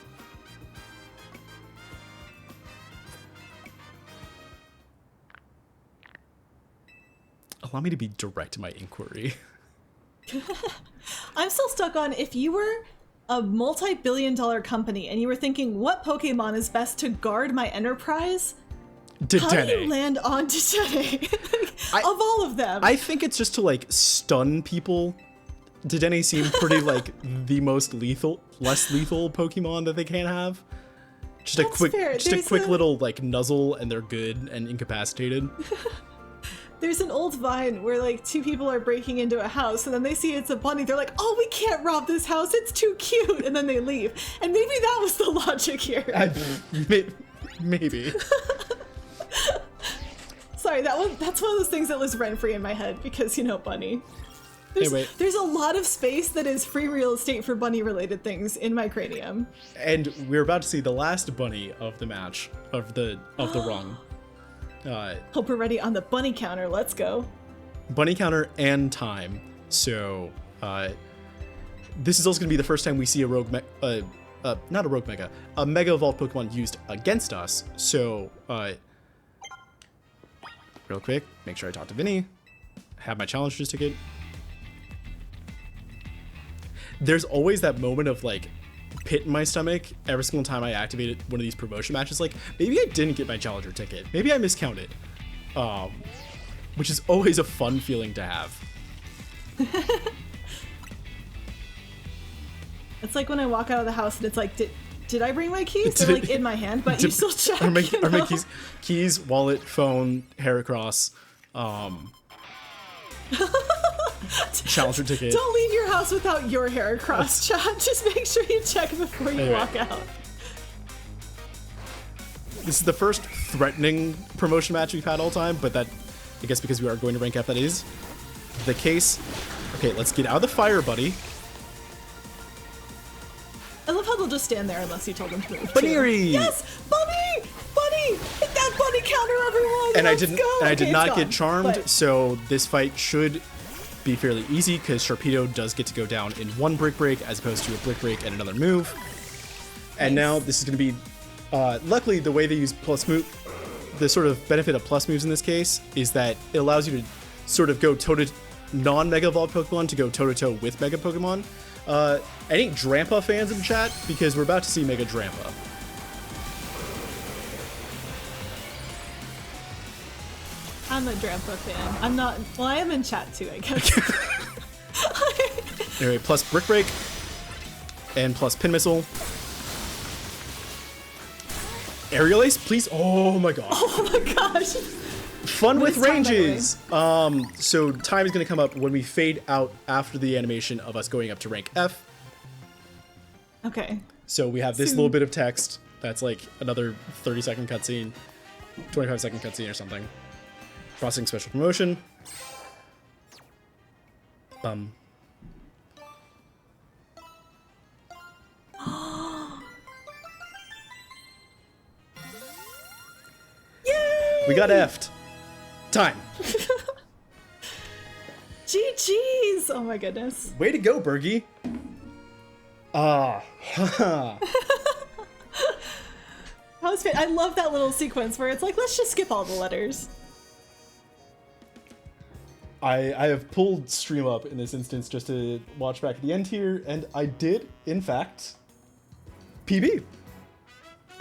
Speaker 2: Allow me to be direct in my inquiry.
Speaker 1: I'm still stuck on, if you were a multi-billion-dollar company and you were thinking, what Pokemon is best to guard my enterprise? How do you land on Dedenne? Of all of them.
Speaker 2: I think it's just to, like, stun people. Dedenne seem pretty, like, the most less lethal Pokemon that they can have. Just a quick little, like, nuzzle and they're good and incapacitated.
Speaker 1: There's an old Vine where, like, 2 people are breaking into a house and then they see it's a bunny. They're like, oh, we can't rob this house. It's too cute. And then they leave. And maybe that was the logic here.
Speaker 2: Maybe.
Speaker 1: Sorry, that's one of those things that lives rent-free in my head because, you know, bunny. There's a lot of space that is free real estate for bunny-related things in my cranium.
Speaker 2: And we're about to see the last bunny of the match, of the rung.
Speaker 1: Hope we're ready on the bunny counter. Let's go.
Speaker 2: Bunny counter and time. So, this is also going to be the first time we see a rogue, not a rogue mega, a mega evolved Pokemon used against us. So, real quick, make sure I talk to Vinny. Have my challengers ticket. There's always that moment of, like, pit in my stomach every single time I activated one of these promotion matches. Like, maybe I didn't get my challenger ticket. Maybe I miscounted. Which is always a fun feeling to have.
Speaker 1: It's like when I walk out of the house and it's like, did I bring my keys? They're like in my hand, but you still check.
Speaker 2: Or my keys, wallet, phone, Heracross, challenger ticket.
Speaker 1: Don't leave your house without your Heracross, chat. Just make sure you check before you walk out.
Speaker 2: This is the first threatening promotion match we've had all time, but that, I guess because we are going to rank F, that is the case. Okay, let's get out of the fire, buddy.
Speaker 1: I love how they'll just stand there unless you told them to move.
Speaker 2: Bunnery!
Speaker 1: Yes! Bunny! Bunny! Hit that bunny counter, everyone!
Speaker 2: And
Speaker 1: Let's go!
Speaker 2: I did not get
Speaker 1: gone,
Speaker 2: charmed,
Speaker 1: but...
Speaker 2: so this fight should be fairly easy because Sharpedo does get to go down in one Brick Break as opposed to a Brick Break and another move. And now this is going to be, luckily the way they use plus move, the sort of benefit of plus moves in this case is that it allows you to sort of go non-Mega Evolved Pokemon to go toe-to-toe with Mega Pokemon. Any Drampa fans in the chat? Because we're about to see Mega Drampa.
Speaker 1: I'm a Drampa fan. I'm not, well, I am in chat too, I guess.
Speaker 2: Anyway, plus Brick Break and plus Pin Missile. Aerial Ace, please. Oh my gosh.
Speaker 1: Oh my gosh.
Speaker 2: Fun
Speaker 1: What
Speaker 2: with
Speaker 1: is time, by the way?
Speaker 2: ranges. So time is going to come up when we fade out after the animation of us going up to rank F.
Speaker 1: Okay.
Speaker 2: So we have this
Speaker 1: Soon.
Speaker 2: little bit of text. That's like another 30-second cutscene, 25-second cutscene or something. Processing special promotion.
Speaker 1: Yay!
Speaker 2: We got F'd. Time.
Speaker 1: GG's! Oh my goodness.
Speaker 2: Way to go, Bergie. Ah.
Speaker 1: That was I love that little sequence where it's like, let's just skip all the letters.
Speaker 2: I have pulled stream up in this instance just to watch back at the end here, and I did, in fact, PB.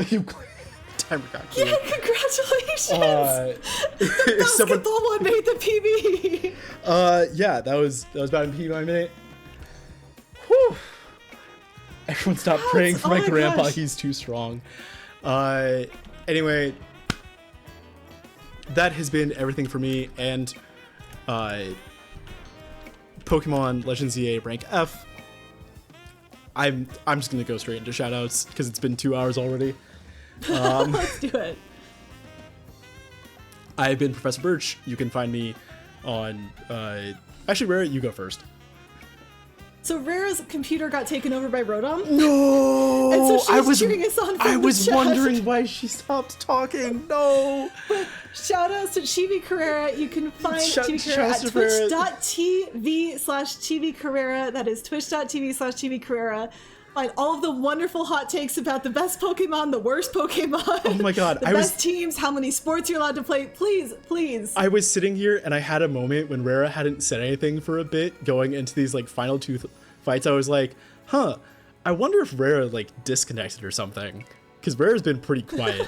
Speaker 2: You timer got
Speaker 1: Yeah,
Speaker 2: cleared.
Speaker 1: congratulations!
Speaker 2: If
Speaker 1: Basketball one made the PB!
Speaker 2: yeah, that was about in PB by a minute. Whew. Everyone stop praying for
Speaker 1: Oh
Speaker 2: my
Speaker 1: my
Speaker 2: grandpa.
Speaker 1: gosh.
Speaker 2: He's too strong. Anyway, that has been everything for me, and Pokemon Legends EA rank F. I'm just gonna go straight into shoutouts because it's been 2 hours already.
Speaker 1: Let's do it.
Speaker 2: I've been Professor Burtch. You can find me on actually, Rara, you go first.
Speaker 1: So Rara's computer got taken over by Rodom.
Speaker 2: No,
Speaker 1: And so she's cheering us on from
Speaker 2: I
Speaker 1: the
Speaker 2: was
Speaker 1: chat.
Speaker 2: wondering why she stopped talking. No.
Speaker 1: Shoutouts to Chibi Carrera. You can find Chibi Carrera
Speaker 2: shouts
Speaker 1: at
Speaker 2: to Carrera.
Speaker 1: twitch.tv/Chibi Carrera. That is twitch.tv/Chibi Carrera. Find all of the wonderful hot takes about the best Pokemon, the worst Pokemon.
Speaker 2: Oh my God,
Speaker 1: the
Speaker 2: I was-
Speaker 1: best teams, how many sports you're allowed to play. Please, please.
Speaker 2: I was sitting here and I had a moment when Rara hadn't said anything for a bit going into these like final two fights. I was like, huh, I wonder if Rara like disconnected or something, because Rara's been pretty quiet.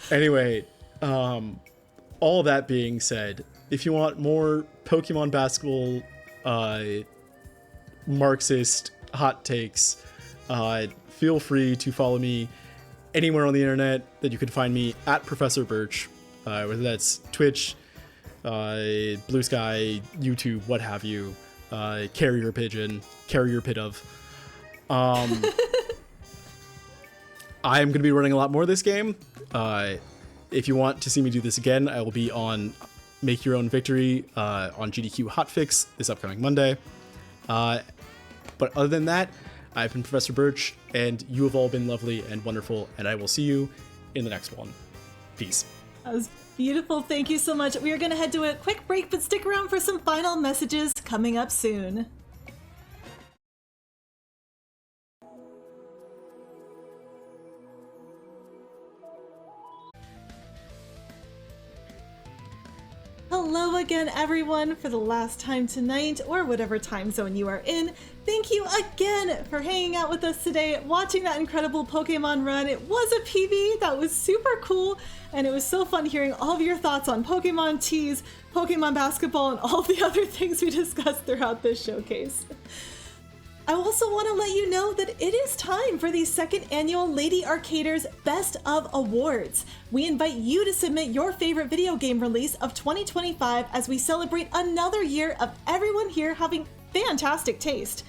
Speaker 2: Anyway, all that being said, if you want more Pokemon basketball Marxist hot takes, feel free to follow me anywhere on the internet that you can find me at ProfessorBurtch, whether that's Twitch, Blue Sky, YouTube, what have you, Carrier Pigeon, Carrier Pit of. I'm going to be running a lot more of this game. If you want to see me do this again, I will be on Make Your Own Victory on GDQ Hotfix this upcoming Monday. But other than that, I've been Professor Burtch, and you have all been lovely and wonderful, and I will see you in the next one. Peace.
Speaker 1: That was beautiful. Thank you so much. We are going to head to a quick break, but stick around for some final messages coming up soon. Hello again, everyone, for the last time tonight, or whatever time zone you are in. Thank you again for hanging out with us today, watching that incredible Pokemon run. It was a PB, that was super cool, and it was so fun hearing all of your thoughts on Pokemon teas, Pokemon basketball, and all the other things we discussed throughout this showcase. I also want to let you know that it is time for the second annual Lady Arcaders Best of Awards. We invite you to submit your favorite video game release of 2025 as we celebrate another year of everyone here having fantastic taste.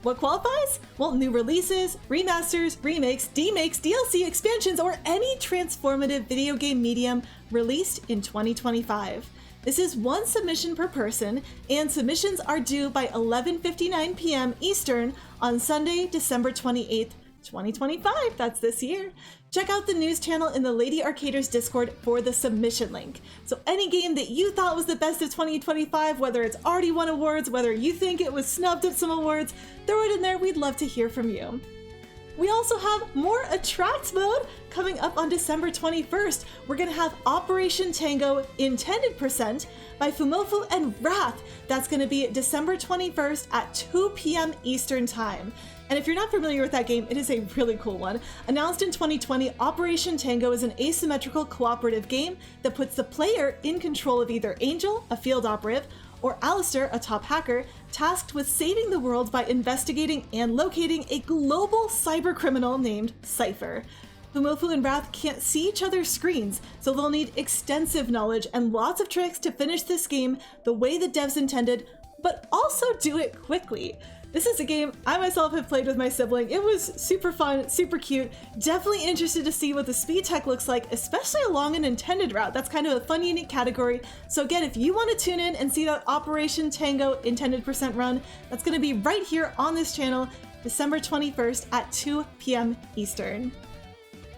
Speaker 1: What qualifies? Well, new releases, remasters, remakes, demakes, DLC expansions, or any transformative video game medium released in 2025. This is one submission per person, and submissions are due by 11:59 p.m. Eastern on Sunday, December 28th, 2025. That's this year. Check out the news channel in the Lady Arcaders Discord for the submission link. So any game that you thought was the best of 2025, whether it's already won awards, whether you think it was snubbed at some awards, throw it in there. We'd love to hear from you. We also have more Attract mode coming up on December 21st. We're going to have Operation Tango Intended Percent by Fumofu and Wrath. That's going to be December 21st at 2 p.m. Eastern Time. And if you're not familiar with that game, it is a really cool one. Announced in 2020, Operation Tango is an asymmetrical cooperative game that puts the player in control of either Angel, a field operative, or Alistair, a top hacker, tasked with saving the world by investigating and locating a global cybercriminal named Cypher. Fumofu and Wrath can't see each other's screens, so they'll need extensive knowledge and lots of tricks to finish this game the way the devs intended, but also do it quickly. This is a game I myself have played with my sibling. It was super fun, super cute. Definitely interested to see what the speed tech looks like, especially along an intended route. That's kind of a fun, unique category. So again, if you want to tune in and see that Operation Tango intended percent run, that's going to be right here on this channel, December 21st at 2 p.m. Eastern.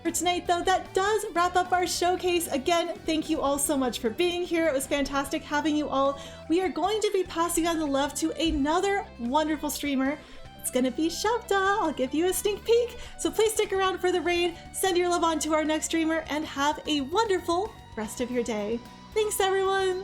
Speaker 1: For tonight, though, that does wrap up our showcase. Again, thank you all so much for being here. It was fantastic having you all. We are going to be passing on the love to another wonderful streamer. It's gonna be Shabda. I'll give you a sneak peek. So please stick around for the raid, send your love on to our next streamer, and have a wonderful rest of your day. Thanks, everyone.